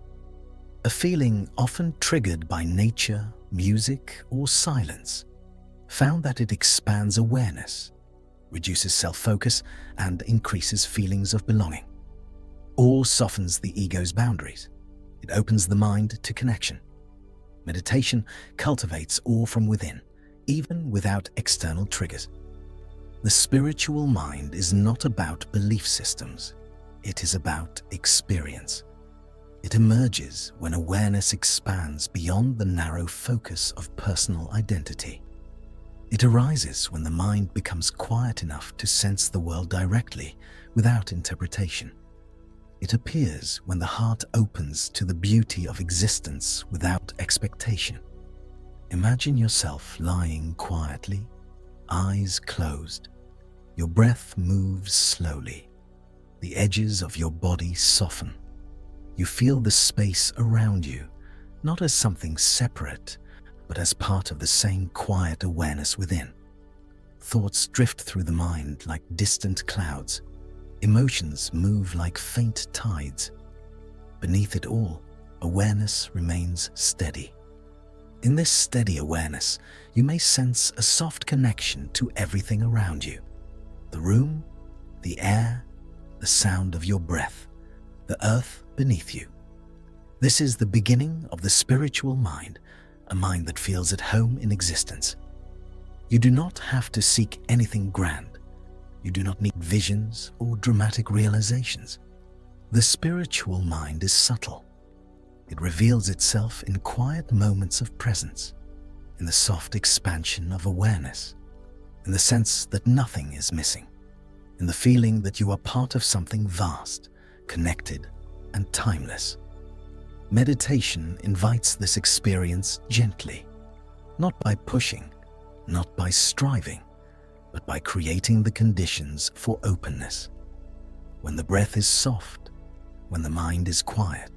a feeling often triggered by nature, music, or silence. found that it expands awareness, reduces self-focus, and increases feelings of belonging. Awe softens the ego's boundaries. It opens the mind to connection. Meditation cultivates awe from within, even without external triggers. The spiritual mind is not about belief systems. It is about experience. It emerges when awareness expands beyond the narrow focus of personal identity. It arises when the mind becomes quiet enough to sense the world directly without interpretation. It appears when the heart opens to the beauty of existence without expectation. Imagine yourself lying quietly, eyes closed. Your breath moves slowly. The edges of your body soften. You feel the space around you, not as something separate, but as part of the same quiet awareness within. Thoughts drift through the mind like distant clouds. Emotions move like faint tides. Beneath it all, awareness remains steady. In this steady awareness, you may sense a soft connection to everything around you. The room, the air, the sound of your breath, the earth beneath you. This is the beginning of the spiritual mind, a mind that feels at home in existence. You do not have to seek anything grand. You do not need visions or dramatic realizations. The spiritual mind is subtle. It reveals itself in quiet moments of presence, in the soft expansion of awareness, in the sense that nothing is missing, in the feeling that you are part of something vast, connected, and timeless. Meditation invites this experience gently, not by pushing, not by striving, but by creating the conditions for openness. When the breath is soft, when the mind is quiet,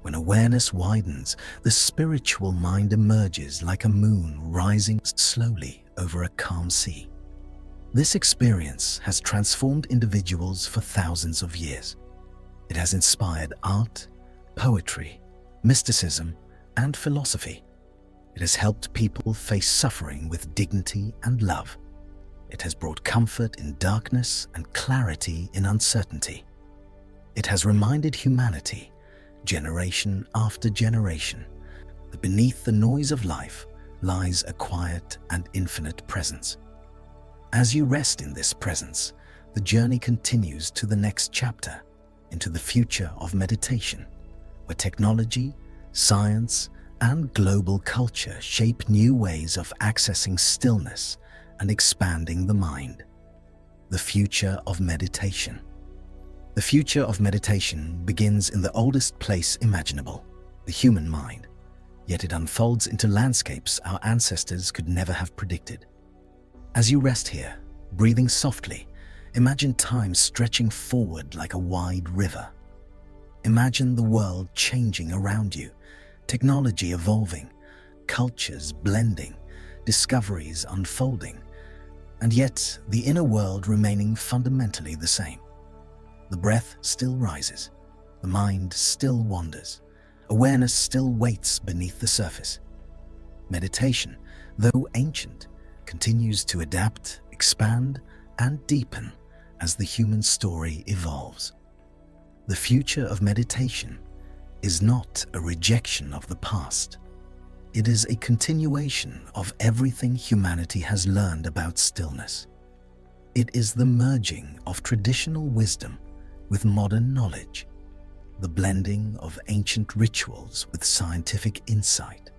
when awareness widens, the spiritual mind emerges like a moon rising slowly over a calm sea. This experience has transformed individuals for thousands of years. It has inspired art, poetry, mysticism, and philosophy. It has helped people face suffering with dignity and love. It has brought comfort in darkness and clarity in uncertainty. It has reminded humanity, generation after generation, that beneath the noise of life lies a quiet and infinite presence. As you rest in this presence, the journey continues to the next chapter, into the future of meditation, where technology, science, and global culture shape new ways of accessing stillness and expanding the mind. The future of meditation. The future of meditation begins in the oldest place imaginable, the human mind, yet it unfolds into landscapes our ancestors could never have predicted. As you rest here, breathing softly, imagine time stretching forward like a wide river. Imagine the world changing around you, technology evolving, cultures blending, discoveries unfolding, and yet the inner world remaining fundamentally the same. The breath still rises, the mind still wanders, awareness still waits beneath the surface. Meditation, though ancient, continues to adapt, expand, and deepen as the human story evolves. The future of meditation is not a rejection of the past. It is a continuation of everything humanity has learned about stillness. It is the merging of traditional wisdom with modern knowledge, the blending of ancient rituals with scientific insight,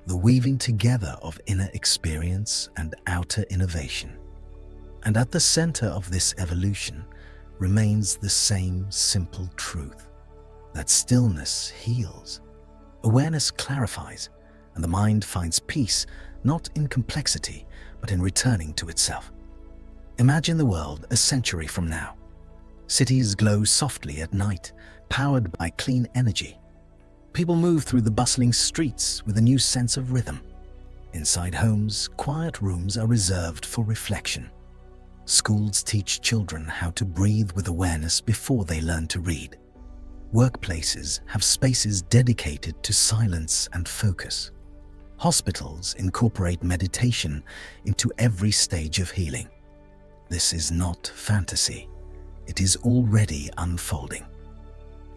the weaving together of inner experience and outer innovation. And at the center of this evolution remains the same simple truth, that stillness heals, awareness clarifies, and the mind finds peace not in complexity, but in returning to itself. Imagine the world a century from now. Cities glow softly at night, powered by clean energy. People move through the bustling streets with a new sense of rhythm. Inside homes, quiet rooms are reserved for reflection. Schools teach children how to breathe with awareness before they learn to read. Workplaces have spaces dedicated to silence and focus. Hospitals incorporate meditation into every stage of healing. This is not fantasy. It is already unfolding.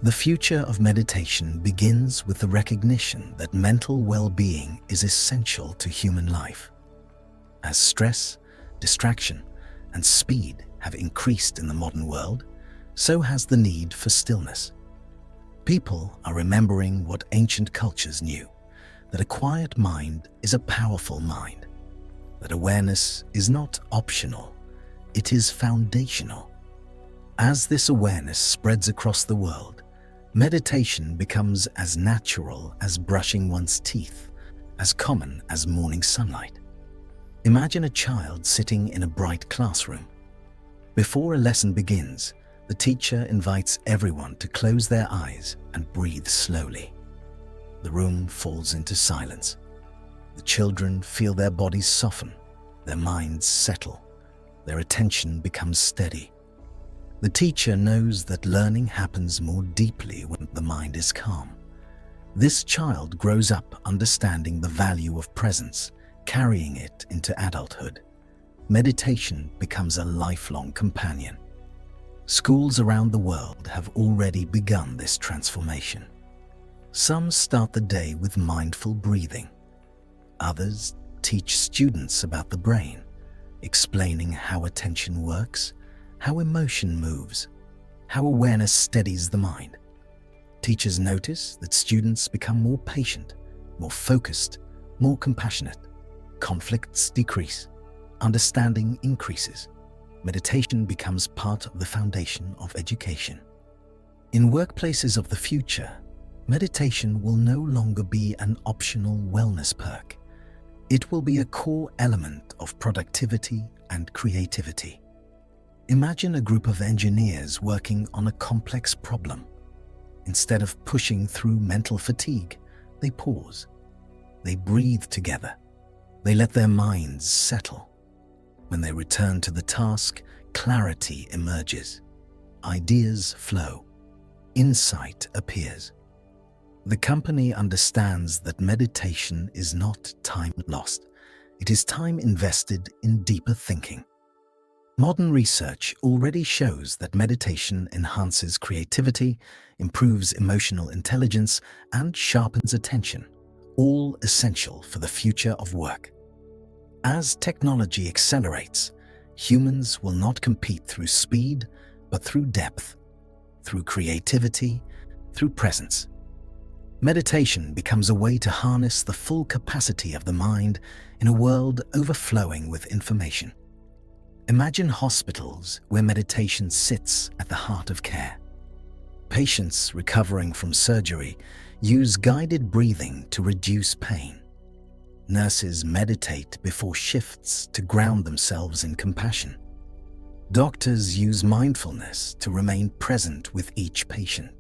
The future of meditation begins with the recognition that mental well-being is essential to human life. As stress, distraction, and speed have increased in the modern world, so has the need for stillness. People are remembering what ancient cultures knew, that a quiet mind is a powerful mind, that awareness is not optional, it is foundational. As this awareness spreads across the world, meditation becomes as natural as brushing one's teeth, as common as morning sunlight. Imagine a child sitting in a bright classroom. Before a lesson begins, the teacher invites everyone to close their eyes and breathe slowly. The room falls into silence. The children feel their bodies soften, their minds settle, their attention becomes steady. The teacher knows that learning happens more deeply when the mind is calm. This child grows up understanding the value of presence, carrying it into adulthood. Meditation becomes a lifelong companion. Schools around the world have already begun this transformation. Some start the day with mindful breathing. Others teach students about the brain, explaining how attention works, how emotion moves, how awareness steadies the mind. Teachers notice that students become more patient, more focused, more compassionate. Conflicts decrease, understanding increases. Meditation becomes part of the foundation of education. In workplaces of the future, meditation will no longer be an optional wellness perk. It will be a core element of productivity and creativity. Imagine a group of engineers working on a complex problem. Instead of pushing through mental fatigue, they pause. They breathe together. They let their minds settle. When they return to the task, clarity emerges. Ideas flow. Insight appears. The company understands that meditation is not time lost. It is time invested in deeper thinking. Modern research already shows that meditation enhances creativity, improves emotional intelligence, and sharpens attention, all essential for the future of work. As technology accelerates, humans will not compete through speed, but through depth, through creativity, through presence. Meditation becomes a way to harness the full capacity of the mind in a world overflowing with information. Imagine hospitals where meditation sits at the heart of care. Patients recovering from surgery use guided breathing to reduce pain. Nurses meditate before shifts to ground themselves in compassion. Doctors use mindfulness to remain present with each patient.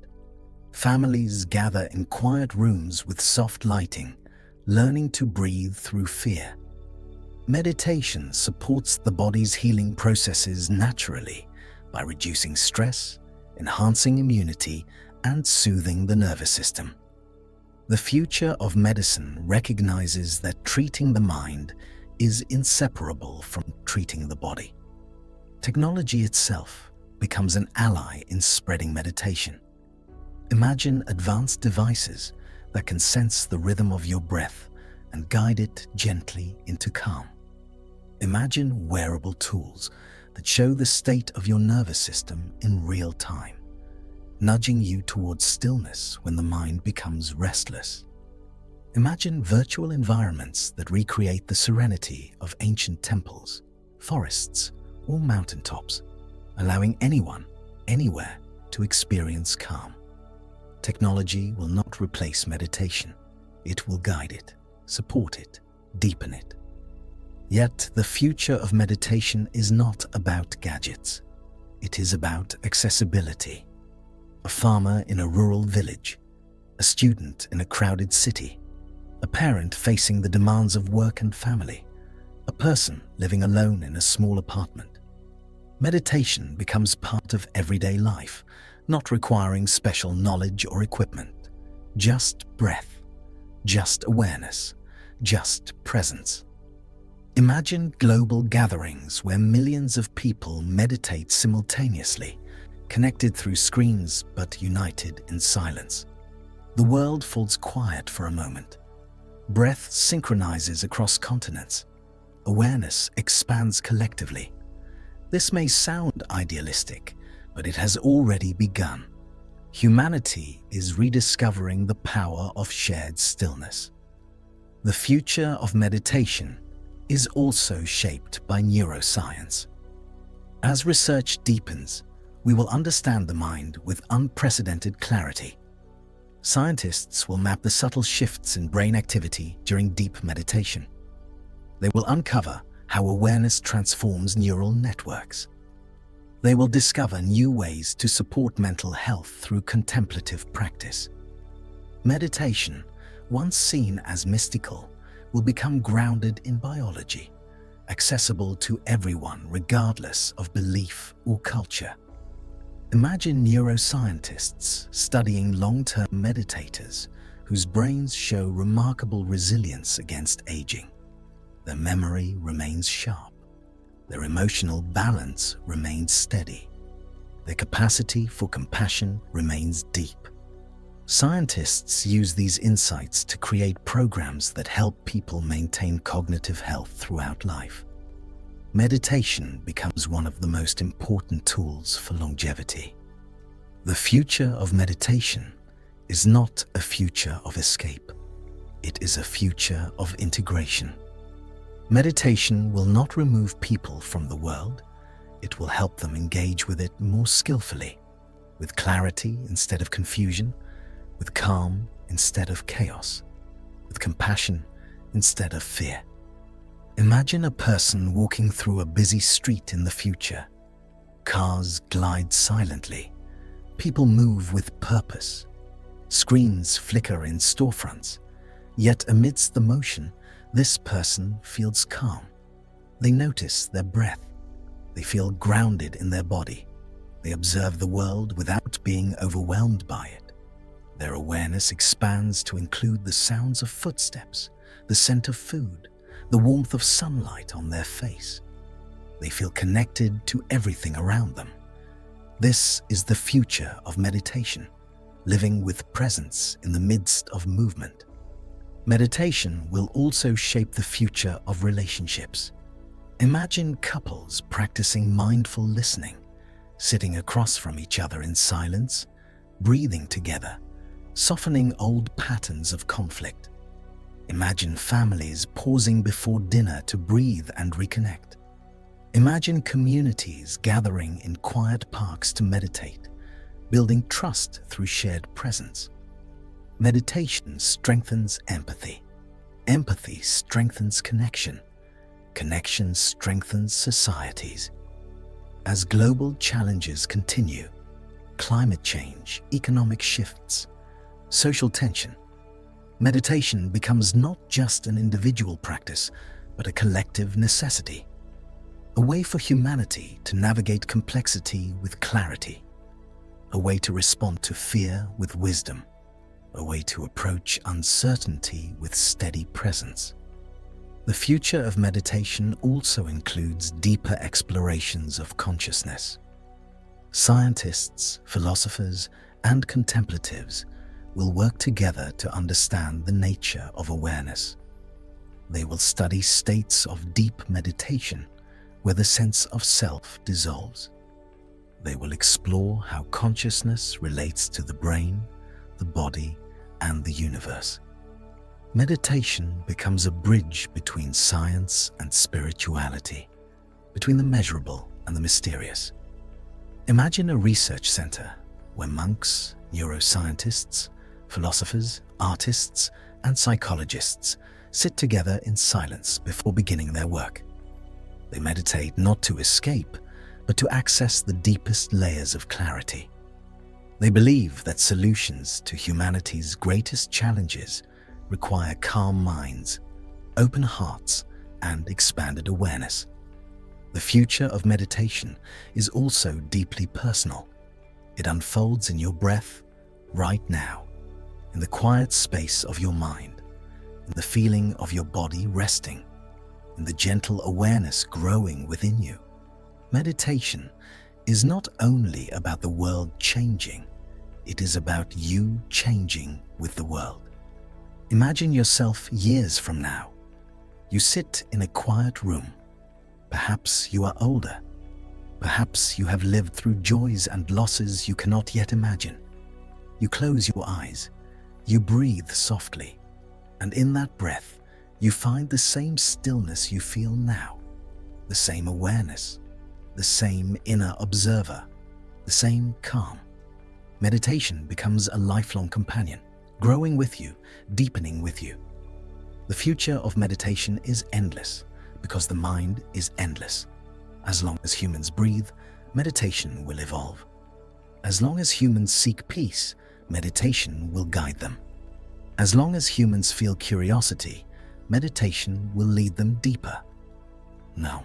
Families gather in quiet rooms with soft lighting, learning to breathe through fear. Meditation supports the body's healing processes naturally by reducing stress, enhancing immunity, and soothing the nervous system. The future of medicine recognizes that treating the mind is inseparable from treating the body. Technology itself becomes an ally in spreading meditation. Imagine advanced devices that can sense the rhythm of your breath and guide it gently into calm. Imagine wearable tools that show the state of your nervous system in real time, nudging you towards stillness when the mind becomes restless. Imagine virtual environments that recreate the serenity of ancient temples, forests, or mountaintops, allowing anyone, anywhere, to experience calm. Technology will not replace meditation. It will guide it, support it, deepen it. Yet the future of meditation is not about gadgets. It is about accessibility. A farmer in a rural village, a student in a crowded city, a parent facing the demands of work and family, a person living alone in a small apartment. Meditation becomes part of everyday life, not requiring special knowledge or equipment. Just breath, just awareness, just presence. Imagine global gatherings where millions of people meditate simultaneously, connected through screens but united in silence. The world falls quiet for a moment. Breath synchronizes across continents. Awareness expands collectively. This may sound idealistic, but it has already begun. Humanity is rediscovering the power of shared stillness. The future of meditation is also shaped by neuroscience. As research deepens, we will understand the mind with unprecedented clarity. Scientists will map the subtle shifts in brain activity during deep meditation. They will uncover how awareness transforms neural networks. They will discover new ways to support mental health through contemplative practice. Meditation, once seen as mystical, will become grounded in biology, accessible to everyone regardless of belief or culture. Imagine neuroscientists studying long-term meditators whose brains show remarkable resilience against aging. Their memory remains sharp. Their emotional balance remains steady. Their capacity for compassion remains deep. Scientists use these insights to create programs that help people maintain cognitive health throughout life. Meditation becomes one of the most important tools for longevity. The future of meditation is not a future of escape. It is a future of integration. Meditation will not remove people from the world. It will help them engage with it more skillfully, with clarity instead of confusion, with calm instead of chaos, with compassion instead of fear. Imagine a person walking through a busy street in the future. Cars glide silently. People move with purpose. Screens flicker in storefronts. Yet amidst the motion, this person feels calm. They notice their breath. They feel grounded in their body. They observe the world without being overwhelmed by it. Their awareness expands to include the sounds of footsteps, the scent of food, the warmth of sunlight on their face. They feel connected to everything around them. This is the future of meditation, living with presence in the midst of movement. Meditation will also shape the future of relationships. Imagine couples practicing mindful listening, sitting across from each other in silence, breathing together, softening old patterns of conflict. Imagine families pausing before dinner to breathe and reconnect. Imagine communities gathering in quiet parks to meditate, building trust through shared presence. Meditation strengthens empathy. Empathy strengthens connection. Connection strengthens societies. As global challenges continue, climate change, economic shifts, social tension, meditation becomes not just an individual practice, but a collective necessity. A way for humanity to navigate complexity with clarity. A way to respond to fear with wisdom. A way to approach uncertainty with steady presence. The future of meditation also includes deeper explorations of consciousness. Scientists, philosophers, and contemplatives will work together to understand the nature of awareness. They will study states of deep meditation where the sense of self dissolves. They will explore how consciousness relates to the brain, the body, and the universe. Meditation becomes a bridge between science and spirituality, between the measurable and the mysterious. Imagine a research center where monks, neuroscientists, philosophers, artists, and psychologists sit together in silence before beginning their work. They meditate not to escape, but to access the deepest layers of clarity. They believe that solutions to humanity's greatest challenges require calm minds, open hearts, and expanded awareness. The future of meditation is also deeply personal. It unfolds in your breath, right now, in the quiet space of your mind. in the feeling of your body resting, in the gentle awareness growing within you. Meditation is not only about the world changing, it is about you changing with the world. Imagine yourself years from now. You sit in a quiet room. Perhaps you are older. Perhaps you have lived through joys and losses you cannot yet imagine. You close your eyes. You breathe softly. And in that breath, you find the same stillness you feel now, the same awareness, the same inner observer, the same calm. Meditation becomes a lifelong companion, growing with you, deepening with you. The future of meditation is endless because the mind is endless. As long as humans breathe, meditation will evolve. As long as humans seek peace, meditation will guide them. As long as humans feel curiosity, meditation will lead them deeper. Now,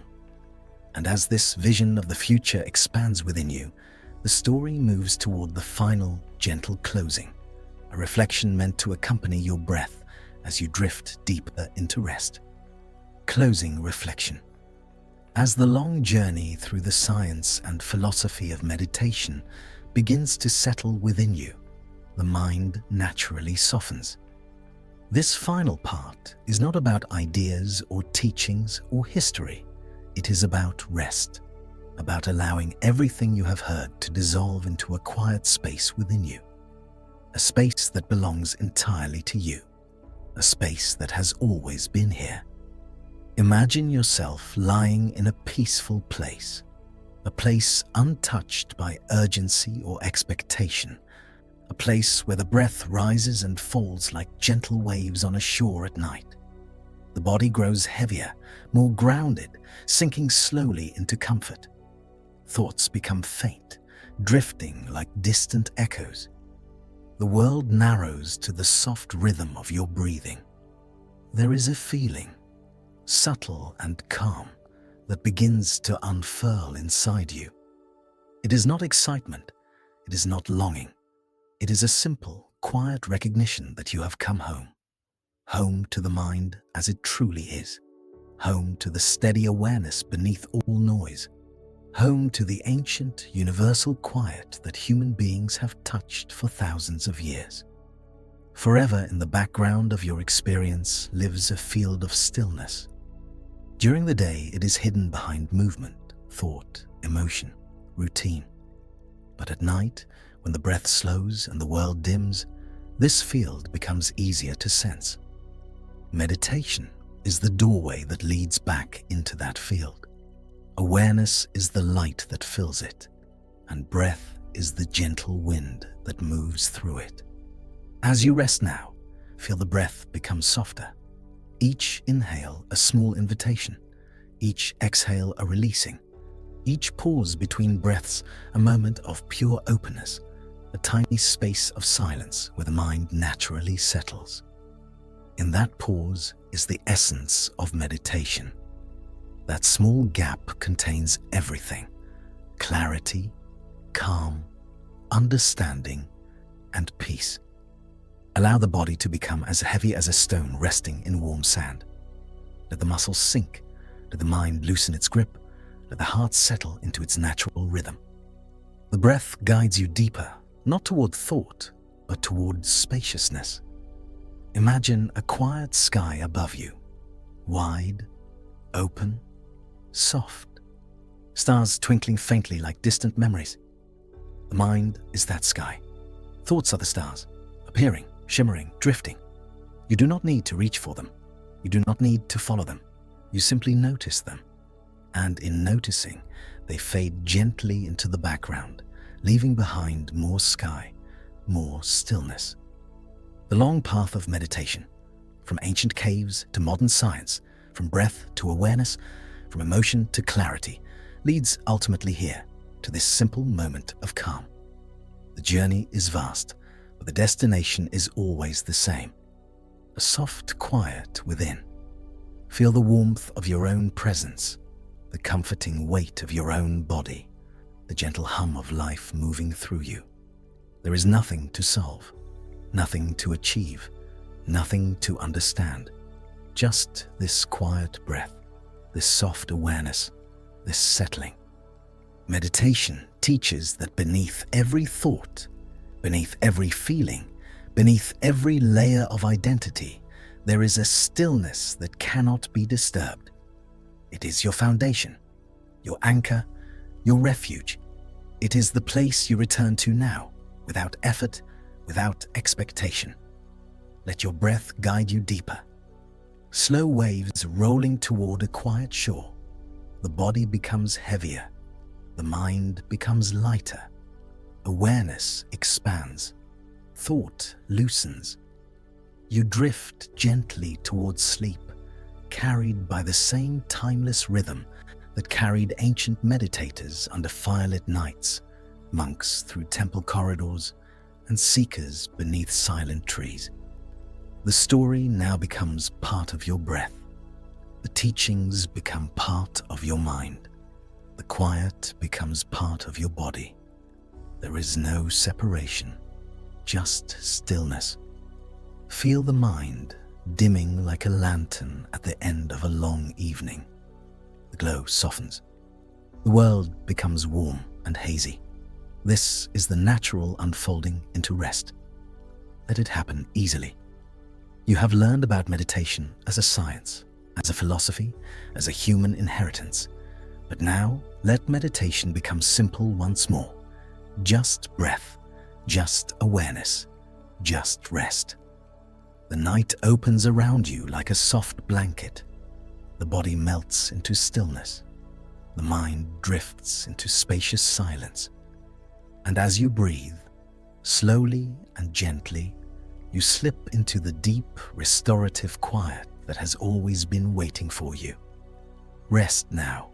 and as this vision of the future expands within you, the story moves toward the final, gentle closing, a reflection meant to accompany your breath as you drift deeper into rest. Closing reflection. As the long journey through the science and philosophy of meditation begins to settle within you, the mind naturally softens. This final part is not about ideas or teachings or history. It is about rest, about allowing everything you have heard to dissolve into a quiet space within you, a space that belongs entirely to you, a space that has always been here. Imagine yourself lying in a peaceful place, a place untouched by urgency or expectation, a place where the breath rises and falls like gentle waves on a shore at night. The body grows heavier, more grounded, sinking slowly into comfort. Thoughts become faint, drifting like distant echoes. The world narrows to the soft rhythm of your breathing. There is a feeling, subtle and calm, that begins to unfurl inside you. It is not excitement, it is not longing. It is a simple, quiet recognition that you have come home. Home to the mind as it truly is. Home to the steady awareness beneath all noise. Home to the ancient, universal quiet that human beings have touched for thousands of years. Forever in the background of your experience lives a field of stillness. During the day, it is hidden behind movement, thought, emotion, routine. But at night, when the breath slows and the world dims, this field becomes easier to sense. Meditation is the doorway that leads back into that field. Awareness is the light that fills it, and breath is the gentle wind that moves through it. As you rest now, feel the breath become softer. Each inhale a small invitation, each exhale a releasing, each pause between breaths a moment of pure openness, a tiny space of silence where the mind naturally settles. In that pause is the essence of meditation. That small gap contains everything: clarity, calm, understanding, and peace. Allow the body to become as heavy as a stone resting in warm sand. Let the muscles sink, let the mind loosen its grip, let the heart settle into its natural rhythm. The breath guides you deeper, not toward thought, but toward spaciousness. Imagine a quiet sky above you, wide, open, soft, stars twinkling faintly like distant memories. The mind is that sky. Thoughts are the stars, appearing, shimmering, drifting. You do not need to reach for them. You do not need to follow them. You simply notice them. And in noticing, they fade gently into the background, leaving behind more sky, more stillness. The long path of meditation, from ancient caves to modern science, from breath to awareness, from emotion to clarity, leads ultimately here, to this simple moment of calm. The journey is vast, but the destination is always the same. A soft quiet within. Feel the warmth of your own presence, the comforting weight of your own body, the gentle hum of life moving through you. There is nothing to solve, nothing to achieve, nothing to understand, just this quiet breath, this soft awareness, this settling. Meditation teaches that beneath every thought, beneath every feeling, beneath every layer of identity, there is a stillness that cannot be disturbed. It is your foundation, your anchor, your refuge. It is the place you return to now, without effort, without expectation. Let your breath guide you deeper. Slow waves rolling toward a quiet shore. The body becomes heavier. The mind becomes lighter. Awareness expands. Thought loosens. You drift gently towards sleep, carried by the same timeless rhythm that carried ancient meditators under firelit nights, monks through temple corridors, and seekers beneath silent trees. The story now becomes part of your breath. The teachings become part of your mind. The quiet becomes part of your body. There is no separation, just stillness. Feel the mind dimming like a lantern at the end of a long evening. The glow softens. The world becomes warm and hazy. This is the natural unfolding into rest. Let it happen easily. You have learned about meditation as a science, as a philosophy, as a human inheritance. But now, let meditation become simple once more. Just breath, just awareness, just rest. The night opens around you like a soft blanket. The body melts into stillness. The mind drifts into spacious silence. And as you breathe, slowly and gently, you slip into the deep, restorative quiet that has always been waiting for you. Rest now.